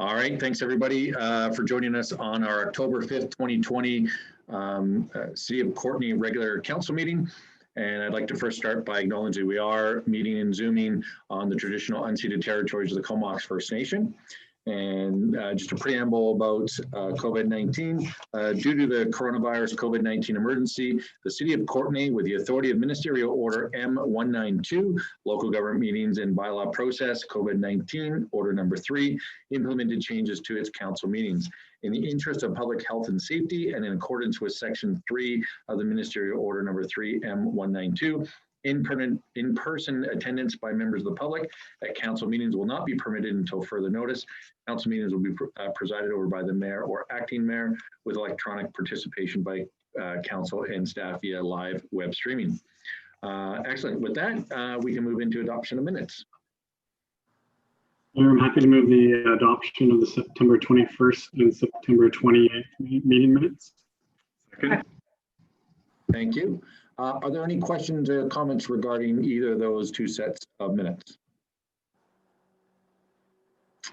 All right, thanks everybody for joining us on our October 5th, 2020 City of Courtenay regular council meeting. And I'd like to first start by acknowledging we are meeting and Zooming on the traditional unceded territories of the Comox First Nation. And just a preamble about COVID-19. Due to the coronavirus COVID-19 emergency, the City of Courtenay, with the authority of Ministerial Order M192, Local Government Meetings and Bylaw Process, COVID-19, Order Number 3, implemented changes to its council meetings. In the interest of public health and safety and in accordance with Section 3 of the Ministerial Order Number 3 M192, in-person attendance by members of the public at council meetings will not be permitted until further notice. Council meetings will be presided over by the mayor or acting mayor with electronic participation by council and staff via live web streaming. Excellent. With that, we can move into adoption of minutes. I'm happy to move the adoption of the September 21st and September 28th meeting minutes. Second. Thank you. Are there any questions or comments regarding either of those two sets of minutes?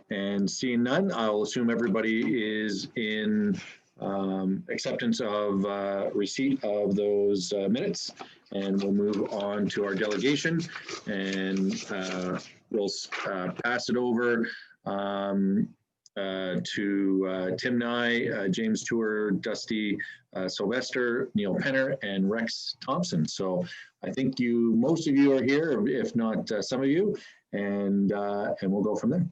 And seeing none, I'll assume everybody is in acceptance of receipt of those minutes, and we'll move on to our delegation, and we'll pass it over to Tim Nye, James Tour, Dusty Sylvester, Neil Penner, and Rex Thompson. So I think most of you are here, if not some of you, and we'll go from there.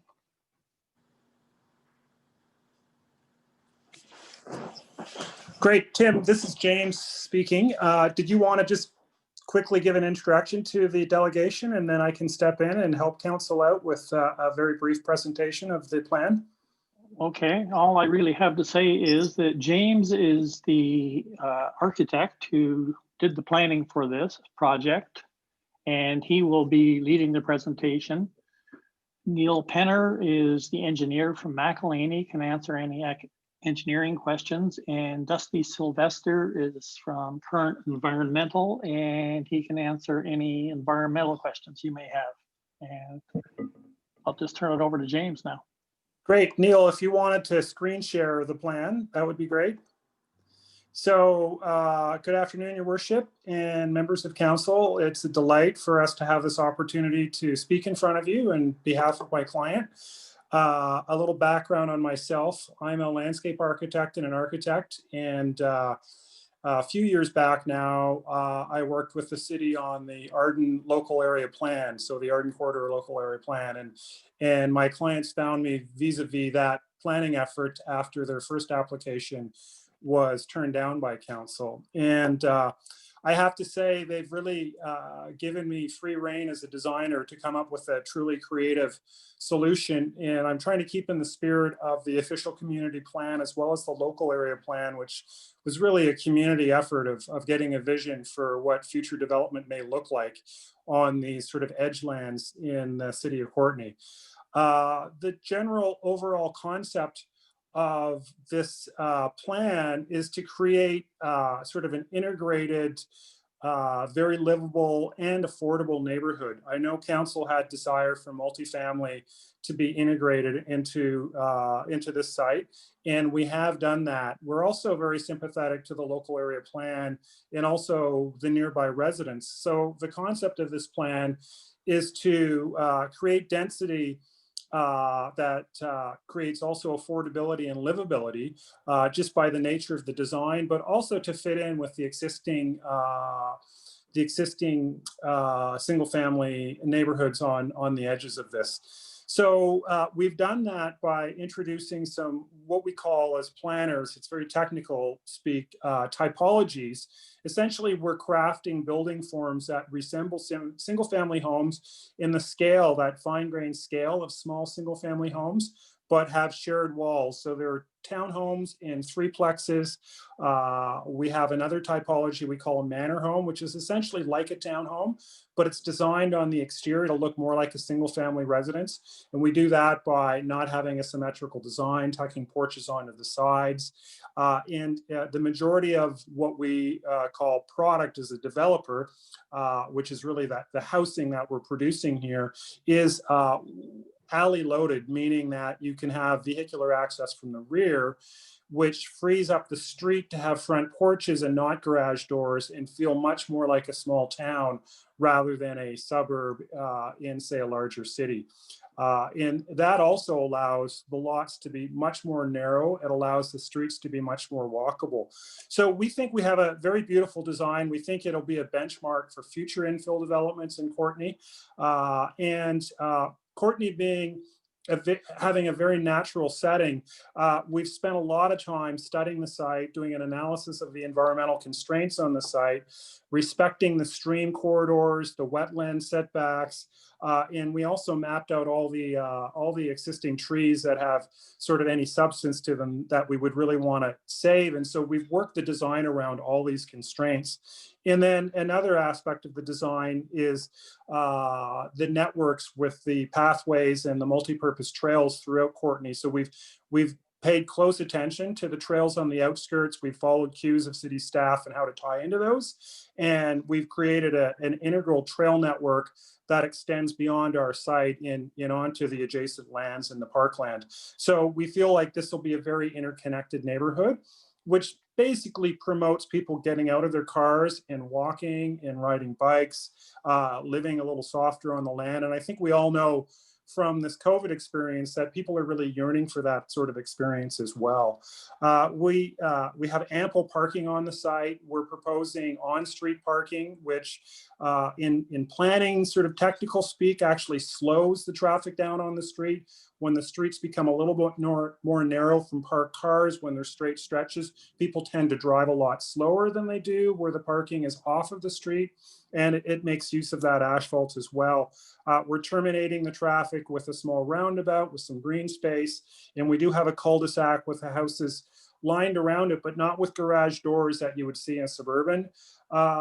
Great, Tim, this is James speaking. Did you want to just quickly give an introduction to the delegation, and then I can step in and help council out with a very brief presentation of the plan? Okay, all I really have to say is that James is the architect who did the planning for this project, and he will be leading the presentation. Neil Penner is the engineer from McElhaney, can answer any engineering questions, and Dusty Sylvester is from Current Environmental, and he can answer any environmental questions you may have. And I'll just turn it over to James now. Great, Neil, if you wanted to screen share the plan, that would be great. So good afternoon, your worship and members of council. It's a delight for us to have this opportunity to speak in front of you on behalf of my client. A little background on myself. I'm a landscape architect and an architect, and a few years back now, I worked with the city on the Arden local area plan, so the Arden Corridor local area plan, and my clients found me vis-a-vis that planning effort after their first application was turned down by council. And I have to say they've really given me free rein as a designer to come up with a truly creative solution. And I'm trying to keep in the spirit of the official community plan as well as the local area plan, which was really a community effort of getting a vision for what future development may look like on these sort of edgelands in the city of Courtenay. The general overall concept of this plan is to create sort of an integrated, very livable and affordable neighborhood. I know council had desire for multifamily to be integrated into this site, and we have done that. We're also very sympathetic to the local area plan and also the nearby residents. So the concept of this plan is to create density that creates also affordability and livability just by the nature of the design, but also to fit in with the existing single family neighborhoods on the edges of this. So we've done that by introducing some what we call as planners, it's very technical speak, typologies. Essentially, we're crafting building forms that resemble single family homes in the scale, that fine grained scale of small single family homes, but have shared walls. So there are townhomes in threeplexes. We have another typology we call a manor home, which is essentially like a townhome, but it's designed on the exterior to look more like a single family residence. And we do that by not having a symmetrical design, tucking porches onto the sides. The majority of what we call product as a developer, which is really the housing that we're producing here, is alley loaded, meaning that you can have vehicular access from the rear, which frees up the street to have front porches and not garage doors and feel much more like a small town rather than a suburb in, say, a larger city. And that also allows the lots to be much more narrow. It allows the streets to be much more walkable. So we think we have a very beautiful design. We think it'll be a benchmark for future infill developments in Courtenay. Courtenay being having a very natural setting, we've spent a lot of time studying the site, doing an analysis of the environmental constraints on the site, respecting the stream corridors, the wetland setbacks, and we also mapped out all the existing trees that have sort of any substance to them that we would really want to save. And so we've worked the design around all these constraints. And then another aspect of the design is the networks with the pathways and the multi-purpose trails throughout Courtenay. So we've paid close attention to the trails on the outskirts. We've followed cues of city staff and how to tie into those. And we've created an integral trail network that extends beyond our site in onto the adjacent lands and the parkland. So we feel like this will be a very interconnected neighborhood, which basically promotes people getting out of their cars and walking and riding bikes, living a little softer on the land. And I think we all know from this COVID experience that people are really yearning for that sort of experience as well. We have ample parking on the site. We're proposing on-street parking, which in planning sort of technical speak actually slows the traffic down on the street. When the streets become a little bit more narrow from parked cars, when they're straight stretches, people tend to drive a lot slower than they do where the parking is off of the street, and it makes use of that asphalt as well. We're terminating the traffic with a small roundabout with some green space, and we do have a cul-de-sac with the houses lined around it, but not with garage doors that you would see in a suburban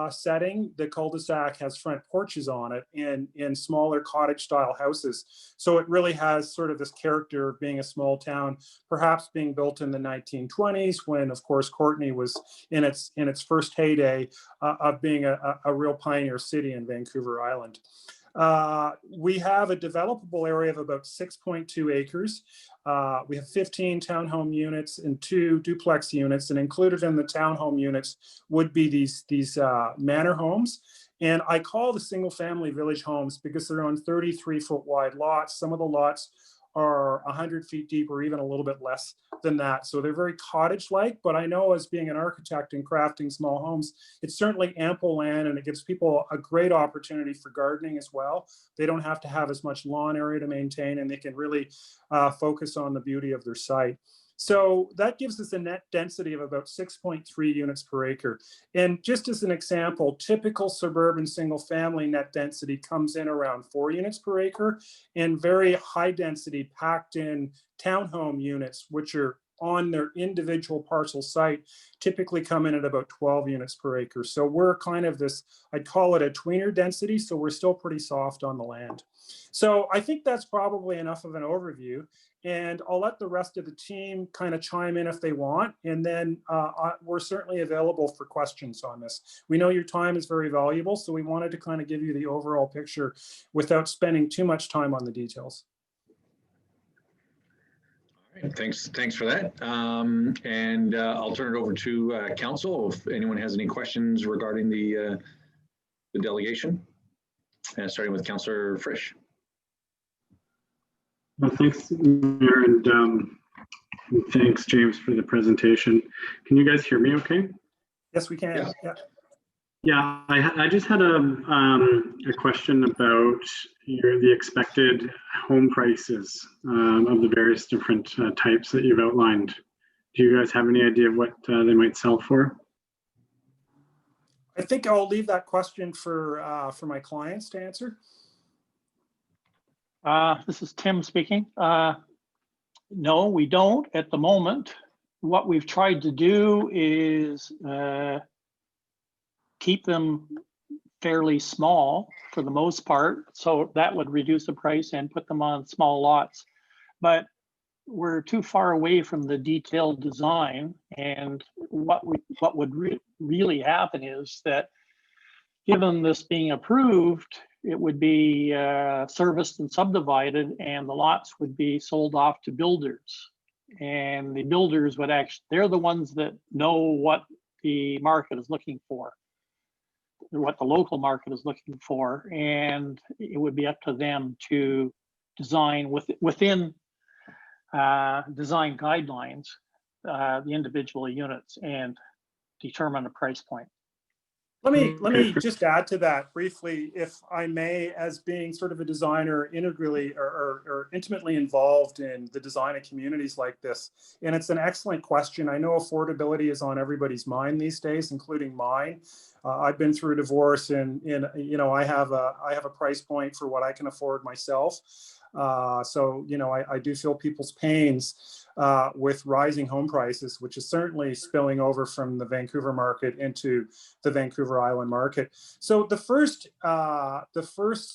setting. The cul-de-sac has front porches on it in smaller cottage style houses. So it really has sort of this character of being a small town, perhaps being built in the 1920s when, of course, Courtenay was in its first heyday of being a real pioneer city in Vancouver Island. We have a developable area of about 6.2 acres. We have 15 townhome units and 2 duplex units, and included in the townhome units would be these manor homes. And I call the single family village homes because they're on 33-foot wide lots. Some of the lots are 100 feet deep or even a little bit less than that. So they're very cottage-like, but I know as being an architect and crafting small homes, it's certainly ample land and it gives people a great opportunity for gardening as well. They don't have to have as much lawn area to maintain, and they can really focus on the beauty of their site. So that gives us a net density of about 6.3 units per acre. And just as an example, typical suburban single family net density comes in around 4 units per acre, and very high density packed in townhome units, which are on their individual parcel site, typically come in at about 12 units per acre. So we're kind of this, I'd call it a tweener density. So we're still pretty soft on the land. So I think that's probably enough of an overview. And I'll let the rest of the team kind of chime in if they want. And then we're certainly available for questions on this. We know your time is very valuable, so we wanted to kind of give you the overall picture without spending too much time on the details. All right, thanks for that. And I'll turn it over to council if anyone has any questions regarding the delegation. Starting with Councillor Frisch. Well, thanks, Mayor, and thanks, James, for the presentation. Can you guys hear me okay? Yes, we can. Yeah, I just had a question about the expected home prices of the various different types that you've outlined. Do you guys have any idea of what they might sell for? I think I'll leave that question for my clients to answer. This is Tim speaking. No, we don't at the moment. What we've tried to do is keep them fairly small for the most part. So that would reduce the price and put them on small lots. But we're too far away from the detailed design. And what would really happen is that given this being approved, it would be serviced and subdivided, and the lots would be sold off to builders. And the builders would actually, they're the ones that know what the market is looking for, what the local market is looking for, and it would be up to them to design within design guidelines, the individual units, and determine a price point. Let me just add to that briefly, if I may, as being sort of a designer integrally or intimately involved in the design of communities like this. And it's an excellent question. I know affordability is on everybody's mind these days, including mine. I've been through a divorce, and you know, I have a price point for what I can afford myself. So you know, I do feel people's pains with rising home prices, which is certainly spilling over from the Vancouver market into the Vancouver Island market. So the first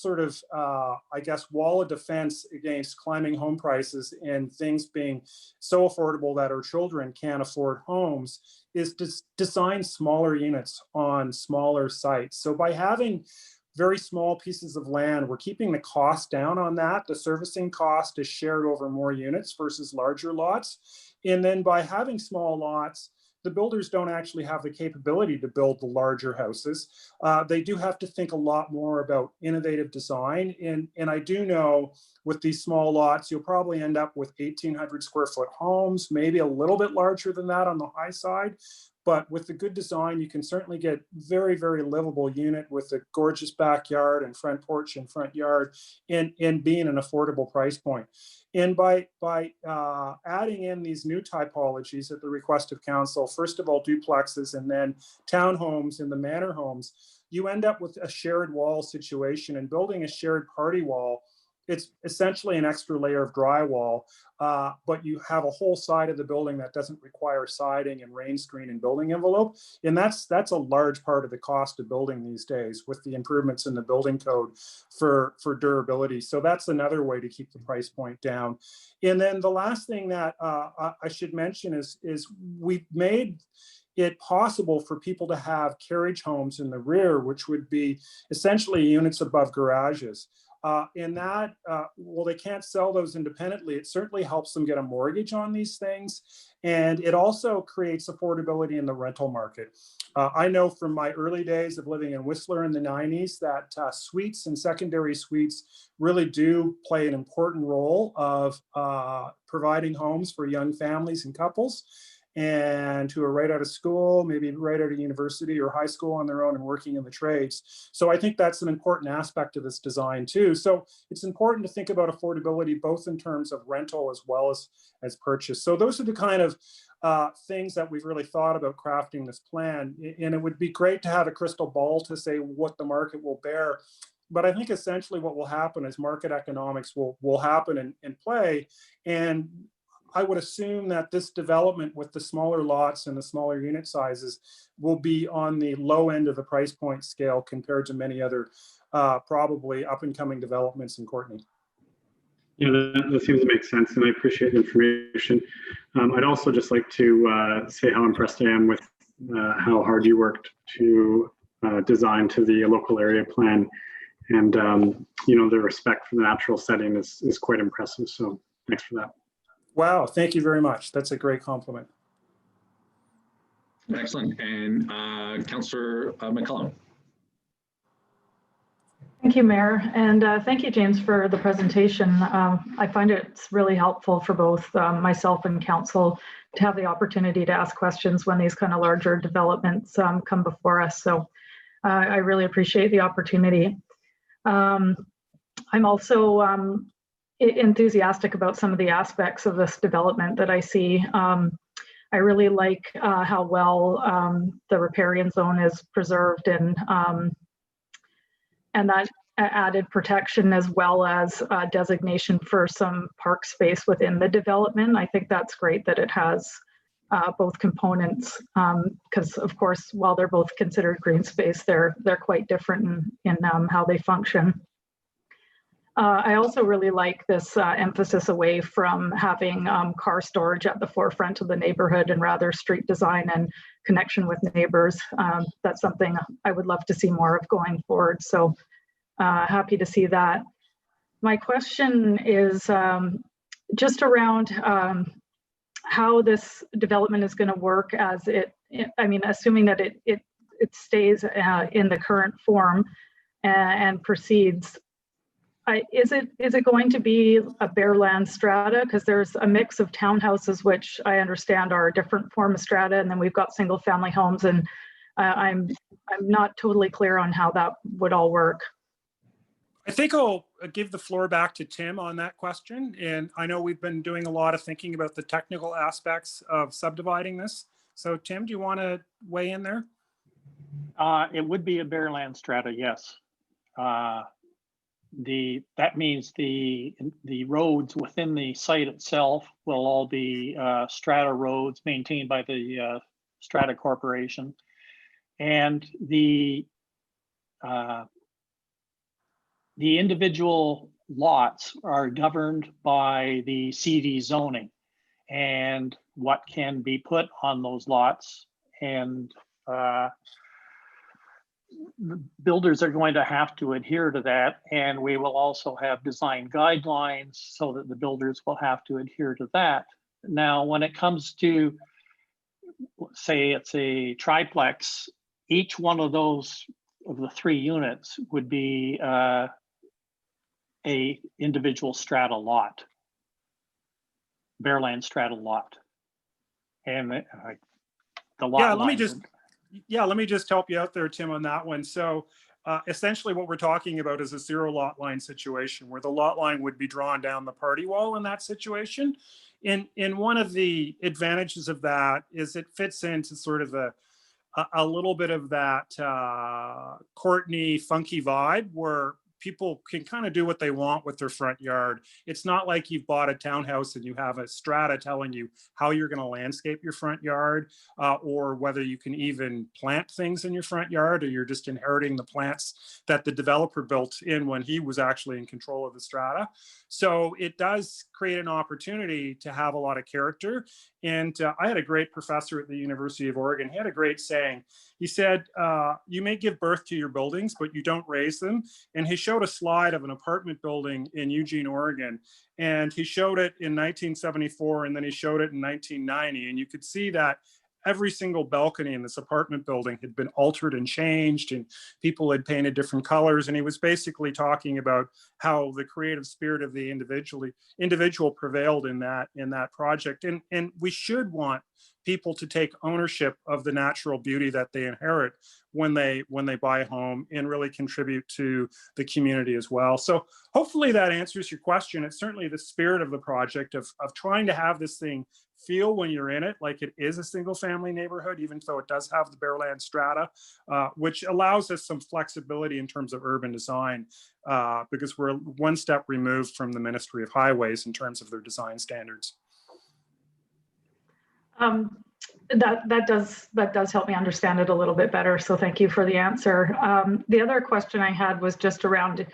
sort of, I guess, wall of defense against climbing home prices and things being so affordable that our children can't afford homes is to design smaller units on smaller sites. So by having very small pieces of land, we're keeping the cost down on that. The servicing cost is shared over more units versus larger lots. And then by having small lots, the builders don't actually have the capability to build the larger houses. They do have to think a lot more about innovative design. And I do know with these small lots, you'll probably end up with 1,800 square foot homes, maybe a little bit larger than that on the high side. But with the good design, you can certainly get very, very livable unit with a gorgeous backyard and front porch and front yard, and being an affordable price point. And by adding in these new typologies at the request of council, first of all duplexes and then townhomes and the manor homes, you end up with a shared wall situation. And building a shared party wall, it's essentially an extra layer of drywall, but you have a whole side of the building that doesn't require siding and rain screen and building envelope. And that's a large part of the cost of building these days with the improvements in the building code for durability. So that's another way to keep the price point down. And then the last thing that I should mention is we've made it possible for people to have carriage homes in the rear, which would be essentially units above garages. And that, well, they can't sell those independently. It certainly helps them get a mortgage on these things. And it also creates affordability in the rental market. I know from my early days of living in Whistler in the 90s that suites and secondary suites really do play an important role of providing homes for young families and couples, and who are right out of school, maybe right out of university or high school on their own and working in the trades. So I think that's an important aspect of this design too. So it's important to think about affordability, both in terms of rental as well as purchase. So those are the kind of things that we've really thought about crafting this plan. And it would be great to have a crystal ball to say what the market will bear. But I think essentially what will happen is market economics will happen and play. And I would assume that this development with the smaller lots and the smaller unit sizes will be on the low end of the price point scale compared to many other probably up and coming developments in Courtenay. Yeah, that seems to make sense, and I appreciate the information. I'd also just like to say how impressed I am with how hard you worked to design to the local area plan, and you know, the respect for the natural setting is quite impressive. So thanks for that. Wow, thank you very much. That's a great compliment. Excellent. And Councillor McCullum. Thank you, Mayor. And thank you, James, for the presentation. I find it's really helpful for both myself and council to have the opportunity to ask questions when these kind of larger developments come before us. So I really appreciate the opportunity. I'm also enthusiastic about some of the aspects of this development that I see. I really like how well the riparian zone is preserved, and that added protection as well as designation for some park space within the development. I think that's great that it has both components, because of course, while they're both considered green space, they're quite different in how they function. I also really like this emphasis away from having car storage at the forefront of the neighborhood and rather street design and connection with neighbors. That's something I would love to see more of going forward. So happy to see that. My question is just around how this development is going to work as I mean, assuming that it stays in the current form and proceeds. Is it going to be a bare land strata? Because there's a mix of townhouses, which I understand are a different form of strata, and then we've got single family homes, and I'm not totally clear on how that would all work. I think I'll give the floor back to Tim on that question. And I know we've been doing a lot of thinking about the technical aspects of subdividing this. So Tim, do you want to weigh in there? It would be a bare land strata, yes. That means the roads within the site itself will all be strata roads maintained by the strata corporation, and the individual lots are governed by the CD zoning and what can be put on those lots, and builders are going to have to adhere to that, and we will also have design guidelines so that the builders will have to adhere to that. Now, when it comes to, say it's a triplex, each one of those, of the 3 units, would be a individual strata lot, bare land strata lot. And the lot let me just help you out there, Tim, on that one. So essentially what we're talking about is a 0 lot line situation where the lot line would be drawn down the party wall in that situation. In one of the advantages of that is it fits into sort of a little bit of that Courtenay funky vibe where people can kind of do what they want with their front yard. It's not like you've bought a townhouse and you have a strata telling you how you're going to landscape your front yard, or whether you can even plant things in your front yard, or you're just inheriting the plants that the developer built in when he was actually in control of the strata. So it does create an opportunity to have a lot of character. And I had a great professor at the University of Oregon. He had a great saying. He said, you may give birth to your buildings, but you don't raise them. And he showed a slide of an apartment building in Eugene, Oregon. And he showed it in 1974, and then he showed it in 1990. And you could see that every single balcony in this apartment building had been altered and changed, and people had painted different colors. And he was basically talking about how the creative spirit of the individual prevailed in that project. And we should want people to take ownership of the natural beauty that they inherit when they buy a home, and really contribute to the community as well. So hopefully that answers your question. It's certainly the spirit of the project of trying to have this thing feel, when you're in it, like it is a single family neighborhood, even though it does have the bare land strata, which allows us some flexibility in terms of urban design, because we're one step removed from the Ministry of Highways in terms of their design standards. That does help me understand it a little bit better. So thank you for the answer. The other question I had was just around,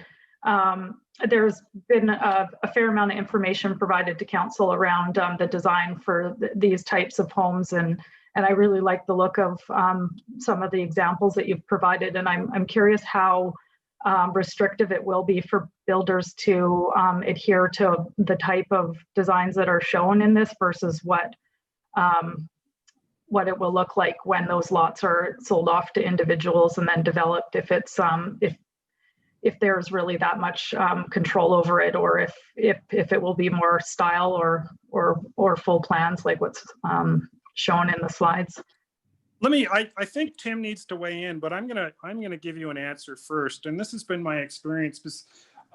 there's been a fair amount of information provided to council around the design for these types of homes, and I really like the look of some of the examples that you've provided, and I'm curious how restrictive it will be for builders to adhere to the type of designs that are shown in this versus what it will look like when those lots are sold off to individuals and then developed, if it's if there's really that much control over it, or if it will be more style or full plans like what's shown in the slides. I think Tim needs to weigh in, but I'm gonna give you an answer first. And this has been my experience, because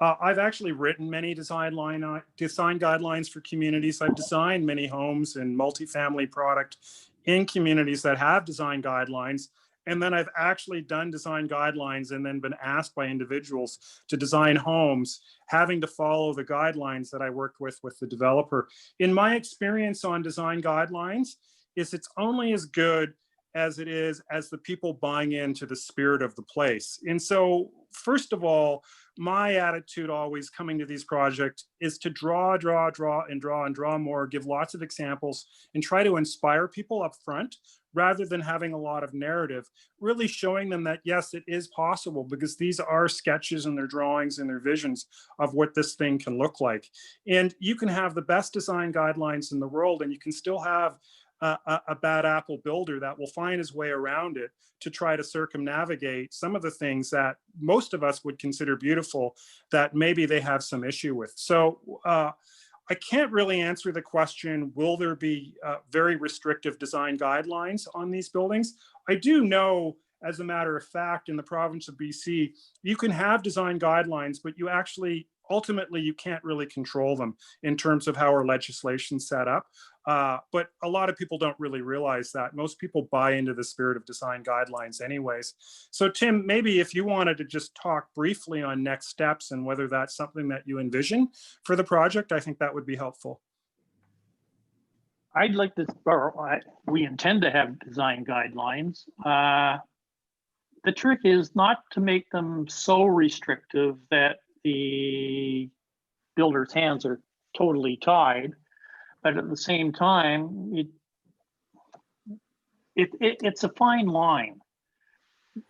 I've actually written many design guidelines for communities. I've designed many homes and multifamily product in communities that have design guidelines. And then I've actually done design guidelines and then been asked by individuals to design homes, having to follow the guidelines that I work with the developer. In my experience on design guidelines, it's only as good as it is as the people buying into the spirit of the place. And so, first of all, my attitude always coming to these projects is to draw more, give lots of examples, and try to inspire people up front rather than having a lot of narrative, really showing them that, yes, it is possible, because these are sketches and their drawings and their visions of what this thing can look like. And you can have the best design guidelines in the world, and you can still have a bad apple builder that will find his way around it to try to circumnavigate some of the things that most of us would consider beautiful that maybe they have some issue with. So I can't really answer the question, will there be very restrictive design guidelines on these buildings? I do know, as a matter of fact, in the province of BC, you can have design guidelines, but you actually, ultimately, you can't really control them in terms of how our legislation's set up. But a lot of people don't really realize that. Most people buy into the spirit of design guidelines anyways. So Tim, maybe if you wanted to just talk briefly on next steps and whether that's something that you envision for the project, I think that would be helpful. I'd like to, or we intend to have design guidelines. The trick is not to make them so restrictive that the builder's hands are totally tied, but at the same time, it's a fine line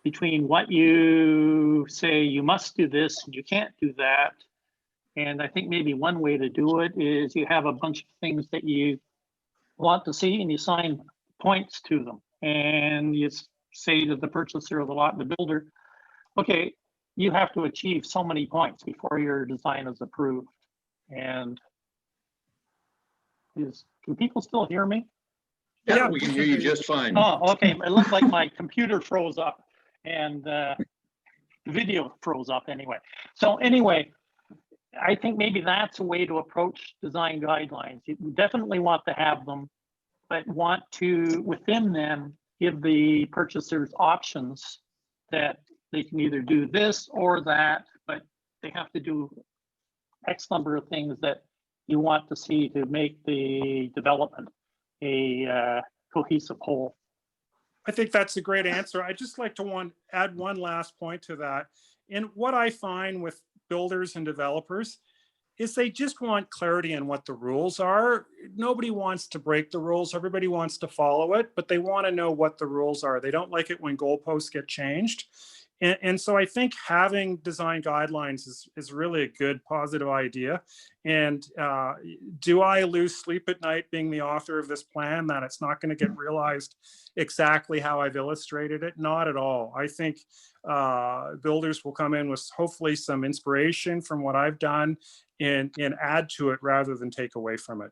between what you say you must do this and you can't do that. And I think maybe one way to do it is you have a bunch of things that you want to see and you assign points to them. And you say to the purchaser of the lot, the builder, okay, you have to achieve so many points before your design is approved. And can people still hear me? Yeah, we can hear you just fine. Oh, okay. It looked like my computer froze up and the video froze up anyway. So anyway, I think maybe that's a way to approach design guidelines. You definitely want to have them, but want to, within them, give the purchasers options that they can either do this or that, but they have to do X number of things that you want to see to make the development a cohesive whole. I think that's a great answer. I just like to add one last point to that. And what I find with builders and developers is they just want clarity on what the rules are. Nobody wants to break the rules. Everybody wants to follow it, but they want to know what the rules are. They don't like it when goalposts get changed. And so I think having design guidelines is really a good, positive idea. And do I lose sleep at night being the author of this plan that it's not going to get realized exactly how I've illustrated it? Not at all. I think builders will come in with hopefully some inspiration from what I've done and add to it rather than take away from it.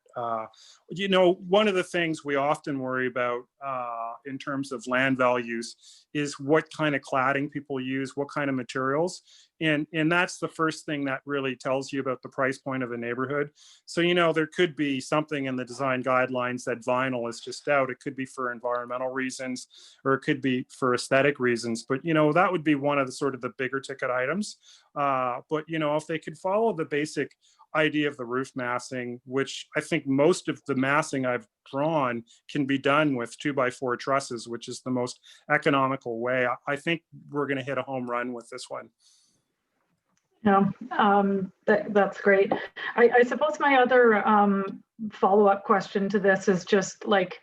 You know, one of the things we often worry about in terms of land values is what kind of cladding people use, what kind of materials. And that's the first thing that really tells you about the price point of a neighborhood. So, you know, there could be something in the design guidelines that vinyl is just out. It could be for environmental reasons, or it could be for aesthetic reasons. But, you know, that would be one of the sort of the bigger ticket items. But, you know, if they could follow the basic idea of the roof massing, which I think most of the massing I've drawn can be done with 2x4 trusses, which is the most economical way. I think we're going to hit a home run with this one. Yeah, that's great. I suppose my other follow-up question to this is just like,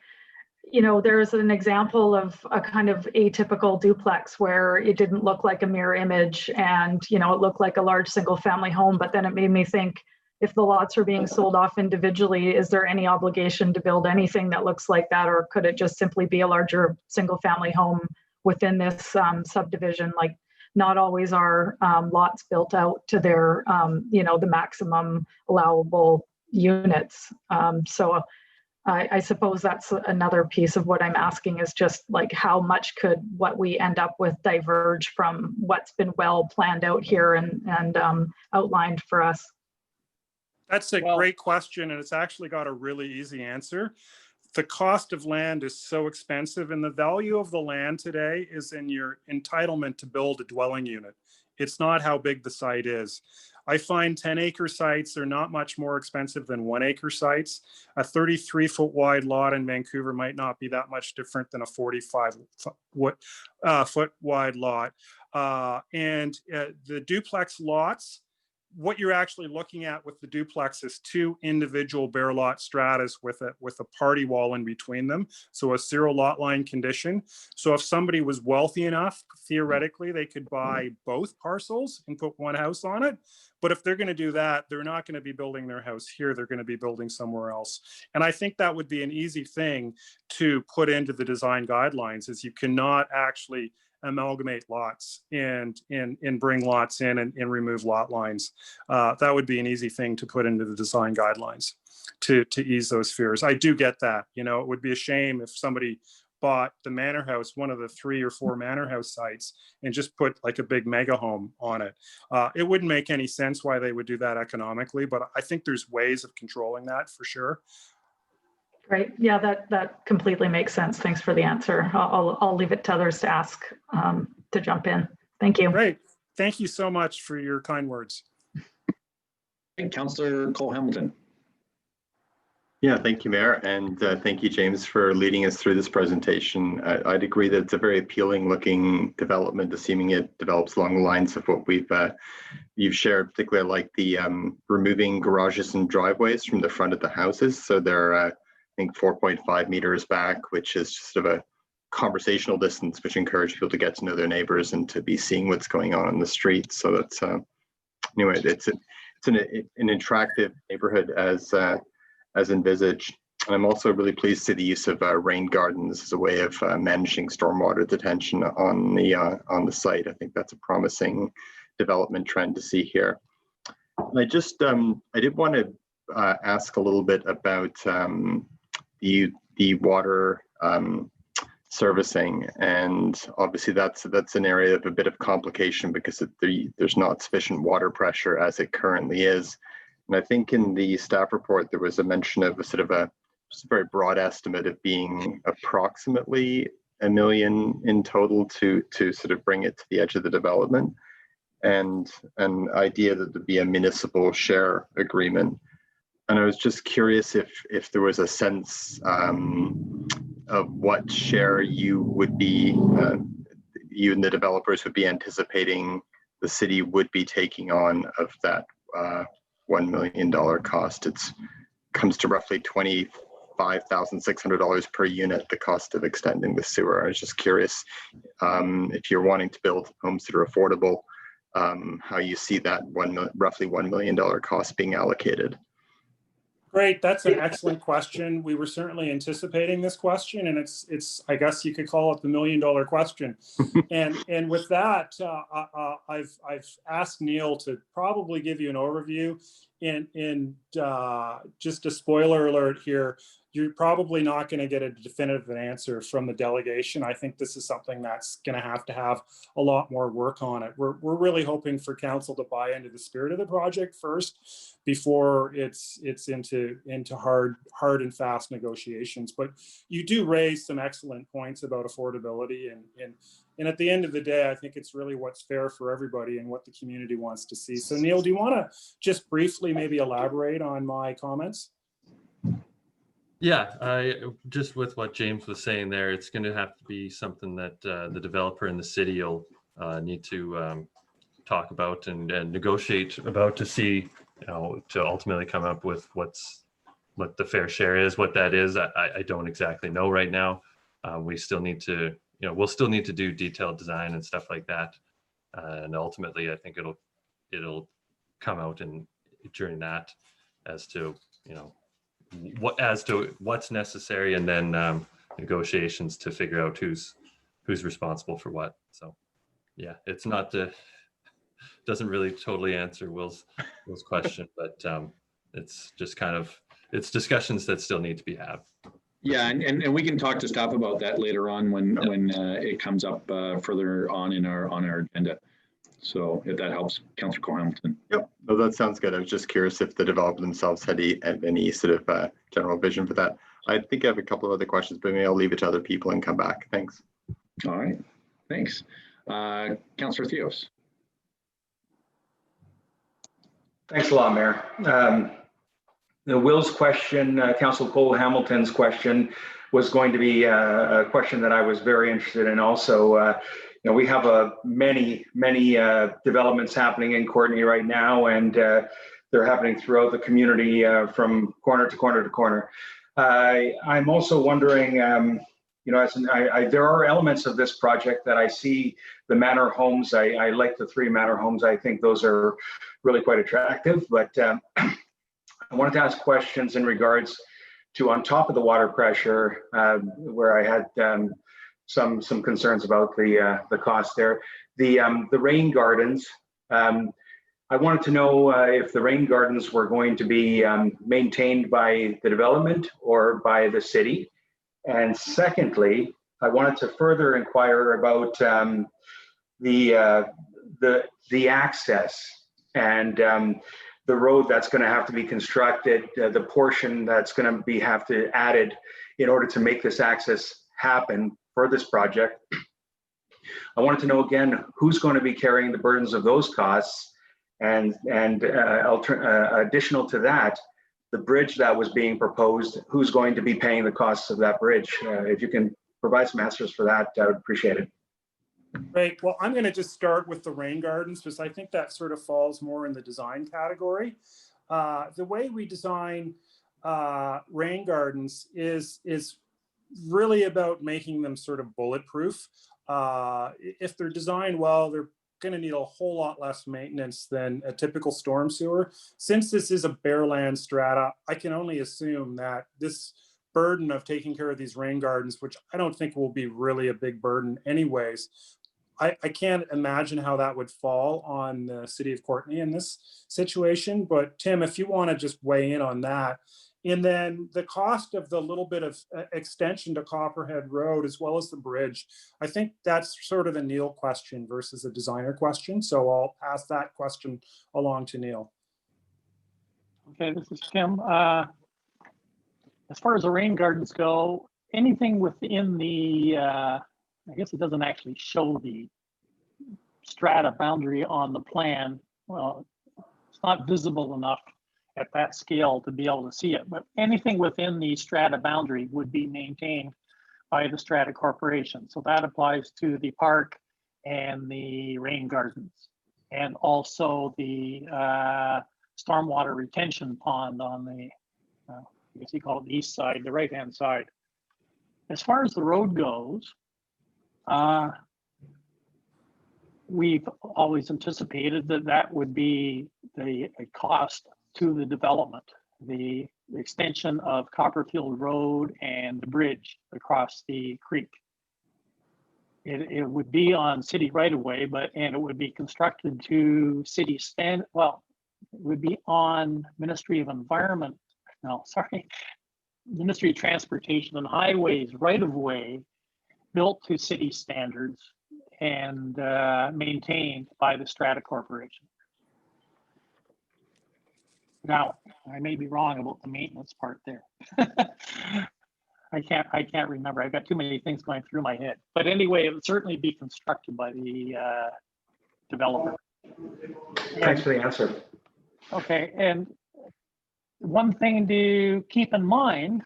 you know, there's an example of a kind of atypical duplex where it didn't look like a mirror image and, you know, it looked like a large single family home, but then it made me think, if the lots are being sold off individually, is there any obligation to build anything that looks like that? Or could it just simply be a larger single family home within this subdivision? Like, not always are lots built out to their, you know, the maximum allowable units. So I suppose that's another piece of what I'm asking, is just like, how much could what we end up with diverge from what's been well planned out here and outlined for us? That's a great question, and it's actually got a really easy answer. The cost of land is so expensive, and the value of the land today is in your entitlement to build a dwelling unit. It's not how big the site is. I find 10-acre sites are not much more expensive than 1-acre sites. A 33-foot wide lot in Vancouver might not be that much different than a 45-foot wide lot. And the duplex lots, what you're actually looking at with the duplex is two individual bare lot stratas with a party wall in between them. So a 0 lot line condition. So if somebody was wealthy enough, theoretically, they could buy both parcels and put one house on it. But if they're going to do that, they're not going to be building their house here. They're going to be building somewhere else. And I think that would be an easy thing to put into the design guidelines, is you cannot actually amalgamate lots and bring lots in and remove lot lines. That would be an easy thing to put into the design guidelines to ease those fears. I do get that. You know, it would be a shame if somebody bought the manor house, one of the 3 or 4 manor house sites, and just put like a big mega home on it. It wouldn't make any sense why they would do that economically, but I think there's ways of controlling that for sure. Right. Yeah, that completely makes sense. Thanks for the answer. I'll leave it to others to ask, to jump in. Thank you. Great. Thank you so much for your kind words. Hey, Councillor Cole-Hamilton. Yeah, thank you, Mayor, and thank you, James, for leading us through this presentation. I'd agree that it's a very appealing looking development, assuming it develops along the lines of what you've shared. Particularly, like the removing garages and driveways from the front of the houses, so they're I think 4.5 meters back, which is just sort of a conversational distance, which encourages people to get to know their neighbors and to be seeing what's going on in the street. So that's anyway, it's an attractive neighborhood as envisaged. And I'm also really pleased to see the use of rain gardens as a way of managing stormwater detention on the site. I think that's a promising development trend to see here. I just I did want to ask a little bit about the water servicing, and obviously that's an area of a bit of complication because there's not sufficient water pressure as it currently is. And I think in the staff report there was a mention of just a very broad estimate of being approximately $1 million in total to sort of bring it to the edge of the development, and an idea that there'd be a municipal share agreement. And I was just curious if there was a sense of what share you would be, you and the developers would be anticipating the city would be taking on of that $1 million cost. It comes to roughly $25,600 per unit, the cost of extending the sewer. I was just curious if you're wanting to build homes that are affordable, how you see that roughly $1 million cost being allocated. Great, that's an excellent question. We were certainly anticipating this question, and it's I guess you could call it the $1 million question. and with that, I've asked Neil to probably give you an overview. And just a spoiler alert here, you're probably not going to get a definitive answer from the delegation. I think this is something that's going to have a lot more work on it. We're really hoping for council to buy into the spirit of the project first before it's into hard and fast negotiations. But you do raise some excellent points about affordability, and at the end of the day, I think it's really what's fair for everybody and what the community wants to see. So Neil, do you want to just briefly maybe elaborate on my comments? Yeah, just with what James was saying there, it's going to have to be something that the developer and the city will need to talk about and negotiate about to see, to ultimately come up with what the fair share is. What that is, I don't exactly know right now. We still need to, we'll still need to do detailed design and stuff like that. And ultimately, I think it'll come out during that as to, what's necessary, and then negotiations to figure out who's responsible for what. So yeah, it's not doesn't really totally answer Will's question, but it's just it's discussions that still need to be had. Yeah, and we can talk to staff about that later on when it comes up further on in our agenda. So if that helps, Councillor Cole-Hamilton. Yep, no, that sounds good. I was just curious if the developer themselves had any sort of general vision for that. I think I have a couple of other questions, but maybe I'll leave it to other people and come back. Thanks. All right, thanks. Councillor Theos. Thanks a lot, Mayor. Will's question, Councillor Cole-Hamilton's question, was going to be a question that I was very interested in also. we have many developments happening in Courtenay right now, and they're happening throughout the community from corner to corner to corner. I'm also wondering, there are elements of this project that I see. The manor homes, I like the 3 manor homes. I think those are really quite attractive, but I wanted to ask questions in regards to on top of the water pressure, where I had some concerns about the cost there. The rain gardens, I wanted to know if the rain gardens were going to be maintained by the development or by the city. And secondly, I wanted to further inquire about the access and the road that's going to have to be constructed, the portion that's going to have to added in order to make this access happen for this project. I wanted to know again who's going to be carrying the burdens of those costs, and additional to that, the bridge that was being proposed, who's going to be paying the costs of that bridge? If you can provide some answers for that, I would appreciate it. Great. Well, I'm going to just start with the rain gardens because I think that sort of falls more in the design category. The way we design rain gardens is really about making them sort of bulletproof. If they're designed well, they're going to need a whole lot less maintenance than a typical storm sewer. Since this is a bare land strata, I can only assume that this burden of taking care of these rain gardens, which I don't think will be really a big burden anyways, I can't imagine how that would fall on the city of Courtenay in this situation. But Tim, if you want to just weigh in on that. And then the cost of the little bit of extension to Copperhead Road, as well as the bridge, I think that's sort of a Neil question versus a designer question. So I'll pass that question along to Neil. Okay, this is Tim. As far as the rain gardens go, anything within the, I guess it doesn't actually show the strata boundary on the plan. Well, it's not visible enough at that scale to be able to see it, but anything within the strata boundary would be maintained by the strata corporation. So that applies to the park and the rain gardens, and also the stormwater retention pond on the, I guess you call it the east side, the right-hand side. As far as the road goes, we've always anticipated that that would be the cost to the development, the extension of Copperfield Road and the bridge across the creek. It would be on city right of way, and it would be constructed to city well, it would be on Ministry of Environment, Ministry of Transportation and Highways right of way, built to city standards and maintained by the Strata Corporation. Now, I may be wrong about the maintenance part there. I can't remember. I've got too many things going through my head. But anyway, it would certainly be constructed by the developer. Thanks for the answer. Okay, and one thing to keep in mind,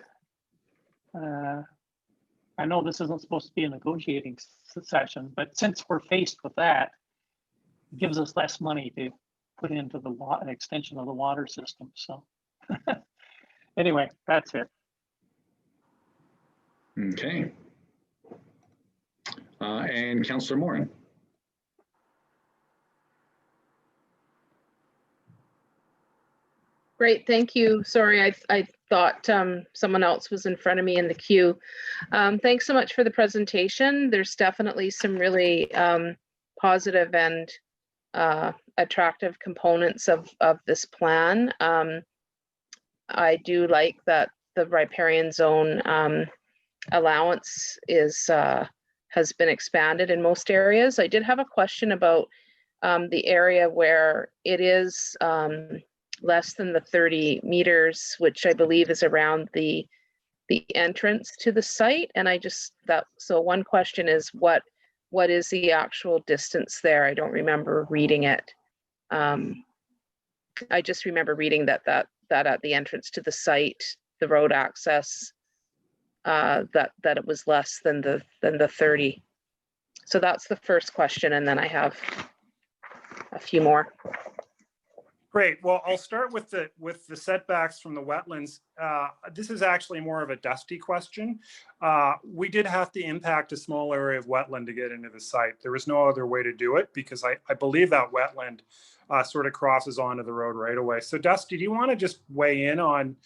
I know this isn't supposed to be a negotiating session, but since we're faced with that, it gives us less money to put into the extension of the water system. So anyway, that's it. Okay. And Councillor Morin. Great, thank you. Sorry, I thought someone else was in front of me in the queue. Thanks so much for the presentation. There's definitely some really positive and attractive components of this plan. I do like that the riparian zone allowance has been expanded in most areas. I did have a question about the area where it is less than the 30 meters, which I believe is around the entrance to the site. And so one question is what is the actual distance there? I don't remember reading it. I just remember reading that at the entrance to the site, the road access, that it was less than the 30. So that's the first question, and then I have a few more. Great. Well, I'll start with the setbacks from the wetlands. This is actually more of a Dusty question. We did have to impact a small area of wetland to get into the site. There was no other way to do it because I believe that wetland sort of crosses onto the road right away. So Dusty, do you want to just weigh in on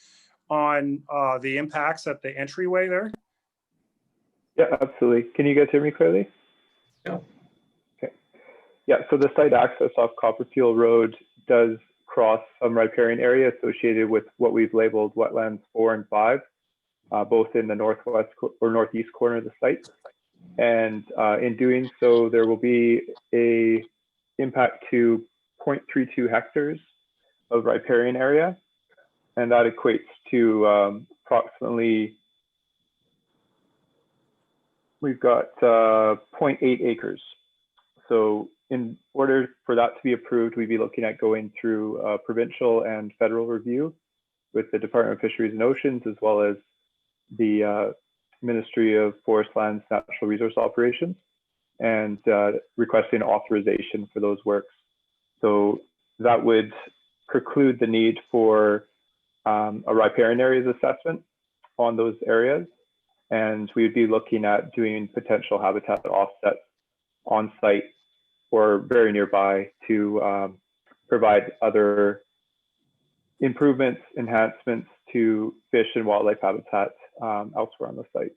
the impacts at the entryway there? Yeah, absolutely. Can you guys hear me clearly? Yeah. Okay. Yeah, so the site access off Copperfield Road does cross some riparian area associated with what we've labeled wetlands 4 and 5, both in the northwest or northeast corner of the site. And in doing so, there will be a impact to 0.32 hectares of riparian area, and that equates to approximately, we've got 0.8 acres. So in order for that to be approved, we'd be looking at going through provincial and federal review with the Department of Fisheries and Oceans, as well as the Ministry of Forest Lands Natural Resource Operations, and requesting authorization for those works. So that would preclude the need for a riparian areas assessment on those areas. And we would be looking at doing potential habitat offsets on site or very nearby to provide other improvements, enhancements to fish and wildlife habitat elsewhere on the site.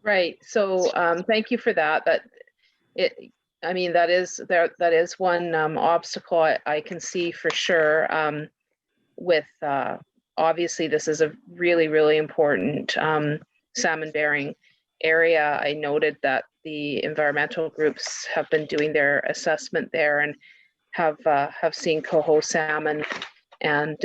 Right. So thank you for that. I mean, that is one obstacle I can see for sure. With obviously, this is a really, really important salmon bearing area. I noted that the environmental groups have been doing their assessment there and have seen coho salmon, and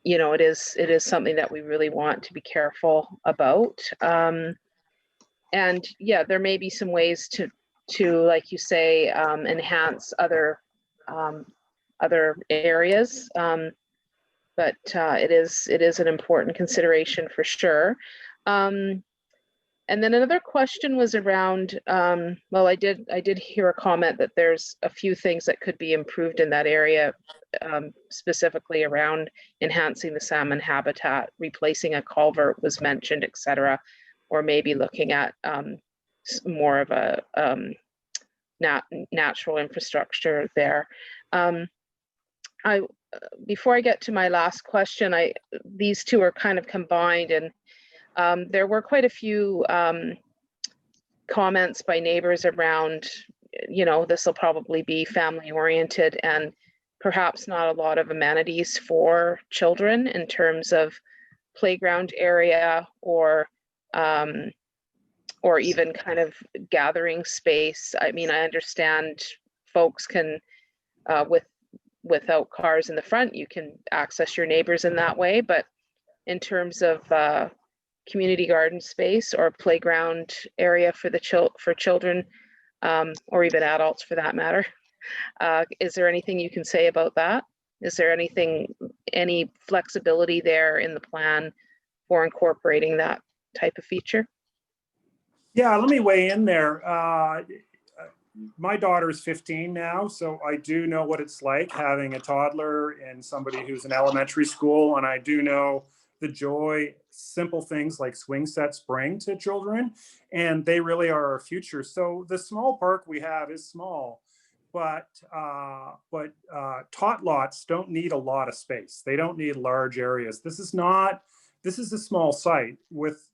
you know, it is something that we really want to be careful about. And yeah, there may be some ways to like you say, enhance other areas, but it is an important consideration for sure. And then another question was around, well, I did hear a comment that there's a few things that could be improved in that area, specifically around enhancing the salmon habitat, replacing a culvert was mentioned, et cetera, or maybe looking at more of a natural infrastructure there. Before I get to my last question, these two are kind of combined, and there were quite a few comments by neighbors around, you know, this will probably be family oriented and perhaps not a lot of amenities for children in terms of playground area or even kind of gathering space. I mean, I understand folks can, without cars in the front, you can access your neighbors in that way, but in terms of community garden space or playground area for children, or even adults for that matter, is there anything you can say about that? Is there any flexibility there in the plan for incorporating that type of feature? Yeah, let me weigh in there. My daughter's 15 now, so I do know what it's like having a toddler and somebody who's in elementary school, and I do know the joy simple things like swing sets bring to children, and they really are our future. So the small park we have is small, but tot lots don't need a lot of space. They don't need large areas. This is a small site with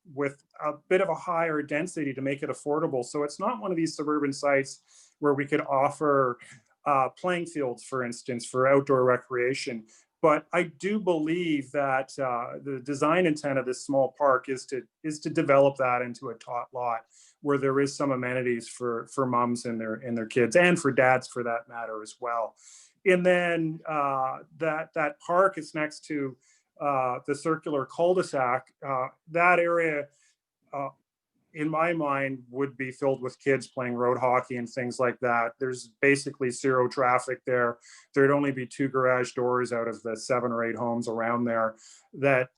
a bit of a higher density to make it affordable. So it's not one of these suburban sites where we could offer playing fields, for instance, for outdoor recreation. But I do believe that the design intent of this small park is to develop that into a tot lot where there is some amenities for moms and their kids, and for dads for that matter as well. And then that park is next to the circular cul-de-sac. That area, in my mind, would be filled with kids playing road hockey and things like that. There's basically zero traffic there. There'd only be 2 garage doors out of the 7 or 8 homes around there that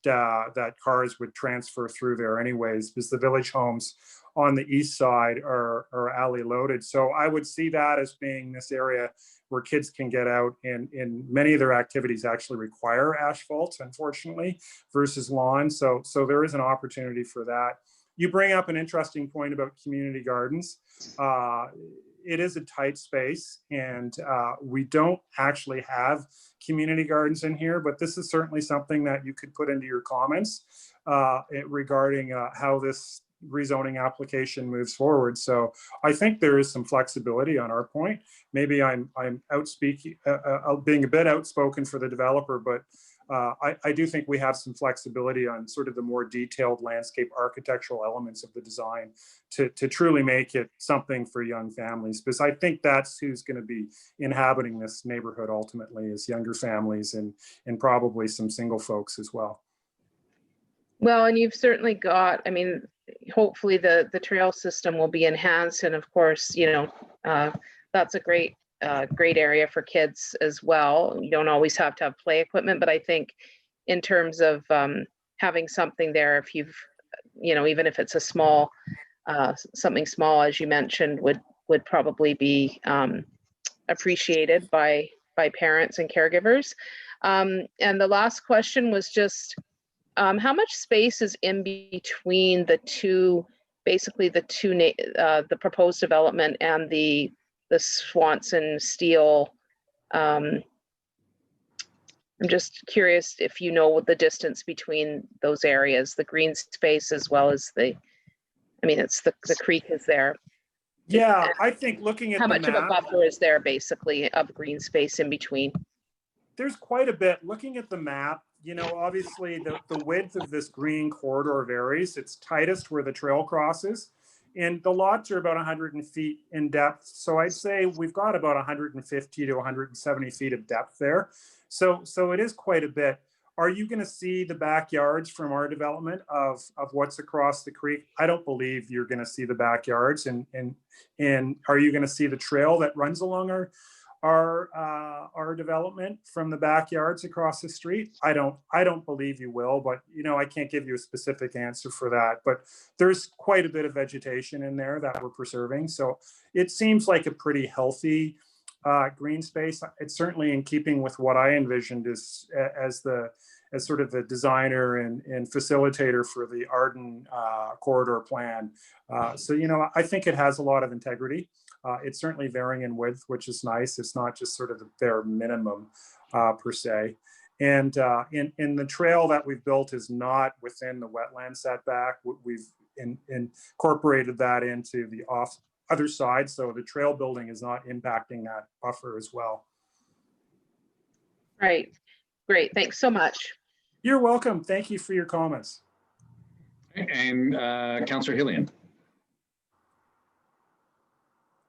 cars would transfer through there anyways, because the village homes on the east side are alley loaded. So I would see that as being this area where kids can get out, and many of their activities actually require asphalt, unfortunately, versus lawn. So there is an opportunity for that. You bring up an interesting point about community gardens. It is a tight space, and we don't actually have community gardens in here, but this is certainly something that you could put into your comments regarding how this rezoning application moves forward. So I think there is some flexibility on our point. Maybe I'm outspeaking, being a bit outspoken for the developer, but I do think we have some flexibility on sort of the more detailed landscape architectural elements of the design to truly make it something for young families, because I think that's who's going to be inhabiting this neighborhood ultimately, is younger families and probably some single folks as well. Well, and you've certainly got, I mean, hopefully the trail system will be enhanced, and of course, you know, that's a great area for kids as well. You don't always have to have play equipment, but I think in terms of having something there, if you've, you know, even if it's a small, something small, as you mentioned, would probably be appreciated by parents and caregivers. And the last question was just, how much space is in between the two, basically the proposed development and the Swanson Steel? I'm just curious if you know what the distance between those areas, the green space as well as I mean, it's the creek is there. Yeah, I think looking at how the much map, of a buffer is there basically of green space in between? There's quite a bit. Looking at the map, you know, obviously the width of this green corridor varies. It's tightest where the trail crosses, and the lots are about 100 feet in depth. So I'd say we've got about 150 to 170 feet of depth there. So it is quite a bit. Are you going to see the backyards from our development of what's across the creek? I don't believe you're going to see the backyards. And are you going to see the trail that runs along our development from the backyards across the street? I don't believe you will, but you know, I can't give you a specific answer for that. But there's quite a bit of vegetation in there that we're preserving. So it seems like a pretty healthy green space. It's certainly in keeping with what I envisioned as sort of the designer and facilitator for the Arden corridor plan. So, you know, I think it has a lot of integrity. It's certainly varying in width, which is nice. It's not just sort of the bare minimum per se. And in the trail that we've built is not within the wetland setback. We've incorporated that into the other side. So the trail building is not impacting that buffer as well. Right. Great. Thanks so much. You're welcome. Thank you for your comments. And Councillor Hillian.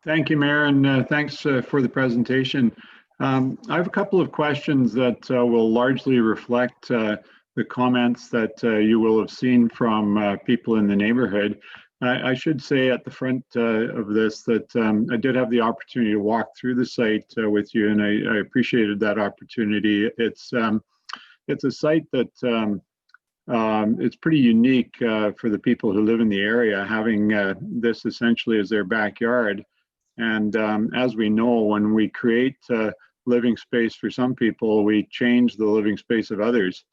Thank you, Mayor, and thanks for the presentation. I have a couple of questions that will largely reflect the comments that you will have seen from people in the neighborhood. I should say at the front of this that I did have the opportunity to walk through the site with you, and I appreciated that opportunity. It's a site that it's pretty unique for the people who live in the area, having this essentially as their backyard. And as we know, when we create living space for some people, we change the living space of others.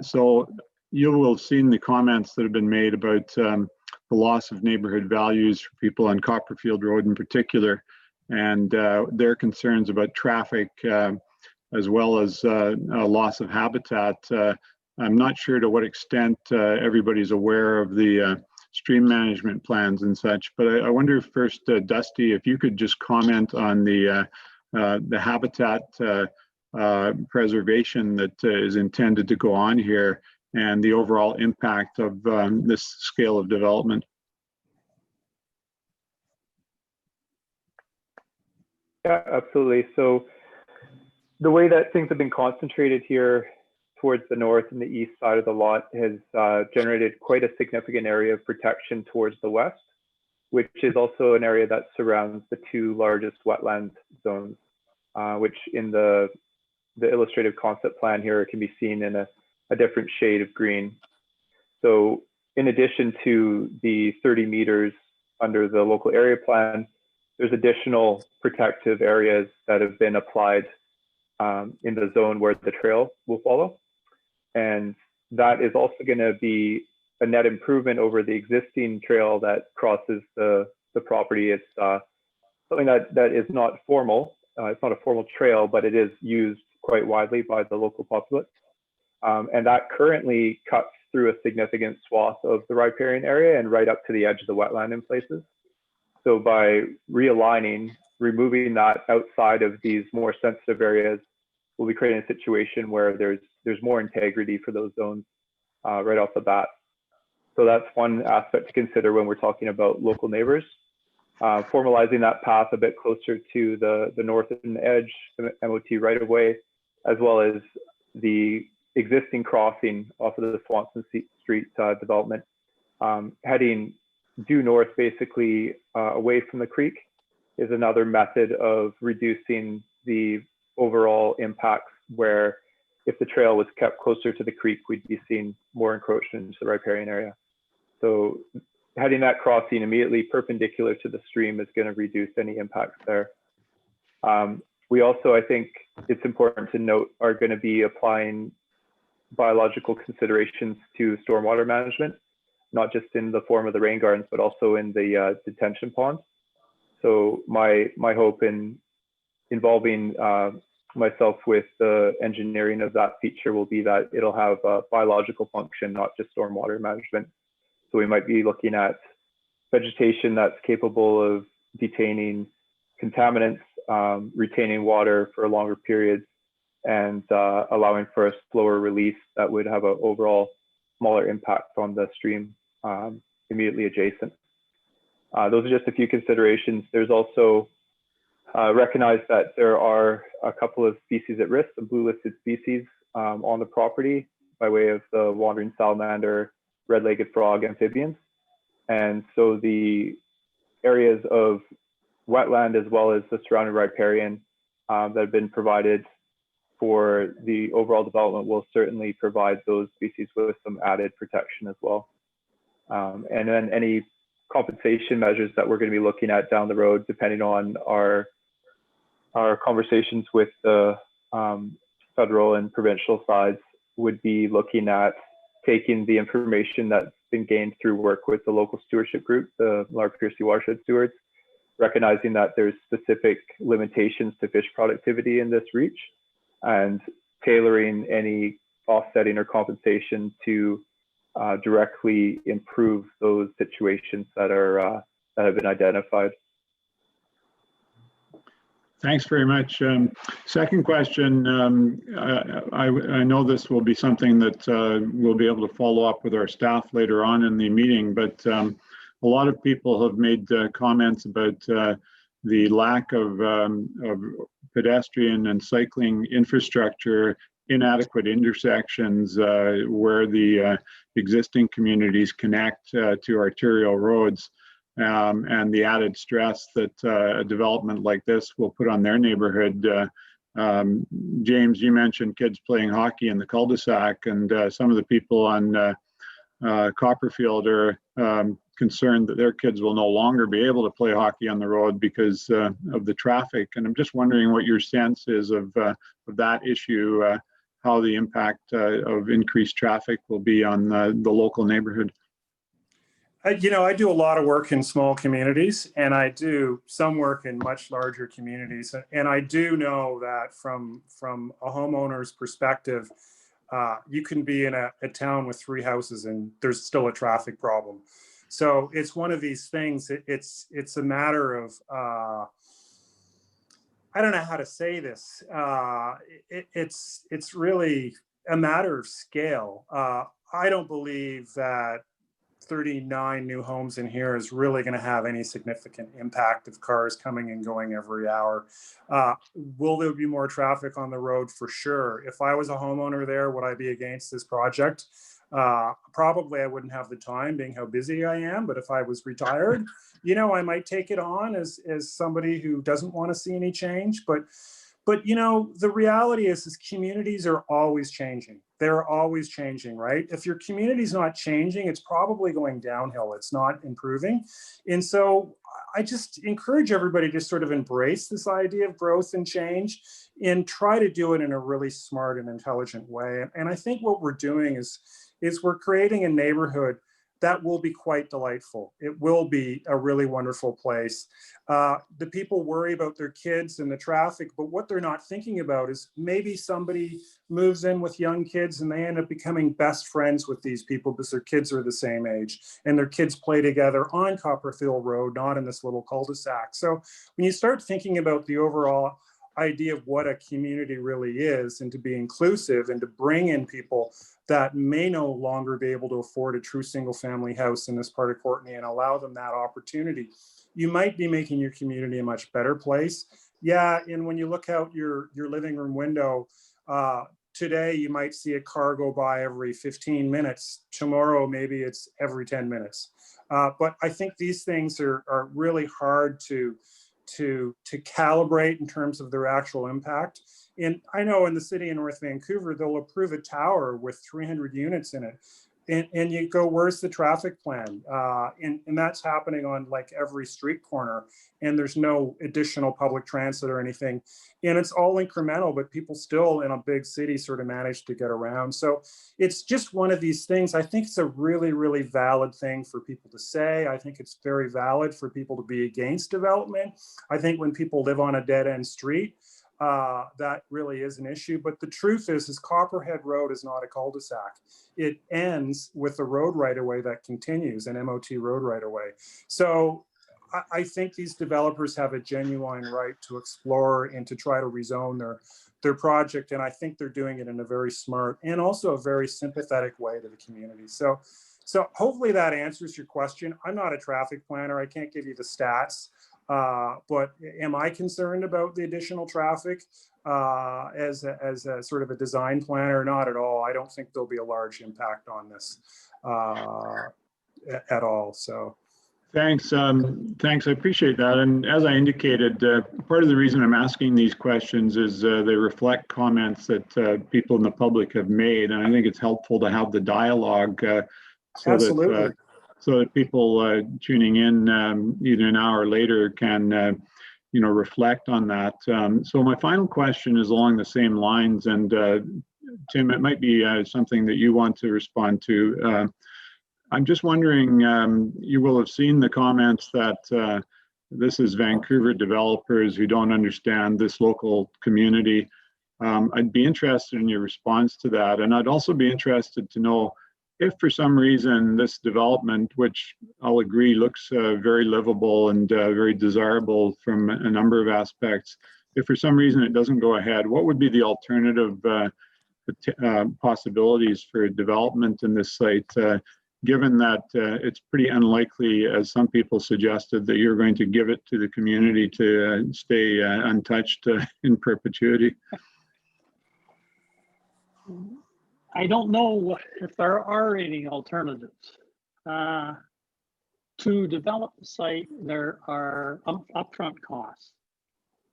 So you will have seen the comments that have been made about the loss of neighborhood values for people on Copperfield Road in particular, and their concerns about traffic as well as a loss of habitat. I'm not sure to what extent everybody's aware of the stream management plans and such, but I wonder if first, Dusty, if you could just comment on the habitat preservation that is intended to go on here and the overall impact of this scale of development. Yeah, absolutely. So the way that things have been concentrated here towards the north and the east side of the lot has generated quite a significant area of protection towards the west, which is also an area that surrounds the two largest wetland zones, which in the illustrative concept plan here can be seen in a different shade of green. So in addition to the 30 meters under the local area plan, there's additional protective areas that have been applied in the zone where the trail will follow. And that is also going to be a net improvement over the existing trail that crosses the property. It's something that is not formal. It's not a formal trail, but it is used quite widely by the local populace. And that currently cuts through a significant swath of the riparian area and right up to the edge of the wetland in places. So by realigning, removing that outside of these more sensitive areas, we'll be creating a situation where there's more integrity for those zones right off the bat. So that's one aspect to consider when we're talking about local neighbors. Formalizing that path a bit closer to the northern edge, the MOT right of way, as well as the existing crossing off of the Swanson Street development, heading due north, basically away from the creek, is another method of reducing the overall impacts, where if the trail was kept closer to the creek, we'd be seeing more encroachment into the riparian area. So heading that crossing immediately perpendicular to the stream is going to reduce any impacts there. We also, I think it's important to note, are going to be applying biological considerations to stormwater management, not just in the form of the rain gardens, but also in the detention ponds. So my hope in involving myself with the engineering of that feature will be that it'll have a biological function, not just stormwater management. So we might be looking at vegetation that's capable of detaining contaminants, retaining water for longer periods, and allowing for a slower release that would have an overall smaller impact on the stream immediately adjacent. Those are just a few considerations. There's also recognize that there are a couple of species at risk, some blue listed species on the property by way of the wandering salamander, red-legged frog, amphibians. And so the areas of wetland as well as the surrounding riparian that have been provided for the overall development will certainly provide those species with some added protection as well. And then any compensation measures that we're going to be looking at down the road, depending on our conversations with the federal and provincial sides, would be looking at taking the information that's been gained through work with the local stewardship group, the Lark-Piercy Watershed Stewards, recognizing that there's specific limitations to fish productivity in this reach, and tailoring any offsetting or compensation to directly improve those situations that are that have been identified. Thanks very much. Second question, I know this will be something that we'll be able to follow up with our staff later on in the meeting, but a lot of people have made comments about the lack of pedestrian and cycling infrastructure, inadequate intersections where the existing communities connect to arterial roads. And the added stress that a development like this will put on their neighborhood. James, you mentioned kids playing hockey in the cul-de-sac, and some of the people on Copperfield are concerned that their kids will no longer be able to play hockey on the road because of the traffic. And I'm just wondering what your sense is of that issue, how the impact of increased traffic will be on the local neighborhood. You know, I do a lot of work in small communities, and I do some work in much larger communities. And I do know that from a homeowner's perspective, you can be in a town with 3 houses and there's still a traffic problem. So it's one of these things. It's a matter of I don't know how to say this. It's really a matter of scale. I don't believe that 39 new homes in here is really going to have any significant impact of cars coming and going every hour. Will there be more traffic on the road? For sure. If I was a homeowner there, would I be against this project? Probably I wouldn't have the time, being how busy I am. But if I was retired, you know, I might take it on as somebody who doesn't want to see any change. But But you know, the reality is communities are always changing. They're always changing, right? If your community's not changing, it's probably going downhill. It's not improving. And so I just encourage everybody to sort of embrace this idea of growth and change and try to do it in a really smart and intelligent way. And I think what we're doing is we're creating a neighborhood that will be quite delightful. It will be a really wonderful place. The people worry about their kids and the traffic, but what they're not thinking about is maybe somebody moves in with young kids and they end up becoming best friends with these people because their kids are the same age and their kids play together on Copperfield Road, not in this little cul-de-sac. So when you start thinking about the overall idea of what a community really is and to be inclusive and to bring in people that may no longer be able to afford a true single family house in this part of Courtenay and allow them that opportunity, you might be making your community a much better place. Yeah, and when you look out your living room window, today you might see a car go by every 15 minutes. Tomorrow, maybe it's every 10 minutes. But I think these things are really hard to calibrate in terms of their actual impact. And I know in the city of North Vancouver, they'll approve a tower with 300 units in it. And you go, where's the traffic plan? And that's happening on like every street corner, and there's no additional public transit or anything. And it's all incremental, but people still in a big city sort of manage to get around. So it's just one of these things. I think it's a really, really valid thing for people to say. I think it's very valid for people to be against development. I think when people live on a dead end street, that really is an issue. But the truth is Copperhead Road is not a cul-de-sac. It ends with a road right-of-way that continues, an MOT road right-of-way. So I think these developers have a genuine right to explore and to try to rezone their project. And I think they're doing it in a very smart and also a very sympathetic way to the community. So hopefully that answers your question. I'm not a traffic planner. I can't give you the stats. But am I concerned about the additional traffic as a sort of a design planner? Not at all. I don't think there'll be a large impact on this at all. So. Thanks. Thanks. I appreciate that. And as I indicated, part of the reason I'm asking these questions is they reflect comments that people in the public have made. And I think it's helpful to have the dialogue Absolutely. so that people tuning in even an hour later can reflect on that. So my final question is along the same lines, and Tim, it might be something that you want to respond to. I'm just wondering, you will have seen the comments that this is Vancouver developers who don't understand this local community. I'd be interested in your response to that, and I'd also be interested to know if for some reason this development, which I'll agree looks very livable and very desirable from a number of aspects, if for some reason it doesn't go ahead, what would be the alternative possibilities for development in this site, given that it's pretty unlikely, as some people suggested, that you're going to give it to the community to stay untouched in perpetuity? I don't know if there are any alternatives. To develop the site, there are upfront costs.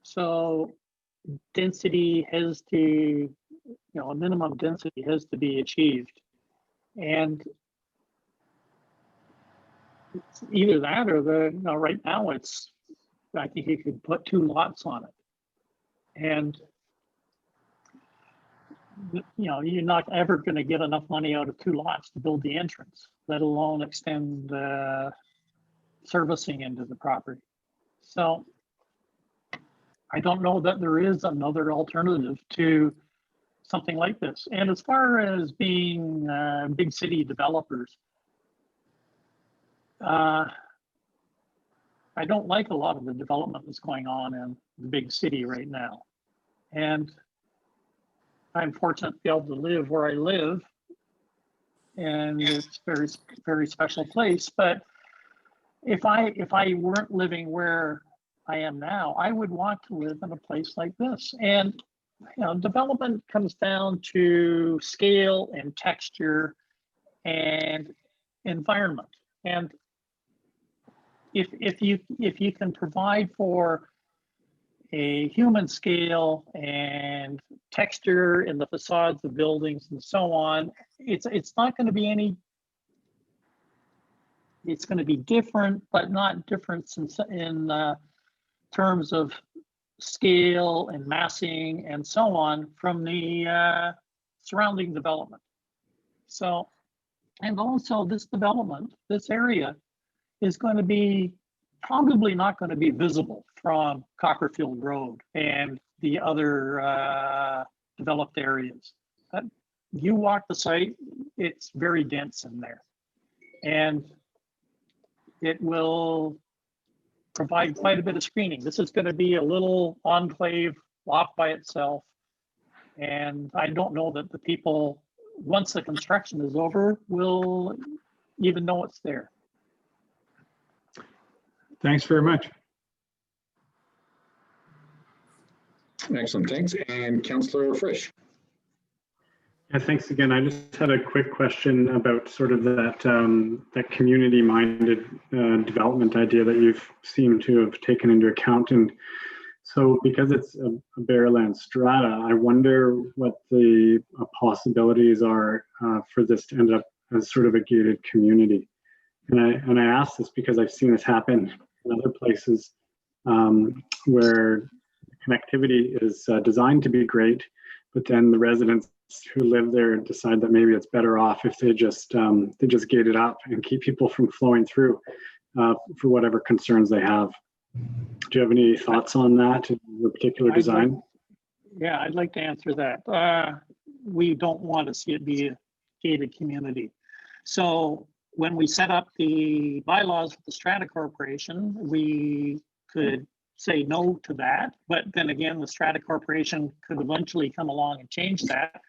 So density has to, a minimum density has to be achieved. And it's either that or right now I think you could put 2 lots on it. And you're not ever going to get enough money out of 2 lots to build the entrance, let alone extend servicing into the property. So I don't know that there is another alternative to something like this. And as far as being big city developers, I don't like a lot of the development that's going on in the big city right now. And I'm fortunate to be able to live where I live, and it's a very, very special place. But if I weren't living where I am now, I would want to live in a place like this. And development comes down to scale and texture and environment. And if you can provide for a human scale and texture in the facades of buildings and so on, it's not going to be any. It's going to be different, but not different in terms of scale and massing and so on from the surrounding development. So, and also this development, this area is going to be probably not going to be visible from Copperfield Road and the other developed areas. But you walk the site, it's very dense in there. And it will provide quite a bit of screening. This is going to be a little enclave off by itself. And I don't know that the people, once the construction is over, will even know it's there. Thanks very much. Excellent, thanks. And Councillor Frisch. Yeah, thanks again. I just had a quick question about sort of that that community-minded development idea that you've seemed to have taken into account. And so, because it's a bare land strata, I wonder what the possibilities are for this to end up as sort of a gated community. And I ask this because I've seen this happen in other places where connectivity is designed to be great, but then the residents who live there decide that maybe it's better off if they just gate it up and keep people from flowing through for whatever concerns they have. Do you have any thoughts on that in your particular design? I'd like to answer that. We don't want to see it be a gated community. So when we set up the bylaws for the Strata Corporation, we could say no to that. But then again, the Strata Corporation could eventually come along and change that.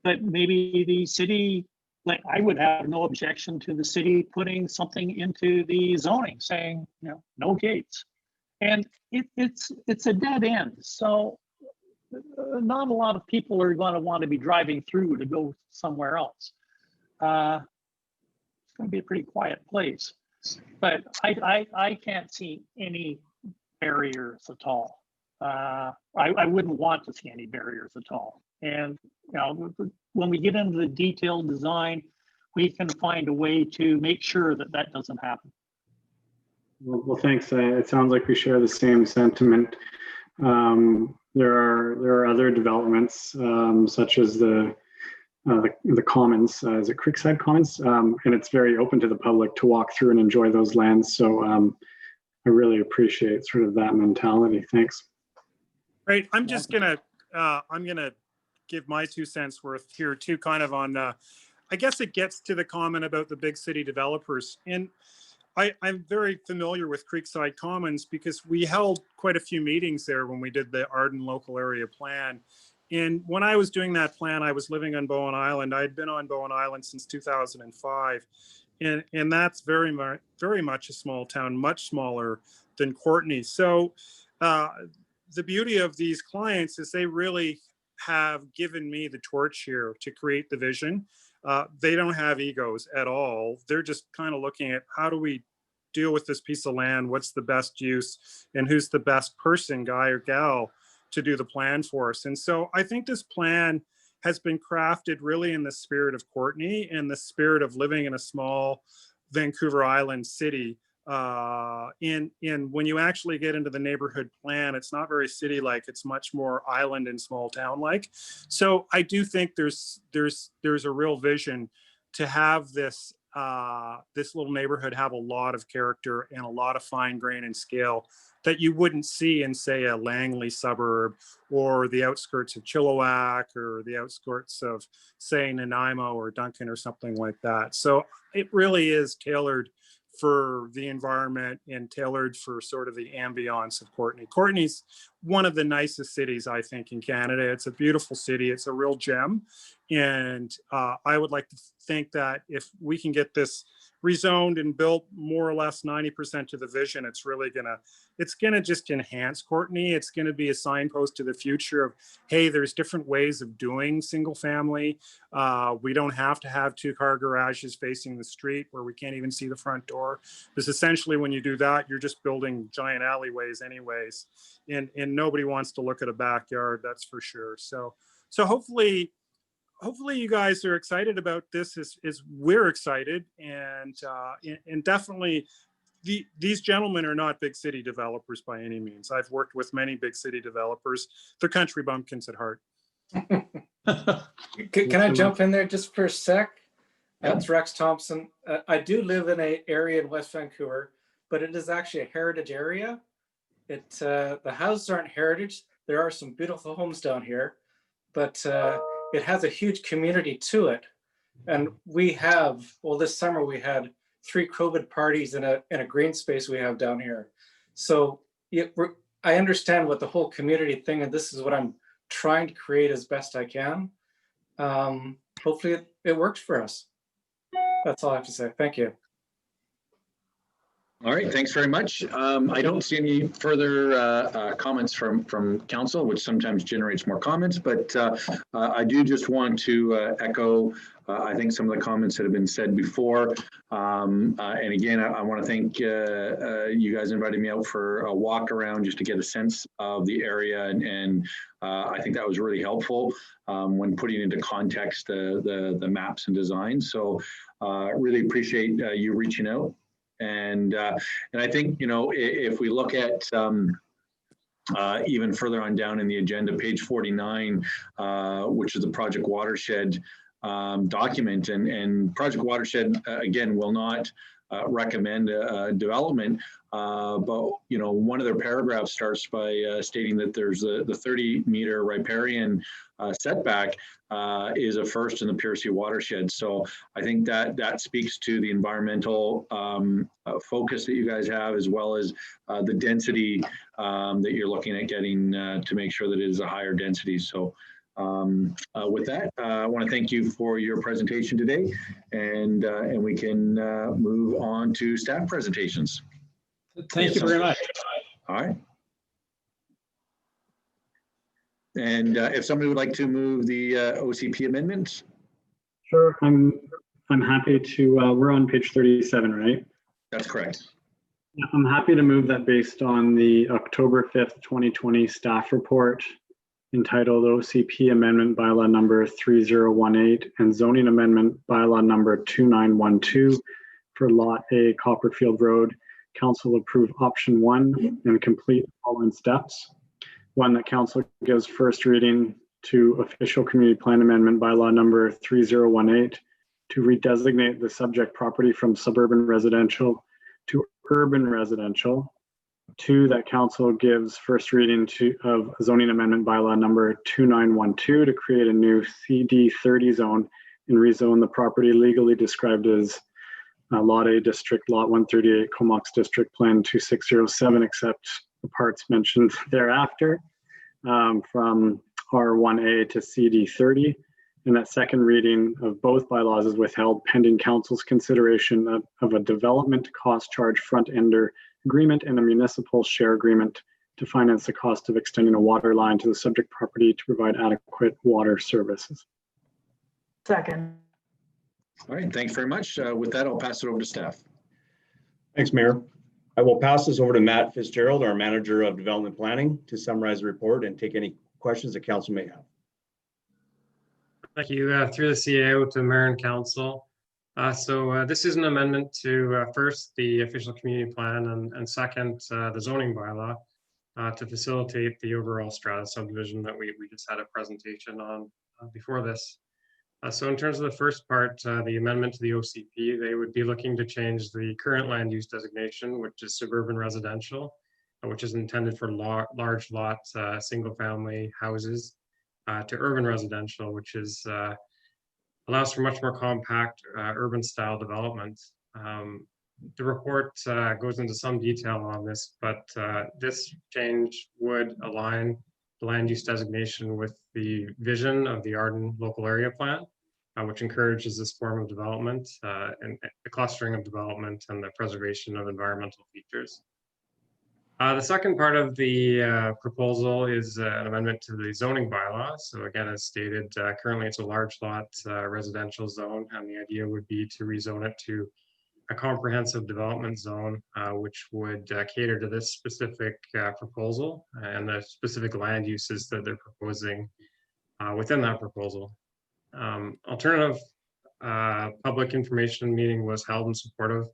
But maybe the city, like I would have no objection to the city putting something into the zoning saying, you know, no gates. And it's a dead end. So not a lot of people are going to want to be driving through to go somewhere else. It's going to be a pretty quiet place. But I can't see any barriers at all. I wouldn't want to see any barriers at all. And you know, when we get into the detailed design, we can find a way to make sure that that doesn't happen. Well, thanks. It sounds like we share the same sentiment. There are other developments such as the commons. Is it Creekside Commons? And it's very open to the public to walk through and enjoy those lands. So I really appreciate sort of that mentality. Thanks. Right. I'm just gonna give my 2 cents worth here too, kind of on. I guess it gets to the comment about the big city developers, and I'm very familiar with Creekside Commons because we held quite a few meetings there when we did the Arden local area plan. And when I was doing that plan, I was living on Bowen Island. I'd been on Bowen Island since 2005. And that's very much a small town, much smaller than Courtenay. So the beauty of these clients is they really have given me the torch here to create the vision. They don't have egos at all. They're just kind of looking at how do we deal with this piece of land? What's the best use? And who's the best person, guy or gal, to do the plan for us? And so I think this plan has been crafted really in the spirit of Courtenay and the spirit of living in a small Vancouver Island city. And when you actually get into the neighborhood plan, it's not very city-like. It's much more island and small town-like. So I do think there's a real vision to have this little neighborhood have a lot of character and a lot of fine grain and scale that you wouldn't see in, say, a Langley suburb or the outskirts of Chilliwack or the outskirts of, say, Nanaimo or Duncan or something like that. So it really is tailored for the environment and tailored for sort of the ambiance of Courtenay. Courtenay's one of the nicest cities, I think, in Canada. It's a beautiful city. It's a real gem. And I would like to think that if we can get this rezoned and built more or less 90% to the vision, it's gonna just enhance Courtenay. It's gonna be a signpost to the future of, hey, there's different ways of doing single family. We don't have to have 2-car garages facing the street where we can't even see the front door. Because essentially when you do that, you're just building giant alleyways anyways. And nobody wants to look at a backyard, that's for sure. So hopefully you guys are excited about this as we're excited, and definitely these gentlemen are not big city developers by any means. I've worked with many big city developers. They're country bumpkins at heart. Can I jump in there just for a sec? That's Rex Thompson. I do live in an area in West Vancouver, but it is actually a heritage area. The houses aren't heritage. There are some beautiful homes down here, but it has a huge community to it. And we have, well, this summer we had 3 COVID parties in a green space we have down here. So I understand what the whole community thing, and this is what I'm trying to create as best I can. Hopefully it works for us. That's all I have to say. Thank you. All right, thanks very much. I don't see any further comments from council, which sometimes generates more comments, but I do just want to echo, I think, some of the comments that have been said before. And again, I want to thank you guys inviting me out for a walk around just to get a sense of the area. And I think that was really helpful when putting into context the maps and designs. So really appreciate you reaching out. And I think, you know, if we look at even further on down in the agenda, page 49, which is the Project Watershed document, and Project Watershed, again, will not recommend development, but, you know, one of their paragraphs starts by stating that there's the 30-meter riparian setback is a first in the Piercy watershed. So I think that speaks to the environmental focus that you guys have, as well as the density that you're looking at getting to make sure that it is a higher density. So with that, I want to thank you for your presentation today, and we can move on to staff presentations. Thank you very much. All right. And if somebody would like to move the OCP amendments. Sure, I'm happy to, we're on page 37, right? That's correct. Yeah, I'm happy to move that based on the October 5th, 2020 staff report entitled OCP Amendment Bylaw number 3018 and Zoning Amendment Bylaw number 2912 for Lot A, Copperfield Road. Council approve option 1 and complete the following steps. 1, that council gives first reading to official community plan amendment bylaw number 3018 to redesignate the subject property from suburban residential to urban residential. 2, that council gives first reading of zoning amendment bylaw number 2912 to create a new CD30 zone and rezone the property legally described as Lot A District, Lot 138, Comox District Plan 2607, except the parts mentioned thereafter, from R1A to CD30. And that second reading of both bylaws is withheld pending council's consideration of a development cost charge front-ender agreement and a municipal share agreement to finance the cost of extending a water line to the subject property to provide adequate water services. Second. All right, thanks very much. With that, I'll pass it over to staff. Thanks, Mayor. I will pass this over to Matt Fitzgerald, our Manager of Development Planning, to summarize the report and take any questions that council may have. Thank you. Through the CAO to Mayor and Council. This is an amendment to first the official community plan and second the zoning bylaw to facilitate the overall strata subdivision that we just had a presentation on before this. So in terms of the first part, the amendment to the OCP, they would be looking to change the current land use designation, which is suburban residential, which is intended for large lot, single family houses, to urban residential, which is allows for much more compact urban style development. The report goes into some detail on this, but this change would align the land use designation with the vision of the Arden local area plan, which encourages this form of development and the clustering of development and the preservation of environmental features. The second part of the proposal is an amendment to the zoning bylaw. So again, as stated, currently it's a large lot residential zone, and the idea would be to rezone it to a comprehensive development zone, which would cater to this specific proposal and the specific land uses that they're proposing within that proposal. Alternative public information meeting was held in support of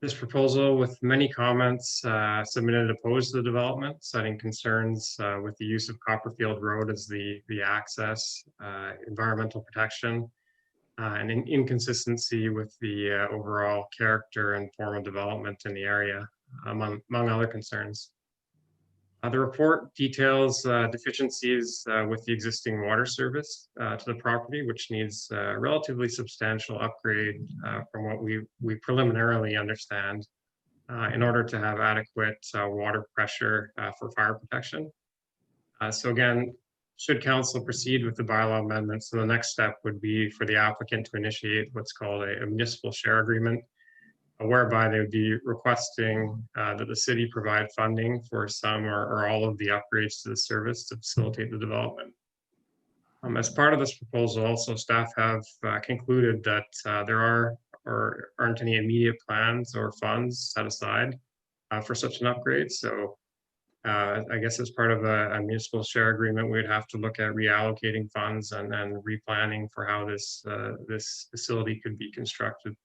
this proposal, with many comments submitted opposed to the development, citing concerns with the use of Copperfield Road as the access, environmental protection, and inconsistency with the overall character and form of development in the area, among other concerns. The report details deficiencies with the existing water service to the property, which needs a relatively substantial upgrade from what we preliminarily understand in order to have adequate water pressure for fire protection. So again, should council proceed with the bylaw amendments, so the next step would be for the applicant to initiate what's called a municipal share agreement, whereby they would be requesting that the city provide funding for some or all of the upgrades to the service to facilitate the development. As part of this proposal, also staff have concluded that there aren't any immediate plans or funds set aside for such an upgrade. So I guess as part of a municipal share agreement, we'd have to look at reallocating funds and replanning for how this facility could be constructed.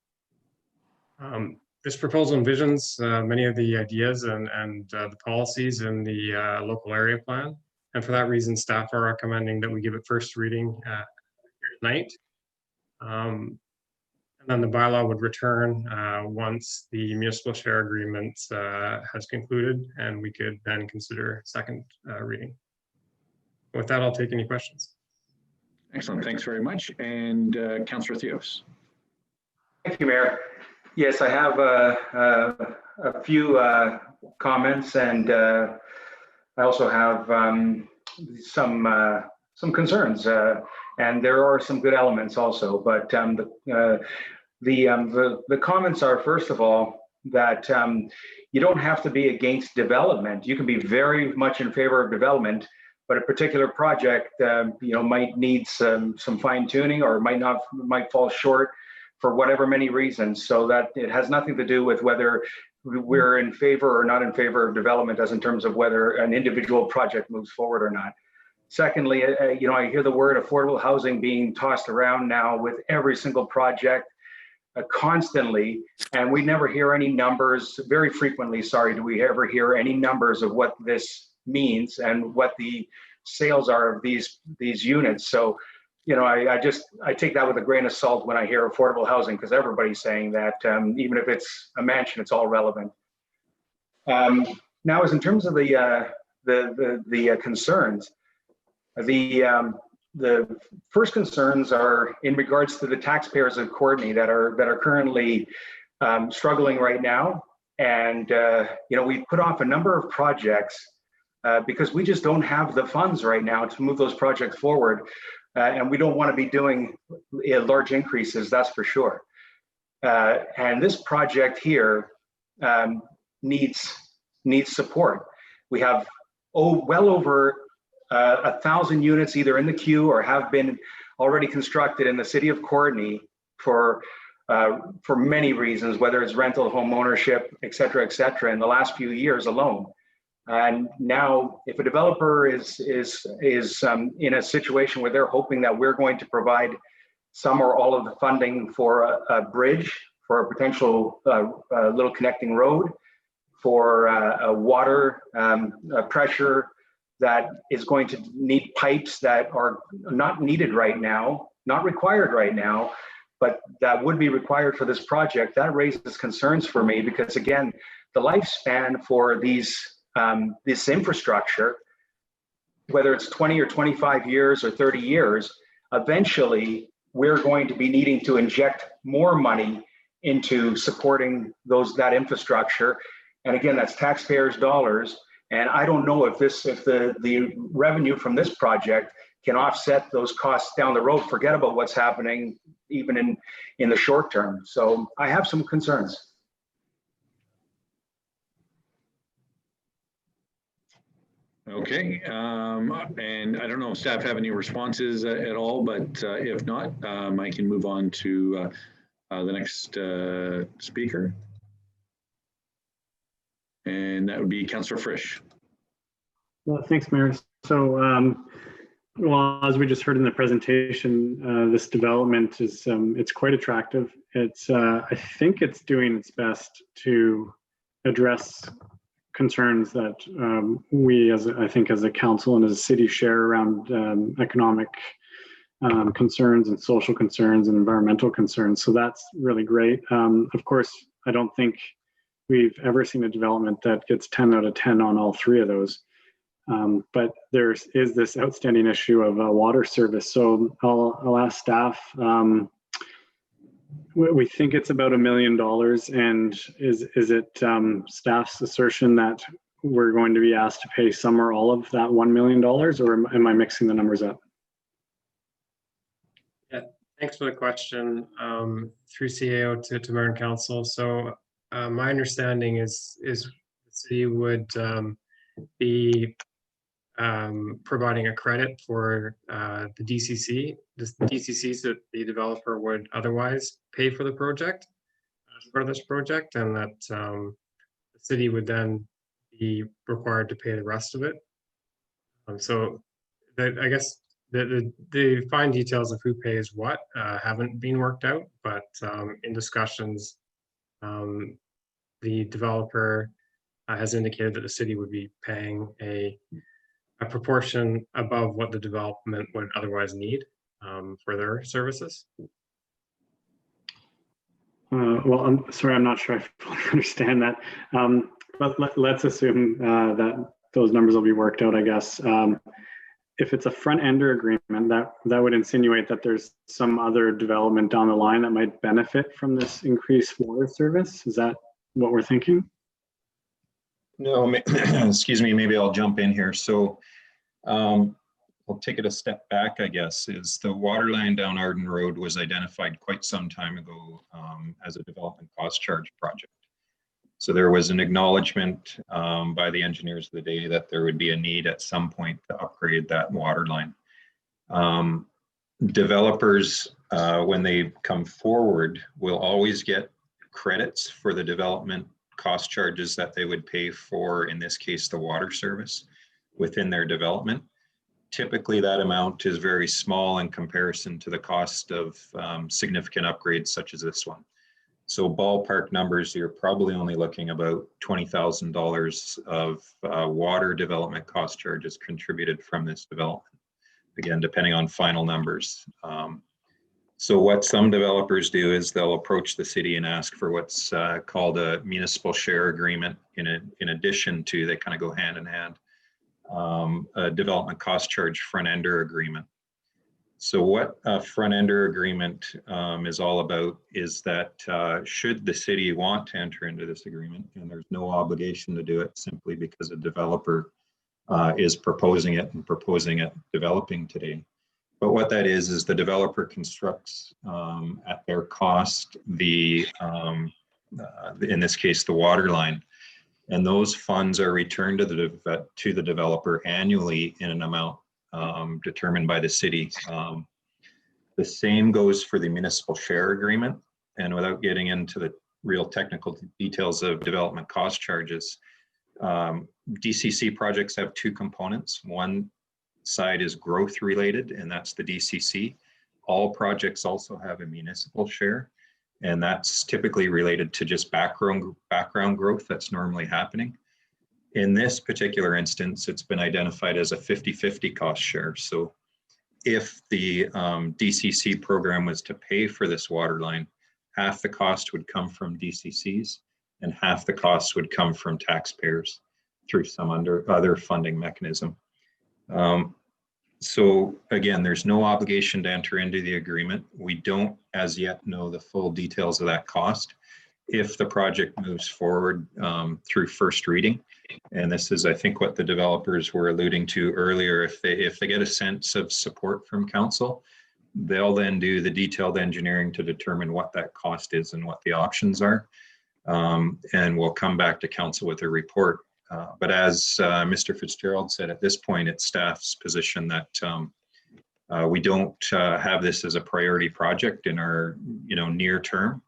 This proposal envisions many of the ideas and the policies in the local area plan. And for that reason, staff are recommending that we give it first reading tonight. And then the bylaw would return once the municipal share agreement has concluded, and we could then consider second reading. With that, I'll take any questions. Excellent, thanks very much. And Councillor Theos. Thank you, Mayor. Yes, I have a few comments, and I also have some concerns, and there are some good elements also. But the comments are, first of all, that you don't have to be against development. You can be very much in favor of development, but a particular project, might need some fine tuning, or might fall short for whatever many reasons. So that it has nothing to do with whether we're in favor or not in favor of development, as in terms of whether an individual project moves forward or not. Secondly, I hear the word affordable housing being tossed around now with every single project constantly, and we never hear any numbers. Very frequently, sorry, do we ever hear any numbers of what this means and what the sales are of these units. So I take that with a grain of salt when I hear affordable housing, because everybody's saying that. Even if it's a mansion, it's all relevant. Now, as in terms of the concerns, the first concerns are in regards to the taxpayers of Courtenay that are currently struggling right now, and we put off a number of projects because we just don't have the funds right now to move those projects forward. And we don't want to be doing large increases, that's for sure. And this project here needs support. We have well over 1,000 units either in the queue or have been already constructed in the city of Courtenay for many reasons, whether it's rental, home ownership, et cetera, in the last few years alone. And now, if a developer is in a situation where they're hoping that we're going to provide some or all of the funding for a bridge, for a potential little connecting road, for a water pressure that is going to need pipes that are not needed right now, not required right now, but that would be required for this project, that raises concerns for me, because again, the lifespan for this infrastructure, whether it's 20 or 25 years or 30 years, eventually we're going to be needing to inject more money into supporting that infrastructure. And again, that's taxpayers' dollars. And I don't know if the revenue from this project can offset those costs down the road. Forget about what's happening even in the short term. So I have some concerns. Okay, and I don't know if staff have any responses at all, but if not, I can move on to the next speaker. And that would be Councillor Frisch. Well, thanks, Mayor. So, well, as we just heard in the presentation, this development is it's quite attractive. It's I think it's doing its best to address concerns that we, as a council and as a city, share around economic concerns and social concerns and environmental concerns. So that's really great. Of course, I don't think we've ever seen a development that gets 10 out of 10 on all three of those. But there is this outstanding issue of water service. So I'll ask staff. We think it's about $1 million, and is it staff's assertion that we're going to be asked to pay some or all of that $1 million, or am I mixing the numbers up? Yeah, thanks for the question. Through CAO to Mayor and Council. So my understanding is the city would be providing a credit for the DCC, the DCCs that the developer would otherwise pay for the project, as part of this project, and that the city would then be required to pay the rest of it. So I guess the fine details of who pays what haven't been worked out, but in discussions, the developer has indicated that the city would be paying a proportion above what the development would otherwise need for their services. Well, I'm sorry, I'm not sure I fully understand that. But let's assume that those numbers will be worked out, I guess. If it's a front-ender agreement, that would insinuate that there's some other development down the line that might benefit from this increased water service. Is that what we're thinking? No, excuse me, maybe I'll jump in here. So I'll take it a step back, I guess, is the water line down Arden Road was identified quite some time ago as a development cost charge project. So there was an acknowledgement by the engineers of the day that there would be a need at some point to upgrade that water line. Developers, when they come forward, will always get credits for the development cost charges that they would pay for, in this case, the water service within their development. Typically, that amount is very small in comparison to the cost of significant upgrades such as this one. So ballpark numbers, you're probably only looking about $20,000 of water development cost charges contributed from this development. Again, depending on final numbers. So what some developers do is they'll approach the city and ask for what's called a municipal share agreement in addition to, they kind of go hand in hand, a development cost charge front-ender agreement. So what a front-ender agreement is all about is that should the city want to enter into this agreement, and there's no obligation to do it simply because a developer is proposing it developing today. But what that is the developer constructs at their cost in this case, the water line. And those funds are returned to the developer annually in an amount determined by the city. The same goes for the municipal share agreement. And without getting into the real technical details of development cost charges, DCC projects have two components. One side is growth related, and that's the DCC. All projects also have a municipal share, and that's typically related to just background growth that's normally happening. In this particular instance, it's been identified as a 50-50 cost share. So if the DCC program was to pay for this water line, half the cost would come from DCCs and half the cost would come from taxpayers through some other funding mechanism. So again, there's no obligation to enter into the agreement. We don't as yet know the full details of that cost. if the project moves forward through first reading. And this is, I think, what the developers were alluding to earlier. If they get a sense of support from council, they'll then do the detailed engineering to determine what that cost is and what the options are. And we'll come back to council with a report. But as Mr. Fitzgerald said, at this point, it's staff's position that we don't have this as a priority project in our near term,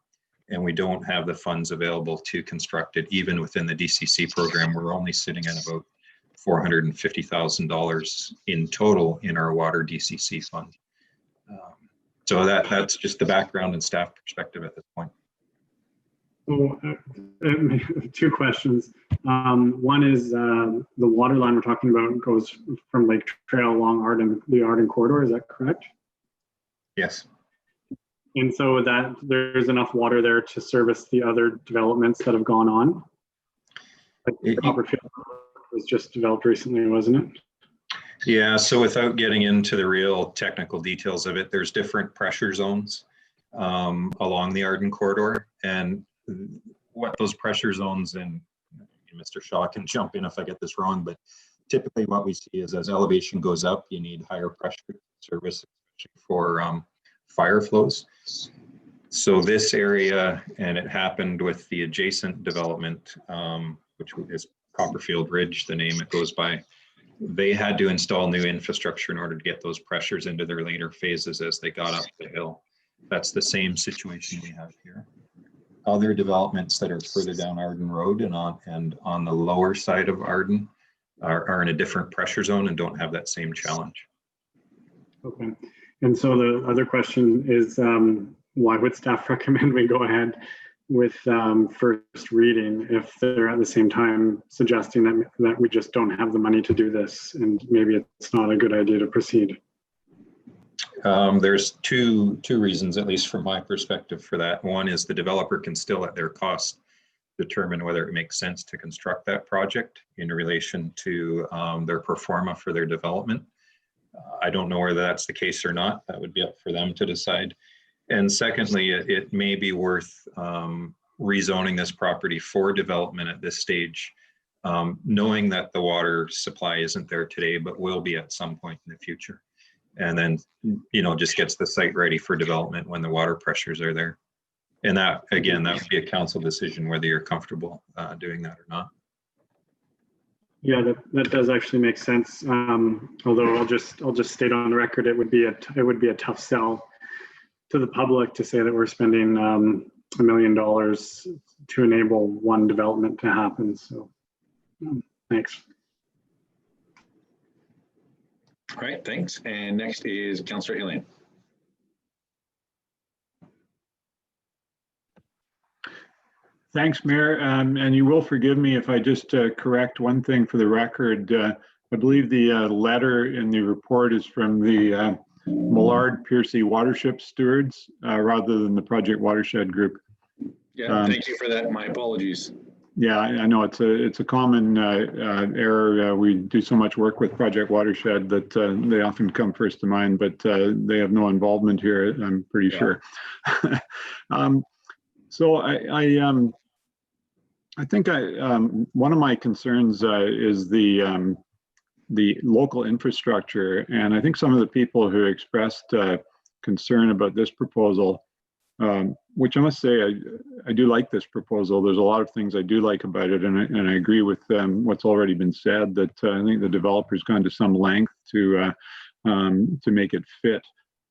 and we don't have the funds available to construct it. Even within the DCC program, we're only sitting at about $450,000 in total in our water DCC fund. So that's just the background and staff perspective at this point. So, two questions. One is the water line we're talking about goes from Lake Trail along the Arden corridor. Is that correct? Yes. And so that there's enough water there to service the other developments that have gone on. Like Copperfield was just developed recently, wasn't it? Yeah, so without getting into the real technical details of it, there's different pressure zones along the Arden corridor, and what those pressure zones, and Mr. Shaw can jump in if I get this wrong, but typically what we see is as elevation goes up, you need higher pressure service, especially for fire flows. So this area, and it happened with the adjacent development, which is Copperfield Ridge, the name it goes by, they had to install new infrastructure in order to get those pressures into their later phases as they got up the hill. That's the same situation we have here. Other developments that are further down Arden Road and on the lower side of Arden are in a different pressure zone and don't have that same challenge. Okay. And so the other question is, why would staff recommend we go ahead with first reading if they're at the same time suggesting that we just don't have the money to do this and maybe it's not a good idea to proceed? There's two reasons, at least from my perspective, for that. One is the developer can still at their cost determine whether it makes sense to construct that project in relation to their pro forma for their development. I don't know whether that's the case or not. That would be up for them to decide. And secondly, it may be worth rezoning this property for development at this stage, knowing that the water supply isn't there today, but will be at some point in the future. And then, just gets the site ready for development when the water pressures are there. And that, again, that would be a council decision whether you're comfortable doing that or not. Yeah, that does actually make sense. Although I'll just state on the record, it would be a tough sell to the public to say that we're spending $1 million to enable one development to happen. So, thanks. All right, thanks. And next is Councillor Elaine. Thanks, Mayor. And you will forgive me if I just correct one thing for the record. I believe the letter in the report is from the Millard Piercy Watershed Stewards rather than the Project Watershed Group. Yeah, thank you for that. My apologies. Yeah, I know it's a common error. We do so much work with Project Watershed that they often come first to mind, but they have no involvement here, I'm pretty sure. So I think one of my concerns is the local infrastructure, and I think some of the people who expressed concern about this proposal, which I must say I do like this proposal. There's a lot of things I do like about it, and I agree with what's already been said. That I think the developer's gone to some length to make it fit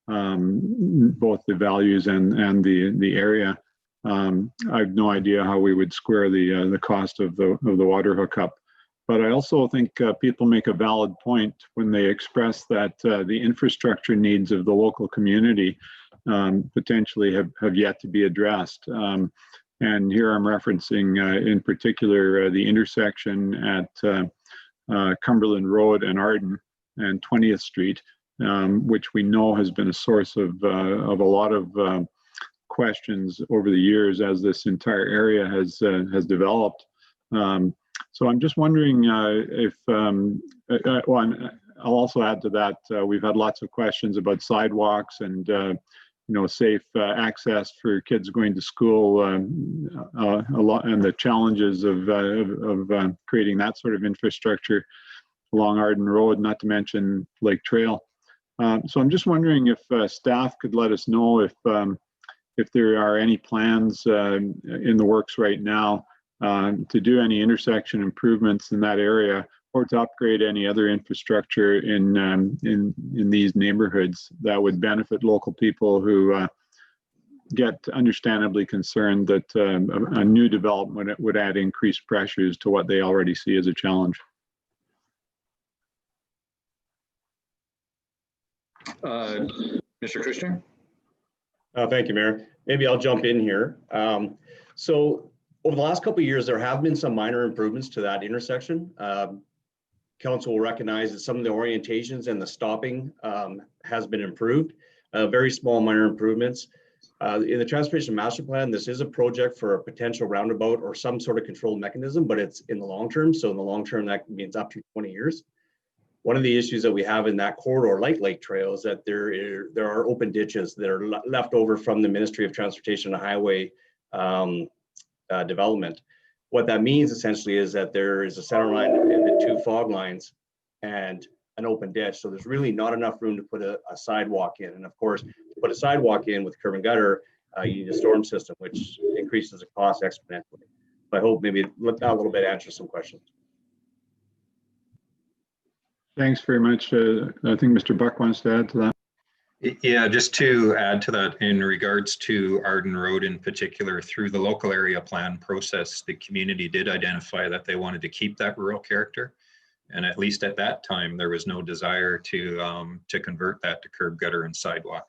both the values and the area. I have no idea how we would square the cost of the water hookup, but I also think people make a valid point when they express that the infrastructure needs of the local community potentially have yet to be addressed. And here I'm referencing in particular the intersection at Cumberland Road and Arden and 20th Street, which we know has been a source of a lot of questions over the years as this entire area has developed. So I'm just wondering if, well, I'll also add to that, we've had lots of questions about sidewalks and safe access for kids going to school, a lot, and the challenges of creating that sort of infrastructure along Arden Road, not to mention Lake Trail. So I'm just wondering if staff could let us know if there are any plans in the works right now to do any intersection improvements in that area, or to upgrade any other infrastructure in these neighborhoods that would benefit local people who get understandably concerned that a new development would add increased pressures to what they already see as a challenge. Mr. Kushner? Thank you, Mayor. Maybe I'll jump in here. So over the last couple of years, there have been some minor improvements to that intersection. Council will recognize that some of the orientations and the stopping has been improved. Very small minor improvements. In the Transportation Master Plan, this is a project for a potential roundabout or some sort of control mechanism, but it's in the long term. So in the long term, that means up to 20 years. One of the issues that we have in that corridor, like Lake Trail, is that there are open ditches that are left over from the Ministry of Transportation and Highway development. What that means essentially is that there is a center line and the two fog lines and an open ditch. So there's really not enough room to put a sidewalk in. And of course, to put a sidewalk in with curb and gutter, you need a storm system, which increases the cost exponentially. So I hope maybe that a little bit answers some questions. Thanks very much. I think Mr. Buck wants to add to that. Yeah, just to add to that, in regards to Arden Road in particular, through the local area plan process, the community did identify that they wanted to keep that rural character. And at least at that time, there was no desire to convert that to curb, gutter, and sidewalk.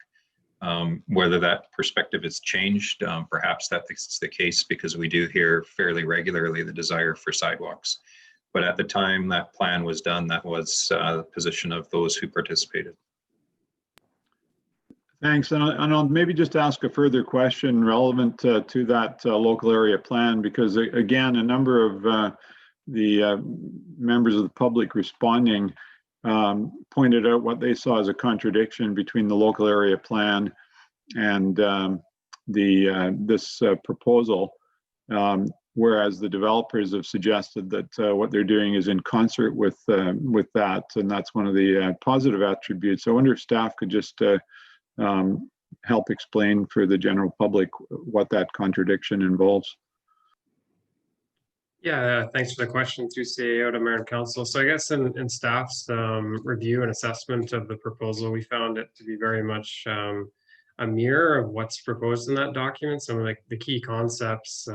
Whether that perspective has changed, perhaps that's the case, because we do hear fairly regularly the desire for sidewalks. But at the time that plan was done, that was the position of those who participated. Thanks. And I'll maybe just ask a further question relevant to that local area plan, because again, a number of the members of the public responding pointed out what they saw as a contradiction between the local area plan and this proposal. Whereas the developers have suggested that what they're doing is in concert with that, and that's one of the positive attributes. I wonder if staff could just help explain for the general public what that contradiction involves. Yeah, thanks for the question through CAO to Mayor and Council. So I guess in staff's review and assessment of the proposal, we found it to be very much a mirror of what's proposed in that document. Some of the key concepts,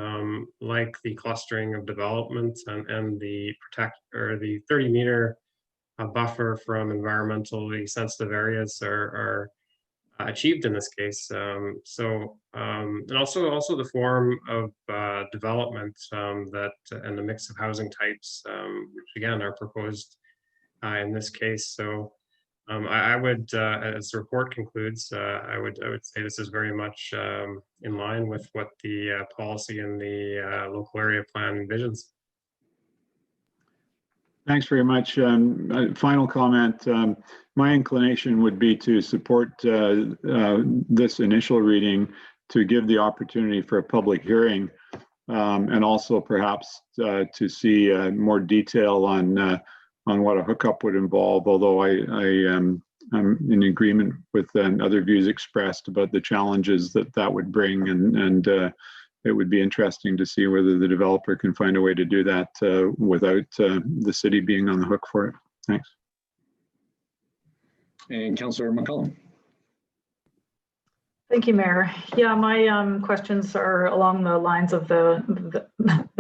like the clustering of development and the 30-meter buffer from environmentally sensitive areas are achieved in this case. And also the form of development and the mix of housing types, which again are proposed in this case. So I would, as the report concludes, I would say this is very much in line with what the policy in the local area plan envisions. Thanks very much. Final comment. My inclination would be to support this initial reading, to give the opportunity for a public hearing, and also perhaps to see more detail on what a hookup would involve, although I'm in agreement with other views expressed about the challenges that would bring, and it would be interesting to see whether the developer can find a way to do that without the city being on the hook for it. Thanks. And Councillor McCollum. Thank you, Mayor. Yeah, my questions are along the lines of the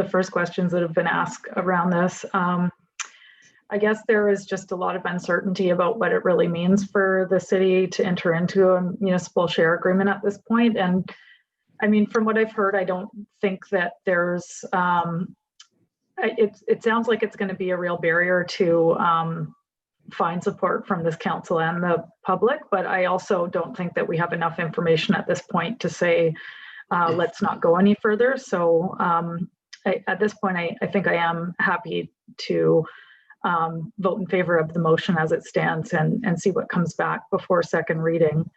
first questions that have been asked around this. I guess there is just a lot of uncertainty about what it really means for the city to enter into a municipal share agreement at this point. And I mean, from what I've heard, I don't think that there's, it sounds like it's going to be a real barrier to find support from this council and the public, but I also don't think that we have enough information at this point to say, let's not go any further. So at this point, I think I am happy to vote in favor of the motion as it stands and see what comes back before second reading.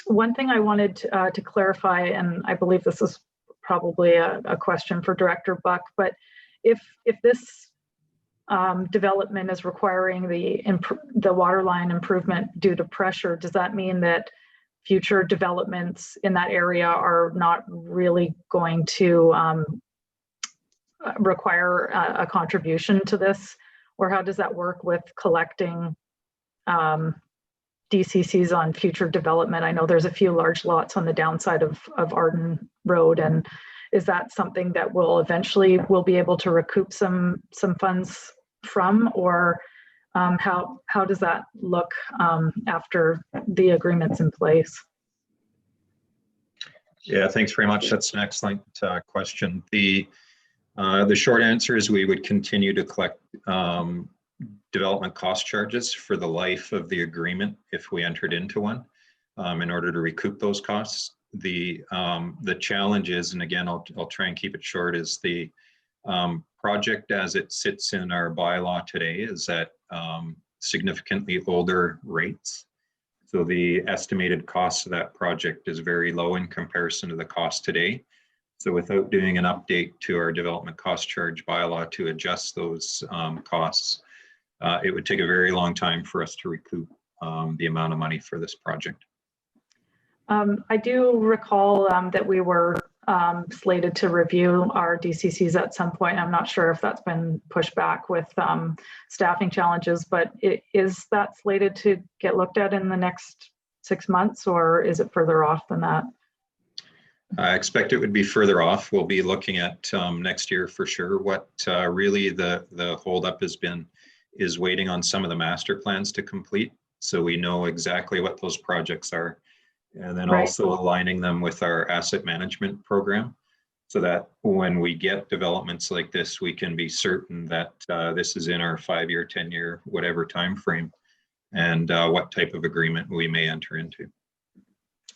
one thing I wanted to clarify, and I believe this is probably a question for Director Buck, but if this development is requiring the water line improvement due to pressure, does that mean that future developments in that area are not really going to require a contribution to this? Or how does that work with collecting DCCs on future development? I know there's a few large lots on the downside of Arden Road, and is that something that we'll be able to recoup some funds from, or how does that look after the agreement's in place? Yeah, thanks very much. That's an excellent question. The short answer is we would continue to collect development cost charges for the life of the agreement if we entered into one, in order to recoup those costs. The challenge is, and again, I'll try and keep it short, is the project as it sits in our bylaw today is at significantly older rates. So the estimated cost of that project is very low in comparison to the cost today. So without doing an update to our development cost charge bylaw to adjust those costs, it would take a very long time for us to recoup the amount of money for this project. I do recall that we were slated to review our DCCs at some point. I'm not sure if that's been pushed back with staffing challenges, but is that slated to get looked at in the next 6 months, or is it further off than that? I expect it would be further off. We'll be looking at next year for sure. What really the holdup has been is waiting on some of the master plans to complete, so we know exactly what those projects are, and then also aligning them with our asset management program, so that when we get developments like this, we can be certain that this is in our 5-year, 10-year, whatever time frame, and what type of agreement we may enter into.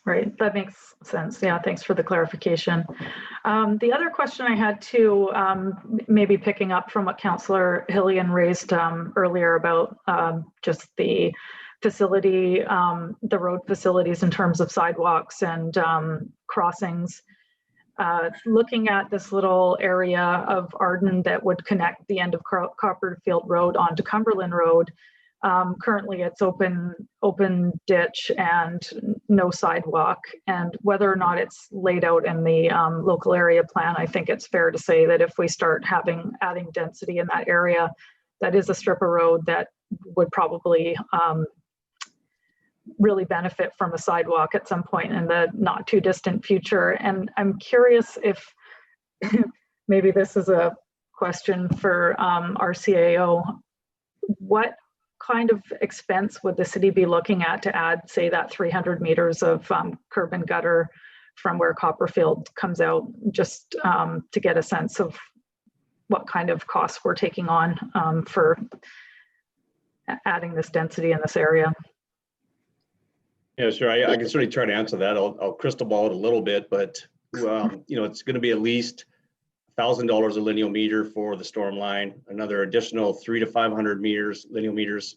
Right, that makes sense. Yeah, thanks for the clarification. The other question I had too, maybe picking up from what Councillor Hillian raised earlier about just the facility, the road facilities in terms of sidewalks and crossings. Looking at this little area of Arden that would connect the end of Copperfield Road onto Cumberland Road, currently it's open ditch and no sidewalk, and whether or not it's laid out in the local area plan, I think it's fair to say that if we start adding density in that area, that is a strip of road that would probably really benefit from a sidewalk at some point in the not too distant future. And I'm curious if maybe this is a question for our CAO, what kind of expense would the city be looking at to add, say, that 300 meters of curb and gutter from where Copperfield comes out, just to get a sense of what kind of costs we're taking on for adding this density in this area? Yeah, sure. I can certainly try to answer that. I'll crystal ball it a little bit, but it's going to be at least $1,000 a lineal meter for the storm line, another additional 300 to 500 lineal meters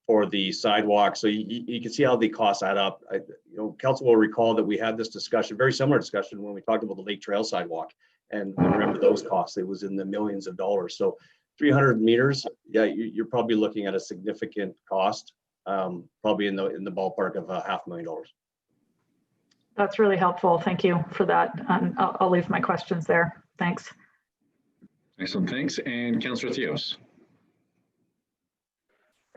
for the sidewalk. So you can see how the costs add up. Council will recall that we had this discussion, very similar discussion, when we talked about the Lake Trail sidewalk, and remember those costs. It was in the millions of dollars. So 300 meters, yeah, you're probably looking at a significant cost, probably in the ballpark of $500,000. That's really helpful. Thank you for that. I'll leave my questions there. Thanks. Excellent, thanks. And Councillor Theos.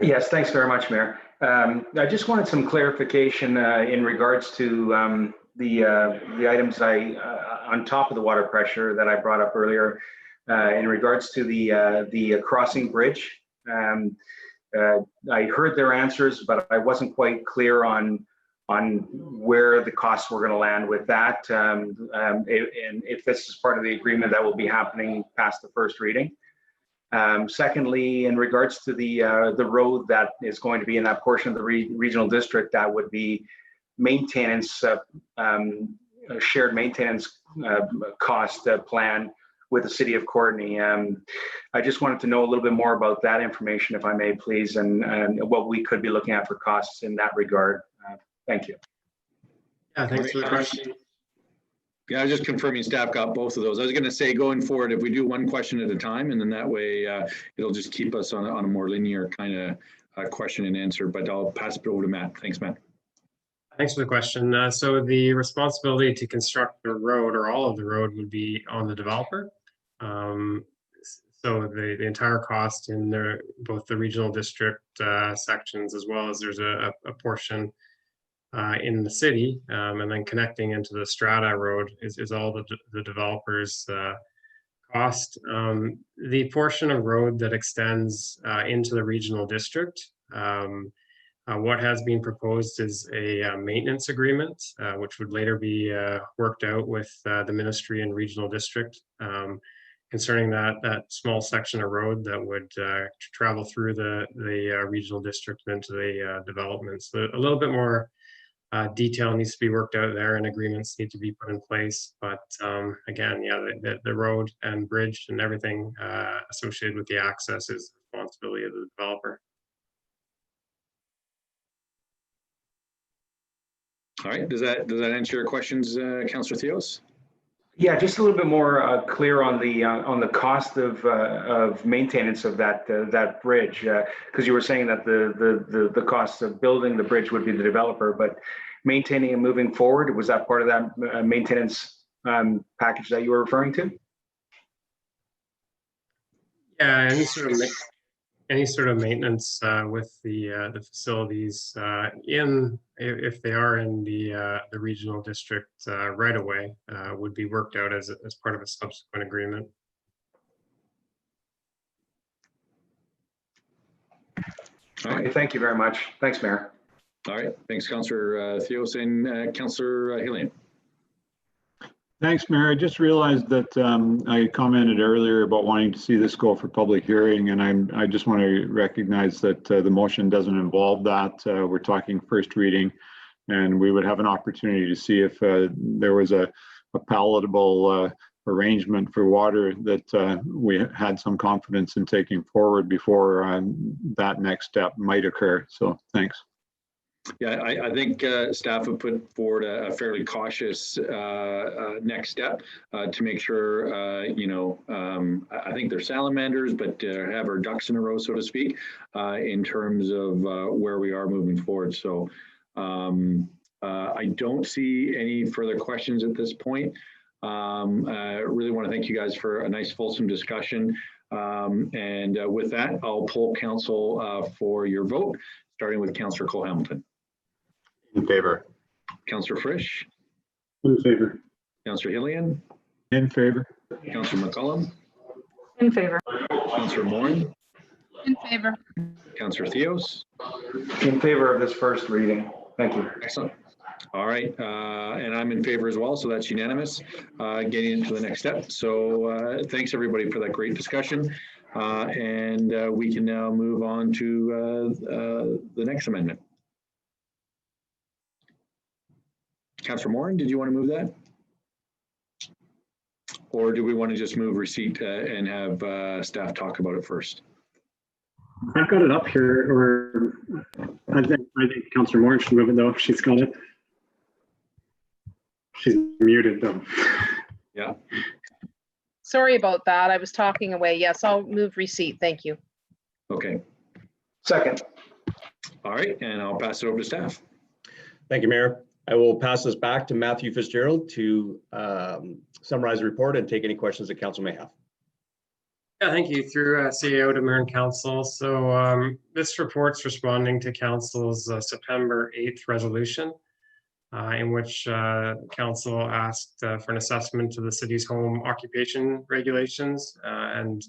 Yes, thanks very much, Mayor. I just wanted some clarification in regards to the items on top of the water pressure that I brought up earlier, in regards to the crossing bridge. I heard their answers, but I wasn't quite clear on where the costs were going to land with that, and if this is part of the agreement that will be happening past the first reading. Secondly, in regards to the road that is going to be in that portion of the regional district, that would be maintenance, shared maintenance cost plan with the city of Courtenay. I just wanted to know a little bit more about that information, if I may, please, and what we could be looking at for costs in that regard. Thank you. Yeah, thanks for the question. Yeah, I was just confirming staff got both of those. I was going to say going forward, if we do one question at a time, and then that way it'll just keep us on a more linear kind of question and answer, but I'll pass it over to Matt. Thanks, Matt. Thanks for the question. So the responsibility to construct the road or all of the road would be on the developer. So the entire cost in both the regional district sections, as well as there's a portion in the city, and then connecting into the Strata Road is all the developer's cost. The portion of road that extends into the regional district, what has been proposed is a maintenance agreement, which would later be worked out with the ministry and regional district concerning that small section of road that would travel through the regional district and into the development. So a little bit more detail needs to be worked out there, and agreements need to be put in place. But again, yeah, the road and bridge and everything associated with the access is the responsibility of the developer. All right, does that answer your questions, Councillor Theos? Yeah, just a little bit more clear on the cost of maintenance of that bridge, because you were saying that the cost of building the bridge would be the developer, but maintaining and moving forward, was that part of that maintenance package that you were referring to? Yeah, any sort of maintenance with the facilities if they are in the regional district right away would be worked out as part of a subsequent agreement. All right, thank you very much. Thanks, Mayor. All right, thanks, Councillor Theos and Councillor Hillian. Thanks, Mayor. I just realized that I commented earlier about wanting to see this go for public hearing, and I just want to recognize that the motion doesn't involve that. We're talking first reading, and we would have an opportunity to see if there was a palatable arrangement for water that we had some confidence in taking forward before that next step might occur. So thanks. Yeah, I think staff have put forward a fairly cautious next step to make sure, I think they're salamanders, but have our ducks in a row, so to speak, in terms of where we are moving forward. So I don't see any further questions at this point. I really want to thank you guys for a nice fulsome discussion. And with that, I'll poll council for your vote, starting with Councillor Cole-Hamilton. In favor. Councillor Frisch. In favor. Councillor Hillian. In favor. Councillor McCollum. In favor. Councillor Morin. In favor. Councillor Theos. In favor of this first reading. Thank you. Excellent. All right, and I'm in favor as well, so that's unanimous. Getting into the next step. So thanks everybody for that great discussion. And we can now move on to the next amendment. Councillor Morin, did you want to move that? Or do we want to just move receipt and have staff talk about it first? I've got it up here, or I think Councillor Morin should move it though if she's got it. She's muted though. Yeah. Sorry about that. I was talking away. Yes, I'll move receipt. Thank you. Okay. Second. All right, and I'll pass it over to staff. Thank you, Mayor. I will pass this back to Matthew Fitzgerald to summarize the report and take any questions that council may have. Yeah, thank you. Through CEO to Mayor and Council. So this report's responding to Council's September 8th resolution, in which Council asked for an assessment of the city's home occupation regulations and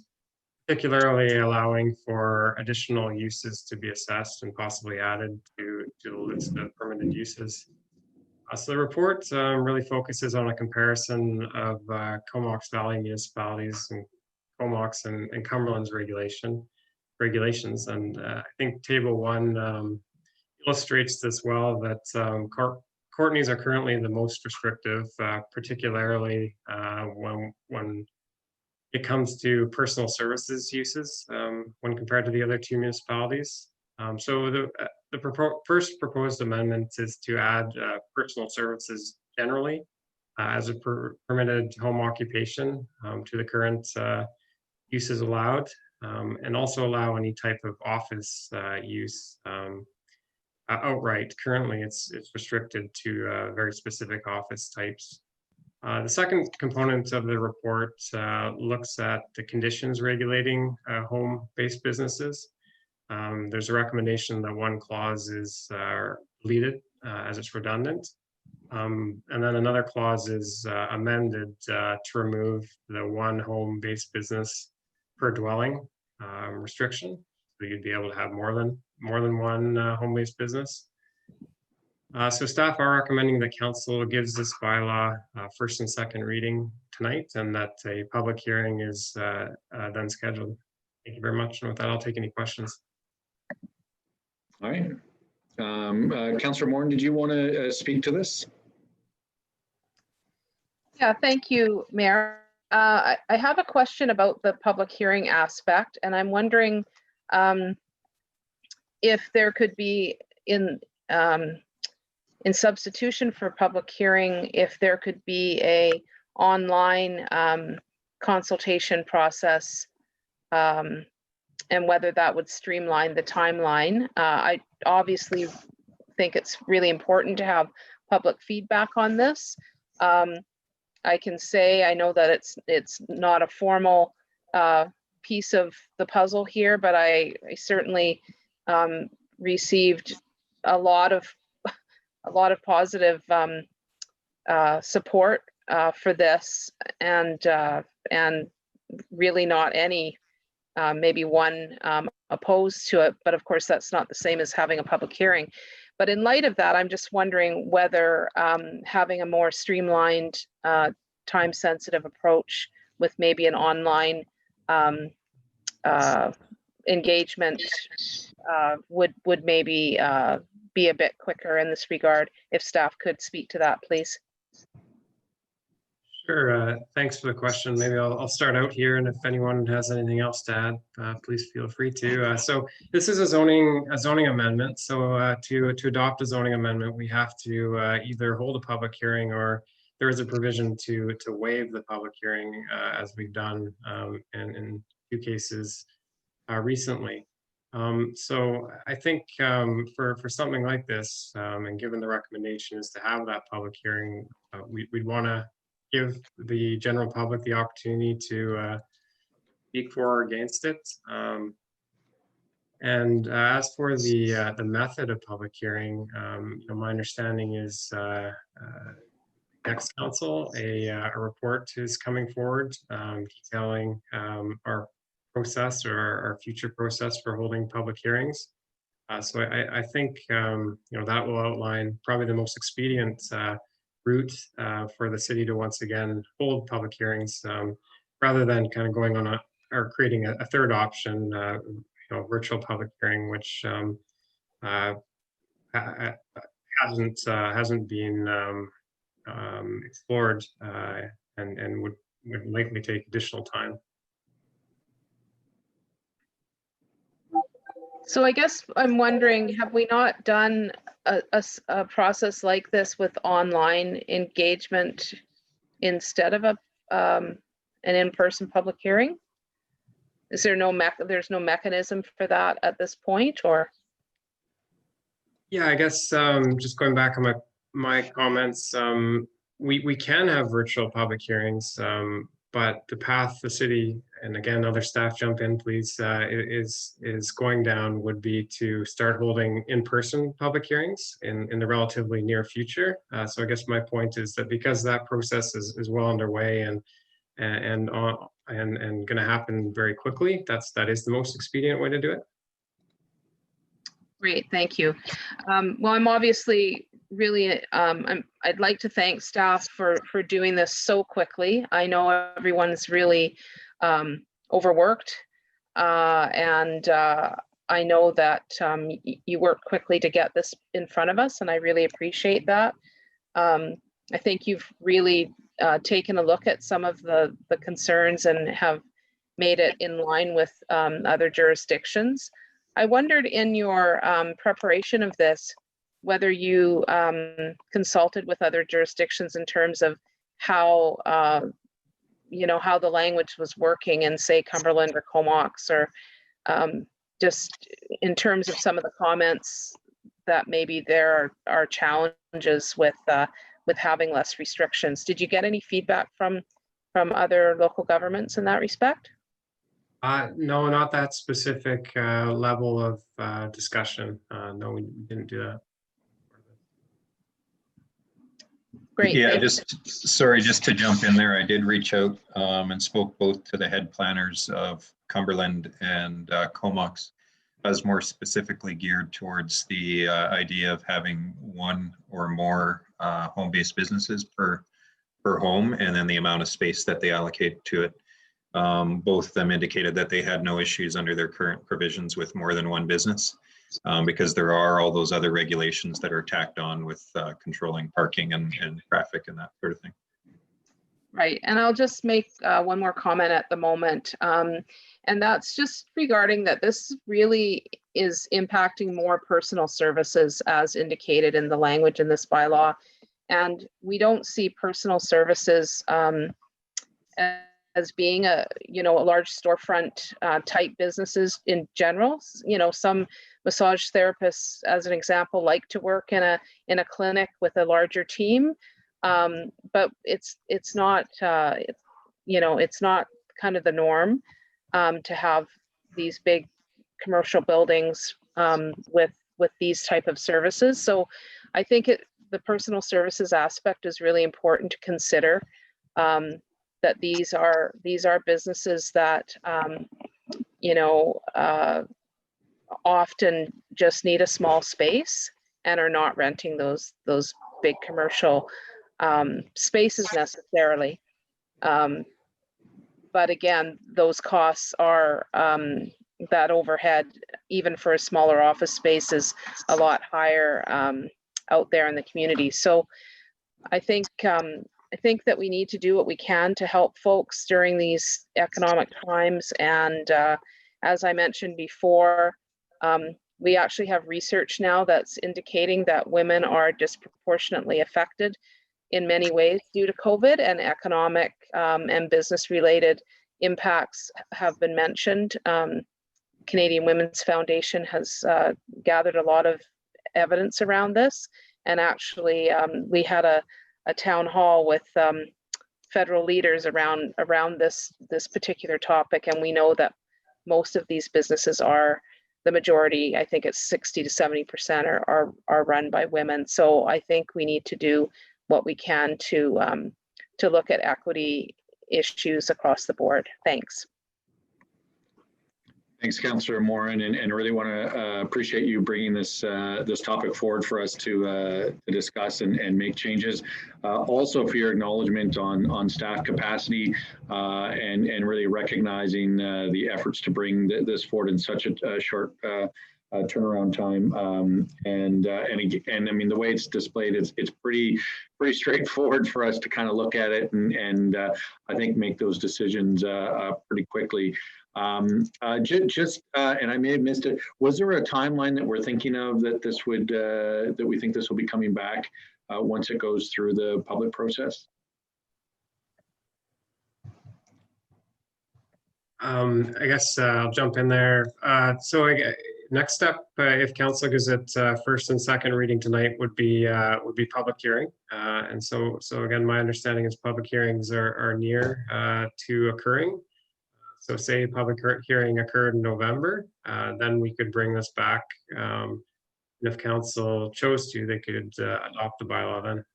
particularly allowing for additional uses to be assessed and possibly added to the list of permitted uses. So the report really focuses on a comparison of Comox Valley municipalities and Comox and Cumberland's regulations. And I think Table 1 illustrates this well, that Courtenay's are currently the most restrictive, particularly when it comes to personal services uses when compared to the other two municipalities. So first proposed amendment is to add personal services generally as a permitted home occupation to the current uses allowed, and also allow any type of office use outright. Currently, it's restricted to very specific office types. The second component of the report looks at the conditions regulating home-based businesses. There's a recommendation that one clause is deleted as it's redundant. And then another clause is amended to remove the one home-based business per dwelling restriction. So you'd be able to have more than one home-based business. So staff are recommending that council gives this bylaw first and second reading tonight, and that a public hearing is then scheduled. Thank you very much. And with that, I'll take any questions. All right. Councillor Morin, did you want to speak to this? Yeah, thank you, Mayor. I have a question about the public hearing aspect, and I'm wondering if there could be in substitution for public hearing, if there could be a online consultation process, and whether that would streamline the timeline. I obviously think it's really important to have public feedback on this. I can say I know that it's not a formal piece of the puzzle here, but I certainly received a lot of positive support for this, and really not any maybe one opposed to it. But of course, that's not the same as having a public hearing. But in light of that, I'm just wondering whether having a more streamlined, time-sensitive approach with maybe an online engagement would maybe be a bit quicker in this regard. If staff could speak to that, please. Sure. Thanks for the question. Maybe I'll start out here, and if anyone has anything else to add, please feel free to. So this is a zoning amendment. So to adopt a zoning amendment, we have to either hold a public hearing, or there is a provision to waive the public hearing, as we've done in two cases recently. So I think for something like this, and given the recommendation is to have that public hearing, we'd want to give the general public the opportunity to speak for or against it. And as for the method of public hearing, my understanding is next council, a report is coming forward detailing our process, or our future process for holding public hearings. So I think that will outline probably the most expedient route for the city to once again hold public hearings, rather than kind of going on or creating a third option, virtual public hearing, which hasn't been explored and would likely take additional time. So I guess I'm wondering, have we not done a process like this with online engagement instead of an in-person public hearing? Is there there's no mechanism for that at this point, or? Yeah, I guess just going back on my comments, we can have virtual public hearings, but the path the city, and again, other staff jump in, please, is going down would be to start holding in-person public hearings in the relatively near future. So I guess my point is that because that process is well underway and going to happen very quickly, that is the most expedient way to do it. Great, thank you. Well, I'm obviously really, I'd like to thank staff for doing this so quickly. I know everyone's really overworked, and I know that you worked quickly to get this in front of us, and I really appreciate that. I think you've really taken a look at some of the concerns and have made it in line with other jurisdictions. I wondered in your preparation of this, whether you consulted with other jurisdictions in terms of how, how the language was working in, say, Cumberland or Comox, or just in terms of some of the comments that maybe there are challenges with having less restrictions. Did you get any feedback from other local governments in that respect? No, not that specific level of discussion. No, we didn't do that. Great. Yeah, just to jump in there, I did reach out and spoke both to the head planners of Cumberland and Comox. I was more specifically geared towards the idea of having one or more home-based businesses per home, and then the amount of space that they allocate to it. Both of them indicated that they had no issues under their current provisions with more than one business, because there are all those other regulations that are tacked on with controlling parking and traffic and that sort of thing. Right, and I'll just make one more comment at the moment, and that's just regarding that this really is impacting more personal services as indicated in the language in this bylaw, and we don't see personal services as being a large storefront type businesses in general. Some massage therapists, as an example, like to work in a clinic with a larger team. But it's not it's not kind of the norm to have these big commercial buildings with these type of services. So I think the personal services aspect is really important to consider, that these are businesses that often just need a small space and are not renting those big commercial spaces necessarily. But again, those costs are, that overhead, even for a smaller office space, is a lot higher out there in the community. So I think that we need to do what we can to help folks during these economic times. And as I mentioned before, we actually have research now that's indicating that women are disproportionately affected in many ways due to COVID, and economic and business related impacts have been mentioned. Canadian Women's Foundation has gathered a lot of evidence around this, and actually we had a town hall with federal leaders around this particular topic, and we know that most of these businesses are, the majority, I think it's 60 to 70% are run by women. So I think we need to do what we can to look at equity issues across the board. Thanks. Thanks, Councillor Morin, and really want to appreciate you bringing this topic forward for us to discuss and make changes. Also for your acknowledgement on staff capacity and really recognizing the efforts to bring this forward in such a short turnaround time. And I mean, the way it's displayed, it's pretty straightforward for us to kind of look at it and I think make those decisions pretty quickly. And I may have missed it, was there a timeline that we're thinking of that this would that we think this will be coming back once it goes through the public process? I guess I'll jump in there. So next step, if council gives it first and second reading tonight, would be public hearing. And so again, my understanding is public hearings are near to occurring. So say public hearing occurred in November, then we could bring this back. And if council chose to, they could adopt the bylaw then.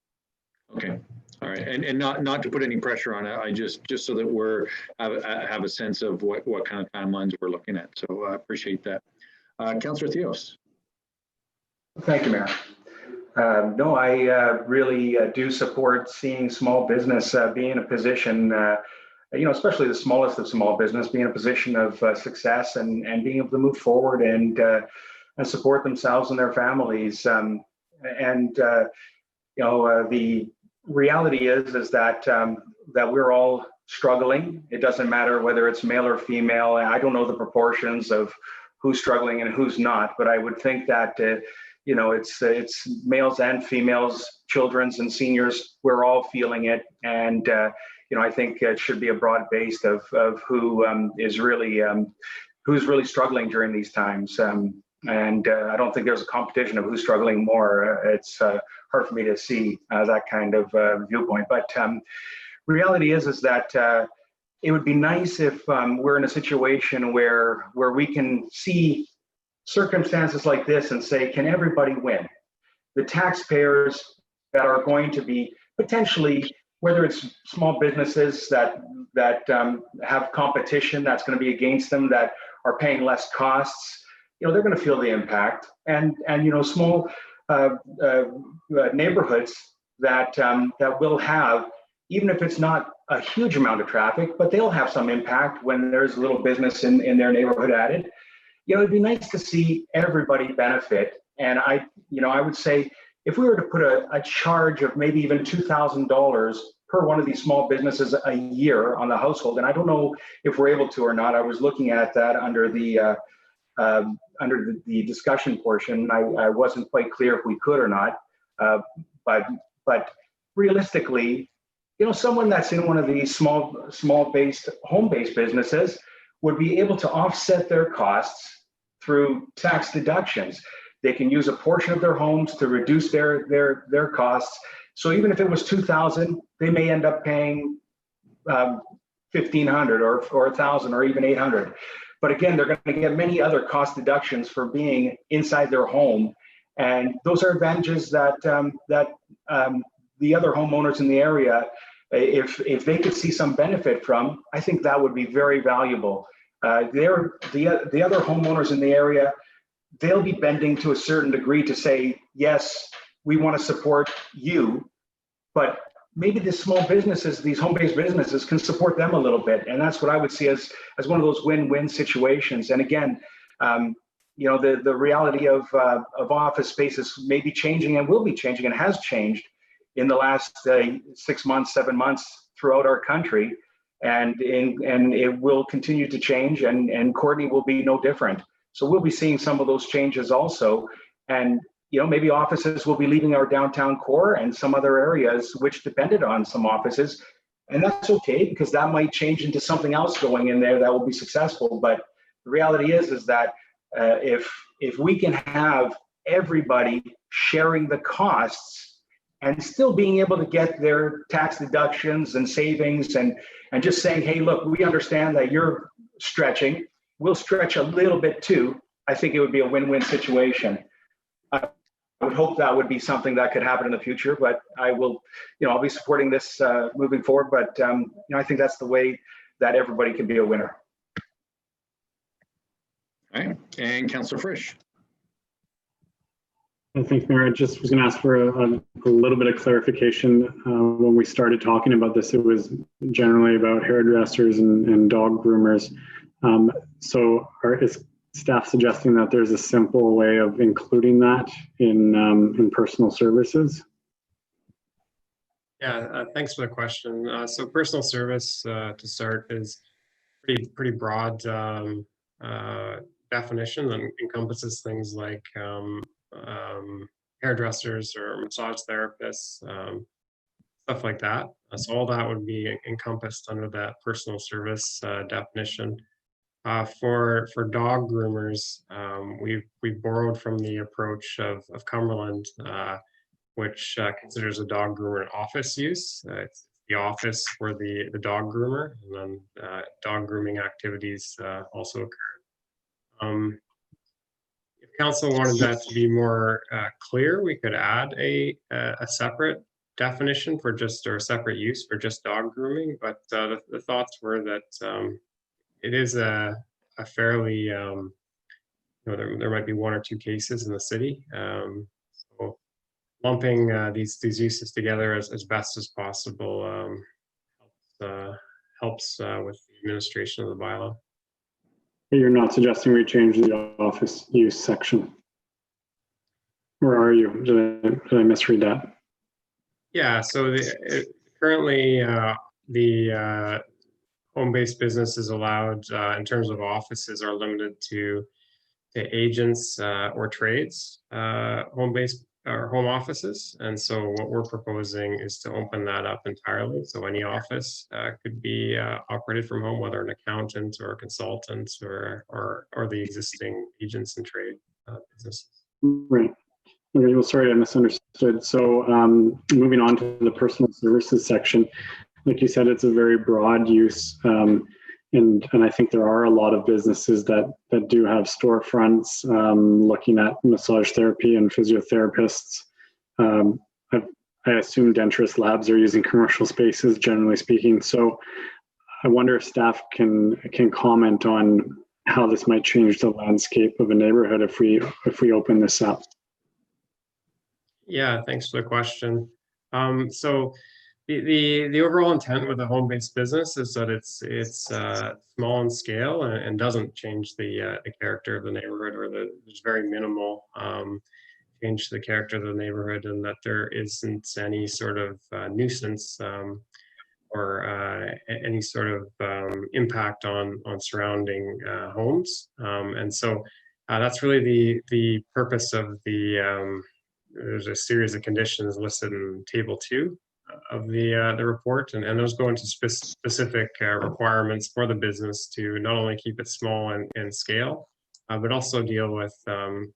Okay, all right, and not to put any pressure on it, I just so that we're have a sense of what kind of timelines we're looking at. So I appreciate that. Councillor Theos. Thank you, Mayor. No, I really do support seeing small business be in a position, especially the smallest of small business, be in a position of success and being able to move forward and support themselves and their families. The reality is that that we're all struggling. It doesn't matter whether it's male or female. I don't know the proportions of who's struggling and who's not. But I would think that it's males and females, children's and seniors. We're all feeling it, and I think it should be a broad base of who is really who's really struggling during these times. And I don't think there's a competition of who's struggling more. It's hard for me to see that kind of viewpoint. But reality is that it would be nice if we're in a situation where we can see circumstances like this and say, can everybody win? The taxpayers that are going to be potentially, whether it's small businesses that have competition that's going to be against them, that are paying less costs, they're going to feel the impact. And small neighborhoods that will have, even if it's not a huge amount of traffic, but they'll have some impact when there's a little business in their neighborhood added. It'd be nice to see everybody benefit. And I would say, if we were to put a charge of maybe even $2,000 per one of these small businesses a year on the household, and I don't know if we're able to or not. I was looking at that under the discussion portion. I wasn't quite clear if we could or not. But realistically, someone that's in one of these small-based, home-based businesses would be able to offset their costs through tax deductions. They can use a portion of their homes to reduce their costs. So even if it was $2,000, they may end up paying $1,500 or $1,000 or even $800. But again, they're going to get many other cost deductions for being inside their home, and those are advantages that the other homeowners in the area, if they could see some benefit from, I think that would be very valuable. The other homeowners in the area, they'll be bending to a certain degree to say, yes, we want to support you, but maybe the small businesses, these home-based businesses, can support them a little bit. And that's what I would see as one of those win-win situations. And again, the reality of office spaces may be changing and will be changing and has changed in the last 6 months, 7 months throughout our country. And it will continue to change, and Courtenay will be no different. So we'll be seeing some of those changes also. And maybe offices will be leaving our downtown core and some other areas which depended on some offices. And that's okay, because that might change into something else going in there that will be successful. But the reality is that if we can have everybody sharing the costs and still being able to get their tax deductions and savings and just saying, hey, look, we understand that you're stretching, we'll stretch a little bit too, I think it would be a win-win situation. I would hope that would be something that could happen in the future, but I'll be supporting this moving forward. But I think that's the way that everybody can be a winner. All right, and Councillor Frisch. I think, Mayor, I just was going to ask for a little bit of clarification. When we started talking about this, it was generally about hairdressers and dog groomers. So is staff suggesting that there's a simple way of including that in personal services? Yeah, thanks for the question. So personal service, to start, is pretty broad definition that encompasses things like hairdressers or massage therapists, stuff like that. So all that would be encompassed under that personal service definition. For dog groomers, we borrowed from the approach of Cumberland, which considers a dog groomer an office use. It's the office for the dog groomer, and then dog grooming activities also occur. If council wanted that to be more clear, we could add a separate definition for or a separate use for just dog grooming. But the thoughts were that it is a fairly, there might be 1 or 2 cases in the city. So lumping these uses together as best as possible helps with the administration of the bylaw. You're not suggesting we change the office use section? Or are you? Did I misread that? Yeah, so currently the home-based business is allowed in terms of offices are limited to agents or trades, home-based or home offices. And so what we're proposing is to open that up entirely. So any office could be operated from home, whether an accountant or a consultant or the existing agents and trade businesses. Right. Okay, well, sorry, I misunderstood. So moving on to the personal services section, like you said, it's a very broad use. And I think there are a lot of businesses that do have storefronts looking at massage therapy and physiotherapists. I assume Dentress Labs are using commercial spaces, generally speaking. So I wonder if staff can comment on how this might change the landscape of a neighborhood if we open this up. Yeah, thanks for the question. So the overall intent with a home-based business is that it's small in scale and doesn't change the character of the neighborhood, or there's very minimal change to the character of the neighborhood, and that there isn't any sort of nuisance or any sort of impact on surrounding homes. And so that's really the purpose of there's a series of conditions listed in table 2 of the report, and those go into specific requirements for the business to not only keep it small in scale, but also deal with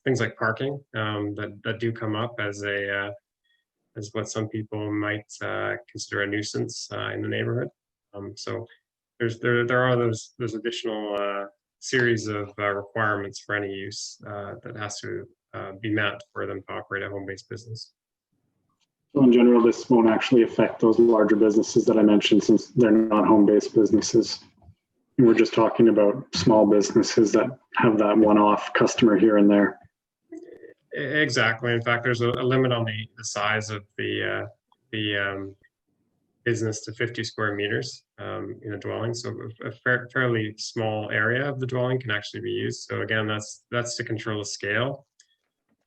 things like parking that do come up as what some people might consider a nuisance in the neighborhood. So there are those additional series of requirements for any use that has to be met for them to operate a home-based business. So in general, this won't actually affect those larger businesses that I mentioned, since they're not home-based businesses. And we're just talking about small businesses that have that one-off customer here and there. Exactly. In fact, there's a limit on the size of the business to 50 square meters in a dwelling. So a fairly small area of the dwelling can actually be used. So again, that's to control the scale.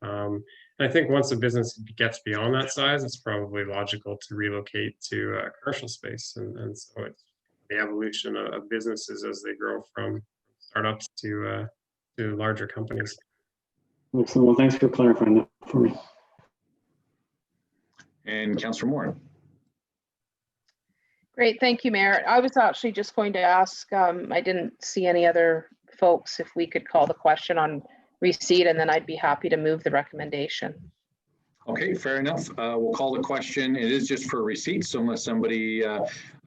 And I think once a business gets beyond that size, it's probably logical to relocate to a commercial space. And so it's the evolution of businesses as they grow from startups to larger companies. Excellent. Well, thanks for clarifying that for me. And Councillor Moore. Great, thank you, Mayor. I was actually just going to ask, I didn't see any other folks, if we could call the question on receipt, and then I'd be happy to move the recommendation. Okay, fair enough. We'll call the question. It is just for receipts, so unless somebody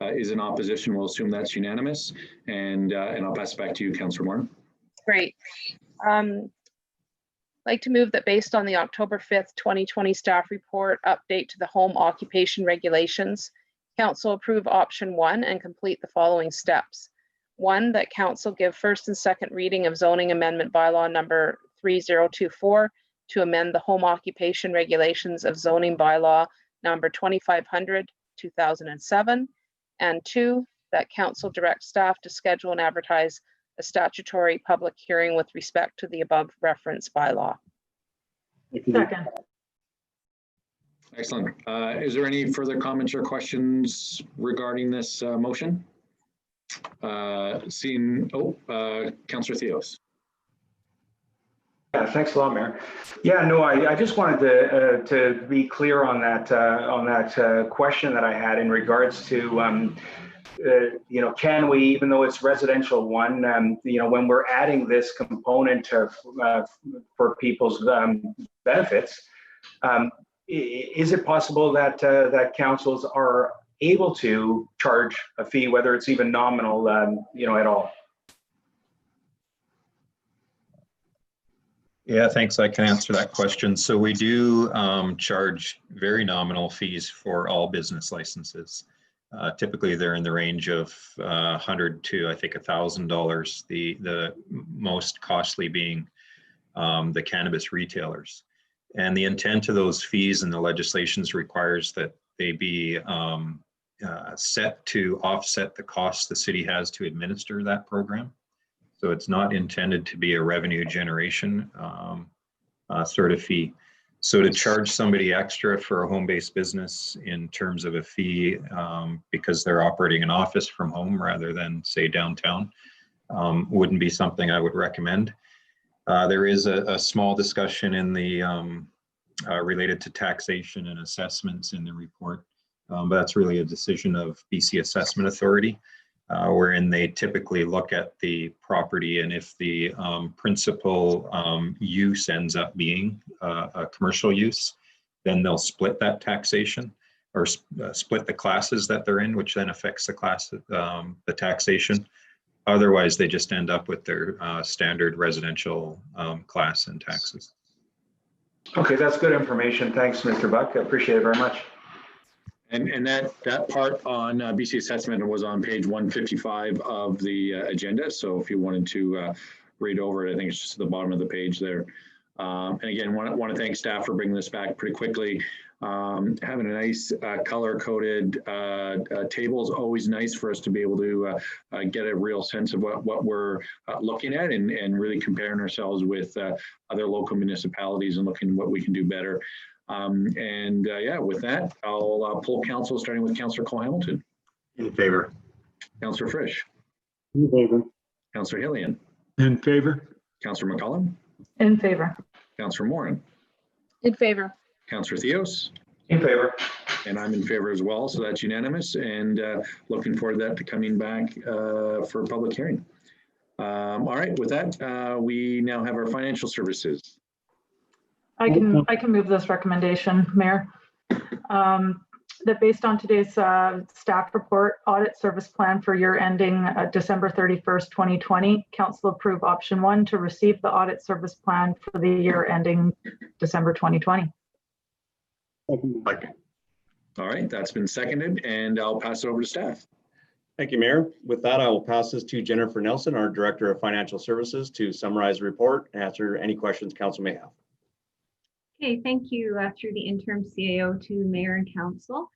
is in opposition, we'll assume that's unanimous. And I'll pass it back to you, Councillor Moore. Great. I'd like to move that based on the October 5th, 2020 staff report update to the home occupation regulations, Council approve option 1 and complete the following steps. 1, that Council give first and second reading of zoning amendment bylaw number 3024 to amend the home occupation regulations of zoning bylaw number 2500 2007. And 2, that Council direct staff to schedule and advertise a statutory public hearing with respect to the above referenced bylaw. Second. Excellent. Is there any further comments or questions regarding this motion? Councillor Theos. Yeah, thanks a lot, Mayor. Yeah, no, I just wanted to be clear on that question that I had in regards to can we, even though it's residential one, when we're adding this component for people's benefits, is it possible that councils are able to charge a fee, whether it's even nominal, at all? Yeah, thanks. I can answer that question. So we do charge very nominal fees for all business licenses. Typically, they're in the range of $100 to, I think, $1,000. The most costly being the cannabis retailers. And the intent of those fees and the legislations requires that they be set to offset the costs the city has to administer that program. So it's not intended to be a revenue generation sort of fee. So to charge somebody extra for a home-based business in terms of a fee because they're operating an office from home rather than, say, downtown, wouldn't be something I would recommend. There is a small discussion in the related to taxation and assessments in the report, but that's really a decision of BC Assessment Authority, wherein they typically look at the property, and if the principal use ends up being a commercial use, then they'll split that taxation, or split the classes that they're in, which then affects the class, the taxation. Otherwise, they just end up with their standard residential class and taxes. Okay, that's good information. Thanks, Mr. Buck. I appreciate it very much. And that part on BC Assessment was on page 155 of the agenda. So if you wanted to read over it, I think it's just at the bottom of the page there. And again, want to thank staff for bringing this back pretty quickly. Having a nice color-coded table is always nice for us to be able to get a real sense of what we're looking at, and really comparing ourselves with other local municipalities and looking what we can do better. Yeah, with that, I'll pull council, starting with Councillor Cole-Hamilton. In favor. Councillor Frisch. In favor. Councillor Hillian. In favor. Councillor McCollum. In favor. Councillor Morin. In favor. Councillor Theos. In favor. And I'm in favor as well, so that's unanimous, and looking forward to that coming back for a public hearing. All right, with that, we now have our financial services. I can move this recommendation, Mayor. That based on today's staff report, audit service plan for year ending December 31st, 2020, Council approve option 1 to receive the audit service plan for the year ending December 2020. All right, that's been seconded, and I'll pass it over to staff. Thank you, Mayor. With that, I will pass this to Jennifer Nelson, our Director of Financial Services, to summarize the report and answer any questions council may have. Okay, thank you through the interim CAO to Mayor and Council.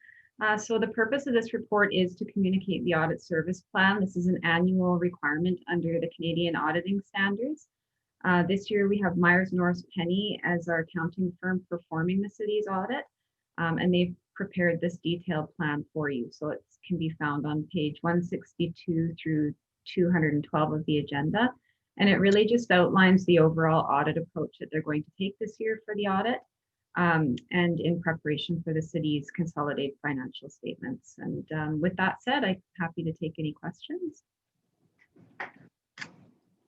So the purpose of this report is to communicate the audit service plan. This is an annual requirement under the Canadian auditing standards. This year we have Myers Norris Penny as our accounting firm performing the city's audit, and they've prepared this detailed plan for you. So it can be found on page 162 through 212 of the agenda. And it really just outlines the overall audit approach that they're going to take this year for the audit, and in preparation for the city's consolidated financial statements. And with that said, I'm happy to take any questions.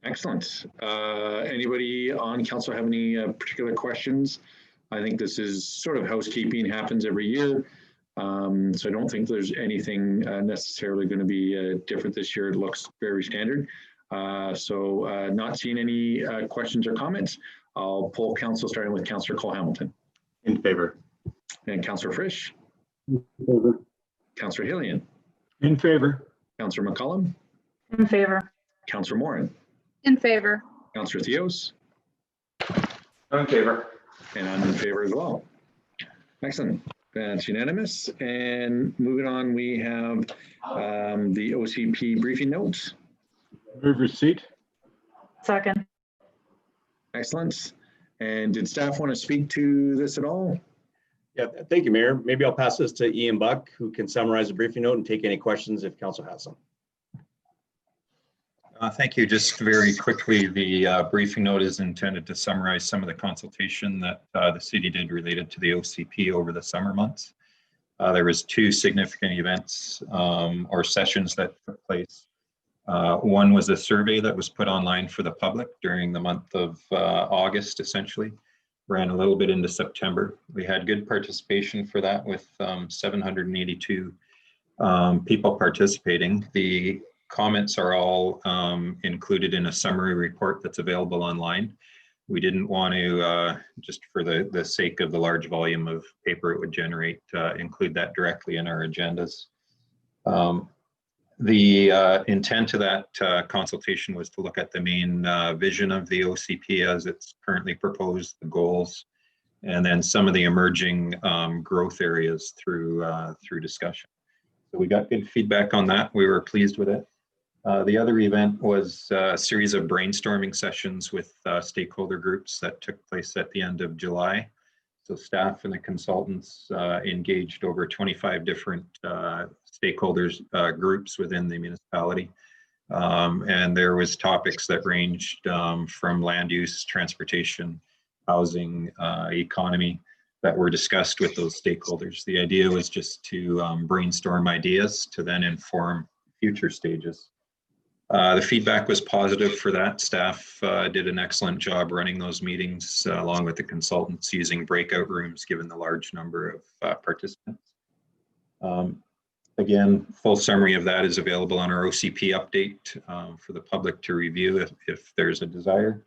Excellent. Anybody on council have any particular questions? I think this is sort of housekeeping, happens every year. So I don't think there's anything necessarily going to be different this year. It looks very standard. So not seeing any questions or comments, I'll poll council, starting with Councillor Cole-Hamilton. In favor. And Councillor Frisch. In favor. Councillor Hillian. In favor. Councillor McCollum. In favor. Councillor Morin. In favor. Councillor Theos. I'm in favor. And I'm in favor as well. Excellent. That's unanimous. And moving on, we have the OCP briefing notes. Move receipt. Second. Excellent. And did staff want to speak to this at all? Yeah, thank you, Mayor. Maybe I'll pass this to Ian Buck, who can summarize the briefing note and take any questions if council has some. Thank you. Just very quickly, the briefing note is intended to summarize some of the consultation that the city did related to the OCP over the summer months. There was 2 significant events or sessions that took place. One was a survey that was put online for the public during the month of August, essentially. Ran a little bit into September. We had good participation for that with 782 people participating. The comments are all included in a summary report that's available online. We didn't want to, just for the sake of the large volume of paper it would generate, include that directly in our agendas. The intent of that consultation was to look at the main vision of the OCP as it's currently proposed, the goals, and then some of the emerging growth areas through discussion. So we got good feedback on that. We were pleased with it. The other event was a series of brainstorming sessions with stakeholder groups that took place at the end of July. So staff and the consultants engaged over 25 different stakeholders groups within the municipality. And there was topics that ranged from land use, transportation, housing, economy that were discussed with those stakeholders. The idea was just to brainstorm ideas to then inform future stages. The feedback was positive for that. Staff did an excellent job running those meetings along with the consultants using breakout rooms given the large number of participants. Again, full summary of that is available on our OCP update for the public to review if there's a desire.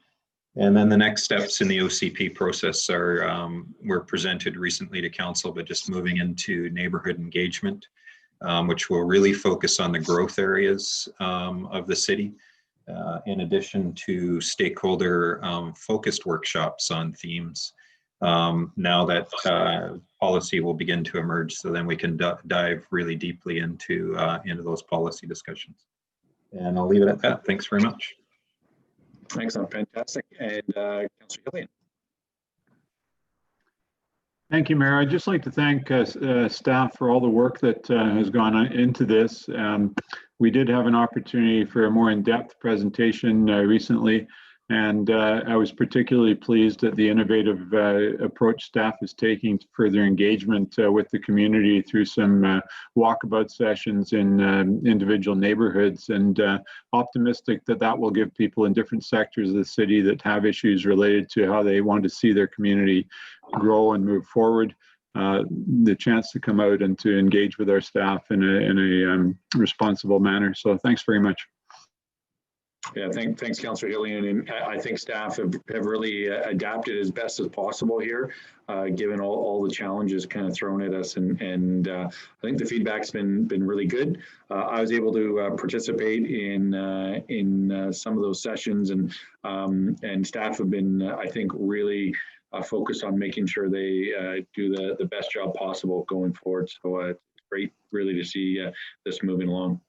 And then the next steps in the OCP process are, were presented recently to council, but just moving into neighborhood engagement, which will really focus on the growth areas of the city, in addition to stakeholder focused workshops on themes. Now that policy will begin to emerge, so then we can dive really deeply into those policy discussions. And I'll leave it at that. Thanks very much. Excellent, fantastic. And Councillor Gillian. Thank you, Mayor. I'd just like to thank staff for all the work that has gone into this. We did have an opportunity for a more in-depth presentation recently, and I was particularly pleased at the innovative approach staff is taking to further engagement with the community through some walkabout sessions in individual neighborhoods, and optimistic that that will give people in different sectors of the city that have issues related to how they want to see their community grow and move forward, the chance to come out and to engage with our staff in a responsible manner. So thanks very much. Yeah, thanks, Councillor Gillian. And I think staff have really adapted as best as possible here, given all the challenges kind of thrown at us. And I think the feedback's been really good. I was able to participate in some of those sessions, and staff have been, I think, really focused on making sure they do the best job possible going forward. So it's great, really, to see this moving along.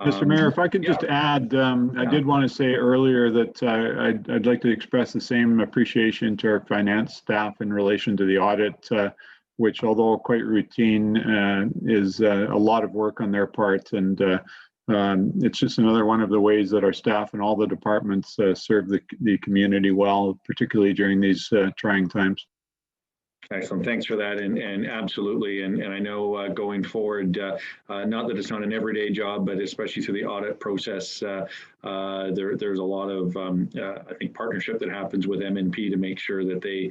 Mr. Mayor, if I could just add, I did want to say earlier that I'd like to express the same appreciation to our finance staff in relation to the audit, which, although quite routine, is a lot of work on their part. And it's just another one of the ways that our staff and all the departments serve the community well, particularly during these trying times. Excellent. Thanks for that. And absolutely. And I know going forward, not that it's not an everyday job, but especially through the audit process, there's a lot of, I think, partnership that happens with MNP to make sure that they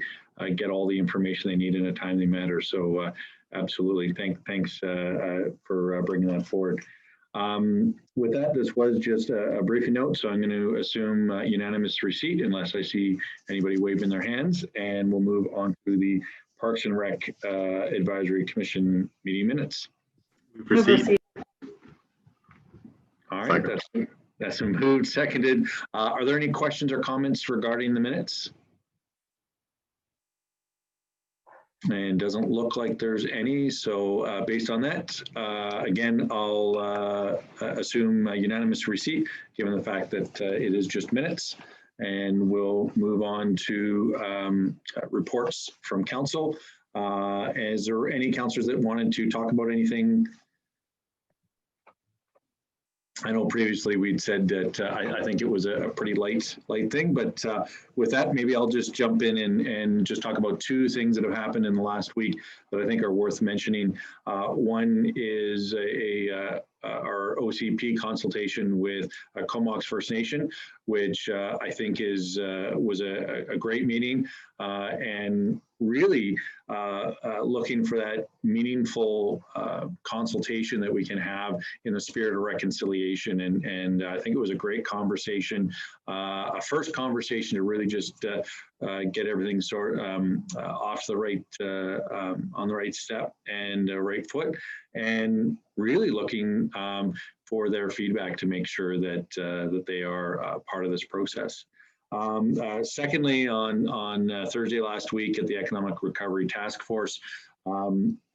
get all the information they need in a timely manner. So absolutely. Thanks for bringing that forward. With that, this was just a briefing note, so I'm going to assume unanimous receipt unless I see anybody waving their hands, and we'll move on to the Parks and Rec Advisory Commission meeting minutes. Proceed. All right, that's moved, seconded. Are there any questions or comments regarding the minutes? And doesn't look like there's any. So based on that, again, I'll assume unanimous receipt, given the fact that it is just minutes. And we'll move on to reports from council. Is there any councillors that wanted to talk about anything? I know previously we'd said that I think it was a pretty light thing, but with that, maybe I'll just jump in and just talk about two things that have happened in the last week that I think are worth mentioning. One is our OCP consultation with Comox First Nation, which I think was a great meeting, and really looking for that meaningful consultation that we can have in the spirit of reconciliation. And I think it was a great conversation, a first conversation to really just get everything off the right, on the right step and right foot, and really looking for their feedback to make sure that that they are part of this process. Secondly, on Thursday last week at the Economic Recovery Task Force,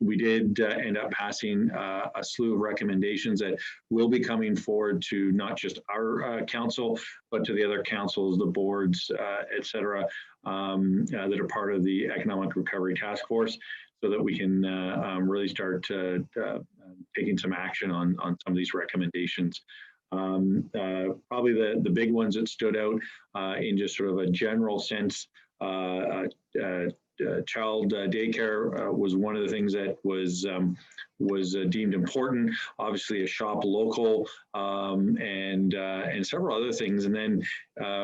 we did end up passing a slew of recommendations that will be coming forward to not just our council, but to the other councils, the boards, et cetera, that are part of the Economic Recovery Task Force, so that we can really start taking some action on some of these recommendations. Probably the big ones that stood out in just sort of a general sense, child daycare was one of the things that was deemed important. Obviously, a shop local and several other things. And then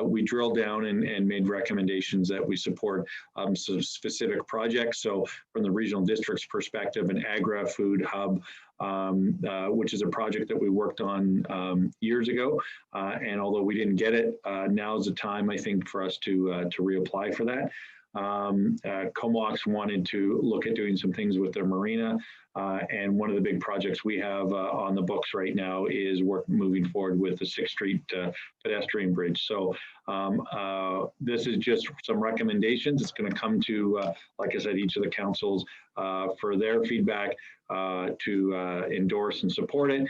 we drilled down and made recommendations that we support some specific projects. So from the regional district's perspective, an agri-food hub, which is a project that we worked on years ago. And although we didn't get it, now is the time, I think, for us to reapply for that. Comox wanted to look at doing some things with their marina. And one of the big projects we have on the books right now is moving forward with the 6th Street pedestrian bridge. So this is just some recommendations. It's going to come to, like I said, each of the councils for their feedback to endorse and support it,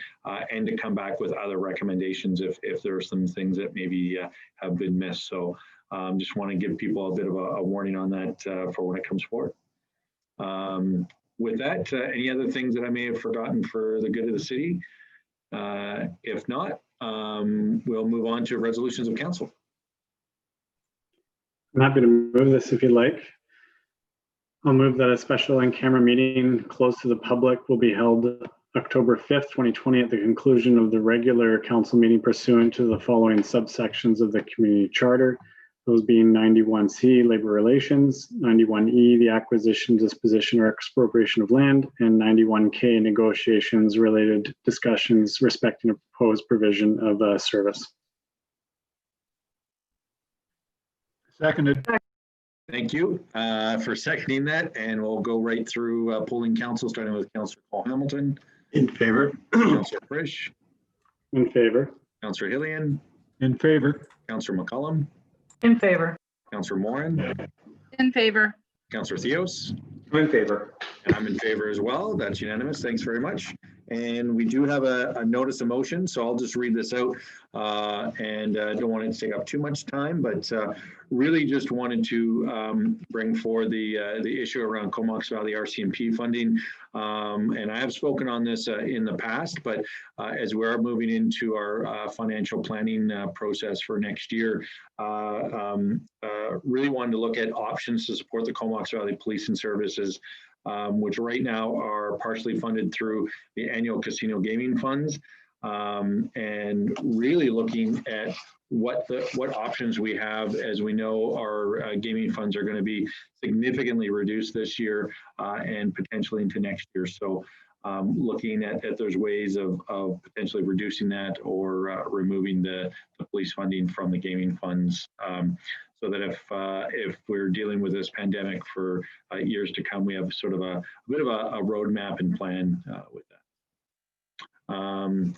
and to come back with other recommendations if there are some things that maybe have been missed. So just want to give people a bit of a warning on that for when it comes forward. With that, any other things that I may have forgotten for the good of the city? If not, we'll move on to resolutions of council. I'm happy to move this if you'd like. I'll move that a special in-camera meeting closed to the public will be held October 5th, 2020 at the conclusion of the regular council meeting pursuant to the following subsections of the community charter. Those being 91C, labor relations, 91E, the acquisition, disposition, or expropriation of land, and 91K, negotiations related discussions respecting a proposed provision of a service. Seconded. Thank you for seconding that, and we'll go right through polling council, starting with Councillor Paul Hamilton. In favor. Councillor Frisch. In favor. Councillor Hillian. In favor. Councillor McCullum. In favor. Councillor Morin. In favor. Councillor Theos. I'm in favor. And I'm in favor as well. That's unanimous. Thanks very much. And we do have a notice of motion, so I'll just read this out and don't want it to take up too much time, but really just wanted to bring forward the issue around Comox Valley RCMP funding. And I have spoken on this in the past, but as we are moving into our financial planning process for next year, really wanted to look at options to support the Comox Valley Police and Services, which right now are partially funded through the annual casino gaming funds, and really looking at what options we have, as we know our gaming funds are going to be significantly reduced this year and potentially into next year. So looking at there's ways of potentially reducing that or removing the police funding from the gaming funds. So that if we're dealing with this pandemic for years to come, we have sort of a bit of a roadmap and plan with that.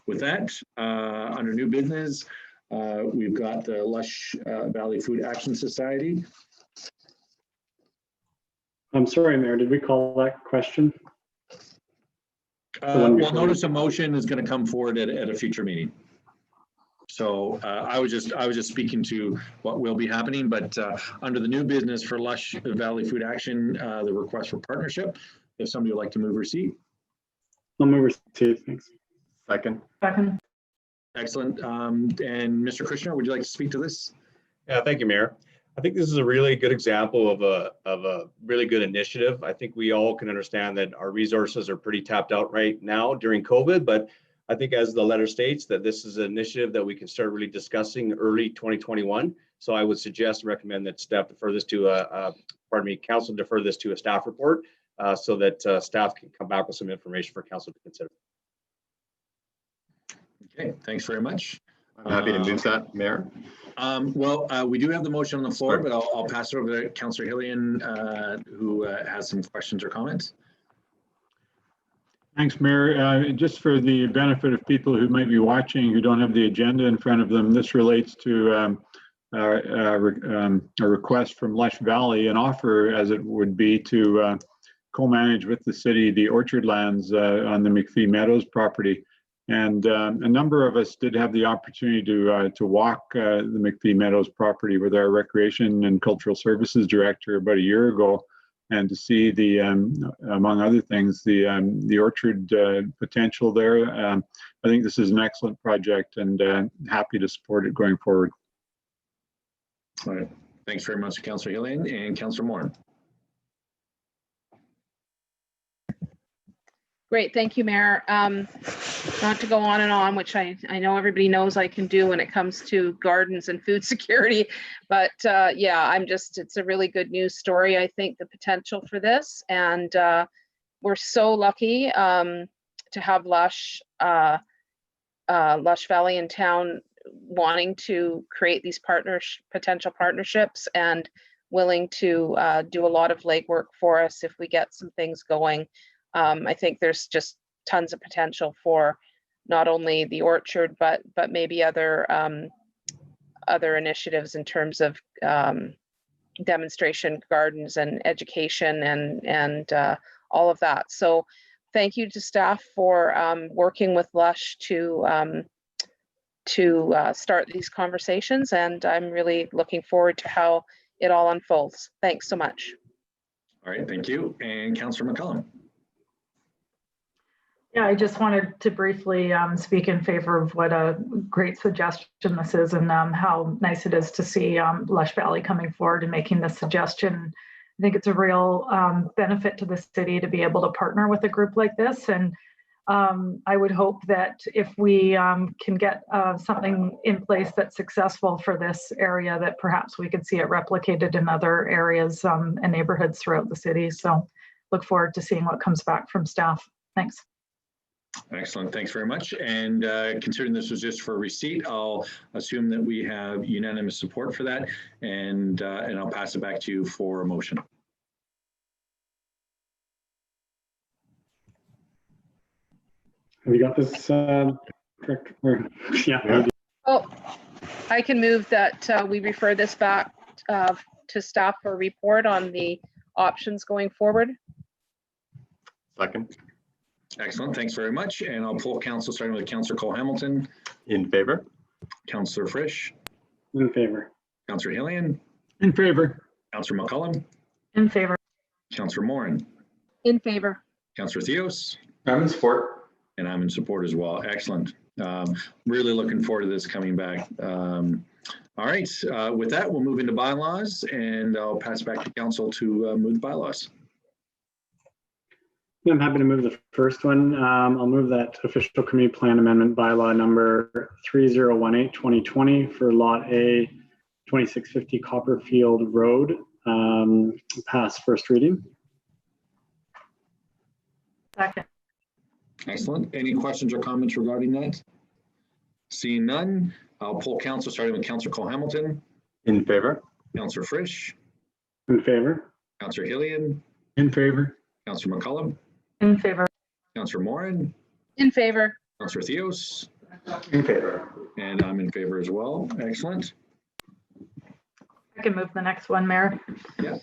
With that, under new business, we've got the Lush Valley Food Action Society. I'm sorry, Mayor, did we call that question? Well, notice a motion is going to come forward at a future meeting. So I was just speaking to what will be happening, but under the new business for Lush Valley Food Action, the request for partnership, if somebody would like to move receipt. I'll move receipt, thanks. Second. Second. Excellent. And Mr. Krishner, would you like to speak to this? Yeah, thank you, Mayor. I think this is a really good example of a really good initiative. I think we all can understand that our resources are pretty tapped out right now during COVID, but I think as the letter states that this is an initiative that we can start really discussing early 2021. So I would suggest and recommend that staff defer this to council defer this to a staff report so that staff can come back with some information for council to consider. Okay, thanks very much. I'm happy to move that, Mayor. We do have the motion on the floor, but I'll pass it over to Councillor Hillian, who has some questions or comments. Thanks, Mayor. Just for the benefit of people who might be watching who don't have the agenda in front of them, this relates to a request from Lush Valley, an offer as it would be to co-manage with the city the orchard lands on the McPhee Meadows property. And a number of us did have the opportunity to walk the McPhee Meadows property with our Recreation and Cultural Services Director about a year ago. and to see the, among other things, the orchard potential there. I think this is an excellent project, and happy to support it going forward. All right. Thanks very much, Councillor Hillian and Councillor Moore. Great, thank you, Mayor. Not to go on and on, which I know everybody knows I can do when it comes to gardens and food security, but yeah, it's a really good news story. I think the potential for this, and we're so lucky to have Lush Valley in town wanting to create these potential partnerships and willing to do a lot of legwork for us if we get some things going. I think there's just tons of potential for not only the orchard, but maybe other initiatives in terms of demonstration gardens and education and all of that. So thank you to staff for working with Lush to start these conversations, and I'm really looking forward to how it all unfolds. Thanks so much. All right, thank you. And Councillor McCollum. Yeah, I just wanted to briefly speak in favor of what a great suggestion this is, and how nice it is to see Lush Valley coming forward and making this suggestion. I think it's a real benefit to the city to be able to partner with a group like this. And I would hope that if we can get something in place that's successful for this area, that perhaps we could see it replicated in other areas and neighborhoods throughout the city. So look forward to seeing what comes back from staff. Thanks. Excellent, thanks very much. And considering this was just for receipt, I'll assume that we have unanimous support for that, and I'll pass it back to you for a motion. Have you got this correct? Yeah. Oh, I can move that we refer this back to staff for a report on the options going forward. Second. Excellent, thanks very much. And I'll pull council, starting with Councillor Cole-Hamilton. In favor. Councillor Frisch. In favor. Councillor Hillian. In favor. Councillor McCollum. In favor. Councillor Morin. In favor. Councillor Theos. I'm in support. And I'm in support as well. Excellent. Really looking forward to this coming back. All right, with that, we'll move into bylaws, and I'll pass back to council to move the bylaws. I'm happy to move the first one. I'll move that official community plan amendment bylaw number 3018-2020 for Lot A, 2650 Copperfield Road, pass first reading. Second. Excellent. Any questions or comments regarding that? Seeing none, I'll pull council, starting with Councillor Cole-Hamilton. In favor. Councillor Frisch. In favor. Councillor Hillian. In favor. Councillor McCollum. In favor. Councillor Morin. In favor. Councillor Theos. In favor. And I'm in favor as well. Excellent. I can move the next one, Mayor. Yeah.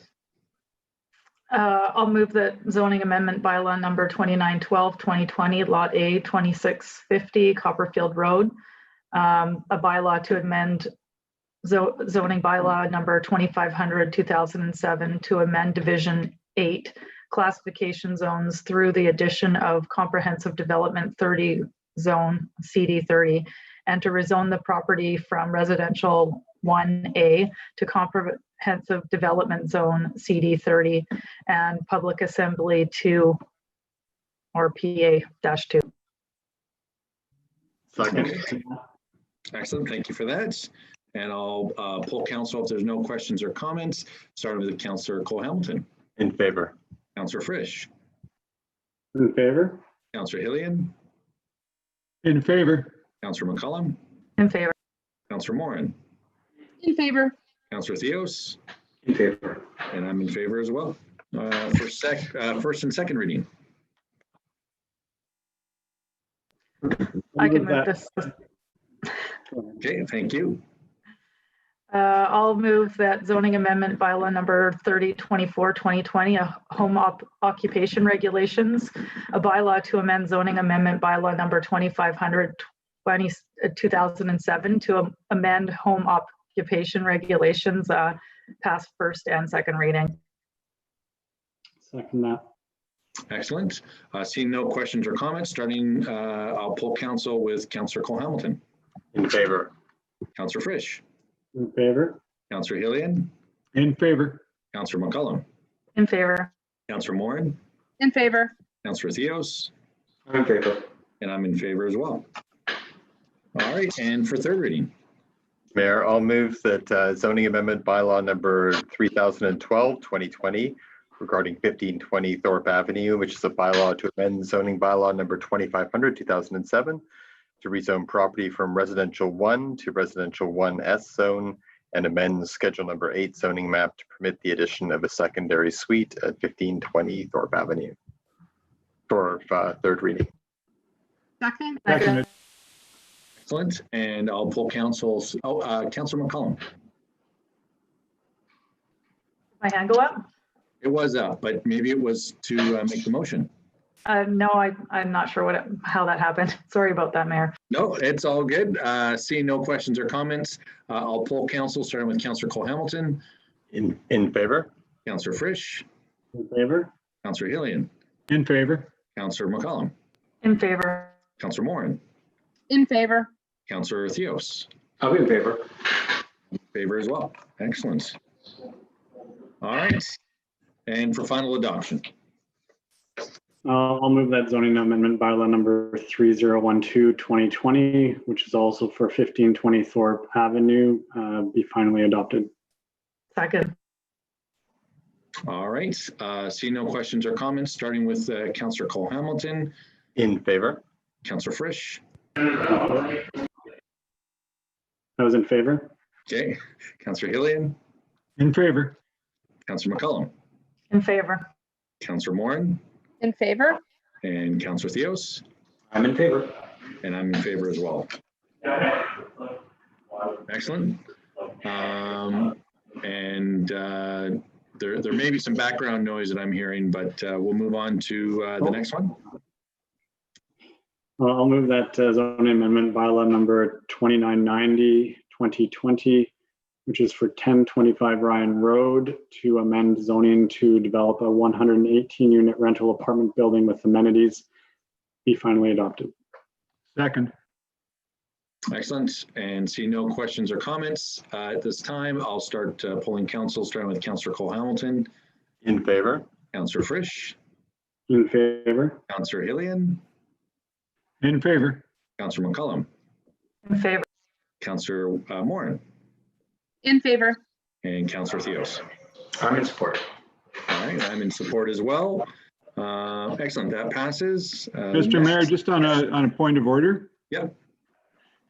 I'll move the zoning amendment bylaw number 2912-2020, Lot A, 2650 Copperfield Road. A bylaw to amend zoning bylaw number 2500-2007 to amend Division 8 classification zones through the addition of Comprehensive Development 30 zone, CD 30, and to rezone the property from Residential 1A to Comprehensive Development Zone, CD 30, and Public Assembly 2, or PA-2. Second. Excellent, thank you for that. And I'll pull council if there's no questions or comments, starting with Councillor Cole-Hamilton. In favor. Councillor Frisch. In favor. Councillor Hillian. In favor. Councillor McCollum. In favor. Councillor Morin. In favor. Councillor Theos. In favor. And I'm in favor as well. First and second reading. I can move this. Okay, thank you. I'll move that zoning amendment bylaw number 3024-2020, a home occupation regulations, a bylaw to amend zoning amendment bylaw number 2500-2007 to amend home occupation regulations, pass first and second reading. Second that. Excellent. Seeing no questions or comments, starting, I'll pull council with Councillor Cole-Hamilton. In favor. Councillor Frisch. In favor? Councillor Hillian. In favor. Councillor McCullum. In favor. Councillor Morin. In favor. Councillor Theos. I'm in favor. And I'm in favor as well. All right, and for third reading. Mayor, I'll move that zoning amendment bylaw number 3012-2020 regarding 1520 Thorpe Avenue, which is a bylaw to amend zoning bylaw number 2500-2007 to rezone property from residential 1 to residential 1S zone and amend schedule number 8 zoning map to permit the addition of a secondary suite at 1520 Thorpe Avenue for third reading. Second. Seconded. Excellent, and I'll pull council's, Councillor McCullum. My hand go up? It was up, but maybe it was to make the motion. No, I'm not sure how that happened. Sorry about that, Mayor. No, it's all good. Seeing no questions or comments, I'll pull council, starting with Councillor Cole-Hamilton. In favor. Councillor Frisch. In favor? Councillor Hillian. In favor. Councillor McCullum. In favor. Councillor Morin. In favor. Councillor Theos. I'll be in favor. In favor as well. Excellent. All right. And for final adoption. I'll move that zoning amendment bylaw number 3012-2020, which is also for 1520 Thorpe Avenue, be finally adopted. Second. All right. Seeing no questions or comments, starting with Councillor Cole-Hamilton. In favor. Councillor Frisch. I was in favor. Okay. Councillor Hillian. In favor. Councillor McCullum. In favor. Councillor Morin. In favor. And Councillor Theos. I'm in favor. And I'm in favor as well. Excellent. There may be some background noise that I'm hearing, but we'll move on to the next one. I'll move that zoning amendment bylaw number 2990-2020, which is for 1025 Ryan Road, to amend zoning to develop a 118-unit rental apartment building with amenities, be finally adopted. Second. Excellent. And see no questions or comments at this time, I'll start polling council, starting with Councillor Cole-Hamilton. In favor. Councillor Frisch. In favor. Councillor Hillian. In favor. Councillor McCullum. In favor. Councillor Morin. In favor. And Councillor Theos. I'm in support. All right, I'm in support as well. Excellent, that passes. Mr. Mayor, just on a point of order. Yeah.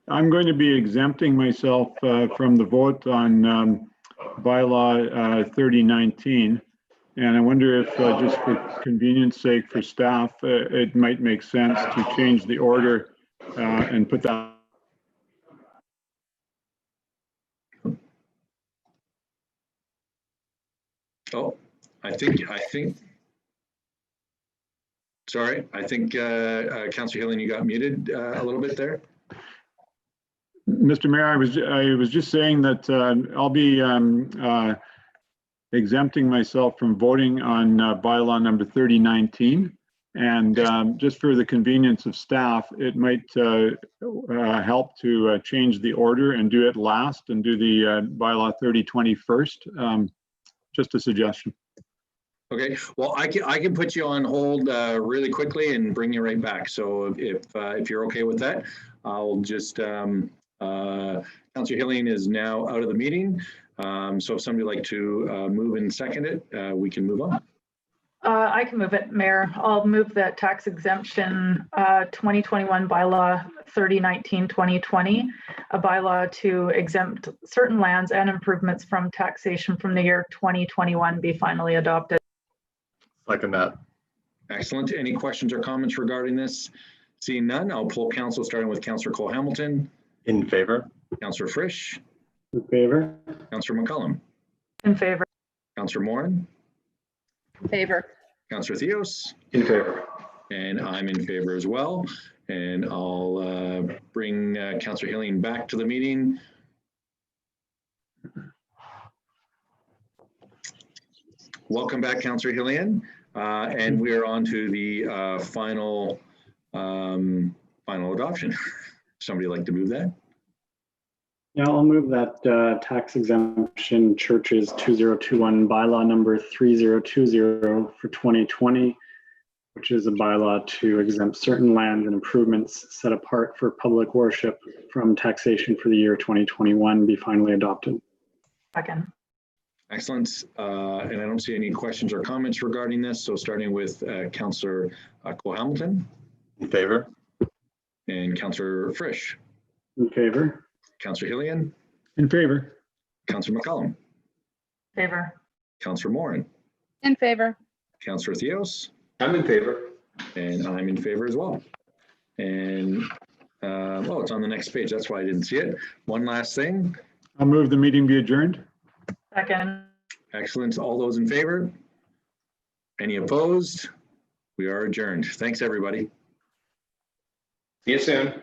I'm going to be exempting myself from the vote on bylaw 3019. And I wonder if just for convenience sake for staff, it might make sense to change the order and put that. Oh, I think, sorry, I think Councillor Hillian, you got muted a little bit there. Mr. Mayor, I was just saying that I'll be exempting myself from voting on bylaw number 3019. And just for the convenience of staff, it might help to change the order and do it last and do the bylaw 3020 first. Just a suggestion. Okay, well, I can put you on hold really quickly and bring you right back. So if you're okay with that, I'll just, Councillor Hillian is now out of the meeting. So if somebody would like to move and second it, we can move on. I can move it, Mayor. I'll move that tax exemption 2021 bylaw 3019-2020, a bylaw to exempt certain lands and improvements from taxation from the year 2021 be finally adopted. Second that. Excellent. Any questions or comments regarding this? Seeing none, I'll pull council, starting with Councillor Cole-Hamilton. In favor. Councillor Frisch. In favor. Councillor McCullum. In favor. Councillor Morin. In favor. Councillor Theos. In favor. And I'm in favor as well. And I'll bring Councillor Hillian back to the meeting. Welcome back, Councillor Hillian. And we are on to the final adoption. Somebody like to move that? Yeah, I'll move that tax exemption churches 2021 bylaw number 3020 for 2020, which is a bylaw to exempt certain lands and improvements set apart for public worship from taxation for the year 2021 be finally adopted. Second. Excellent. And I don't see any questions or comments regarding this. So starting with Councillor Cole-Hamilton. In favor. And Councillor Frisch. In favor. Councillor Hillian. In favor. Councillor McCollum. Favor. Councillor Morin. In favor. Councillor Theos. I'm in favor. And I'm in favor as well. And oh, it's on the next page. That's why I didn't see it. One last thing. I'll move the meeting be adjourned. Second. Excellent. All those in favor? Any opposed? We are adjourned. Thanks, everybody. See you soon.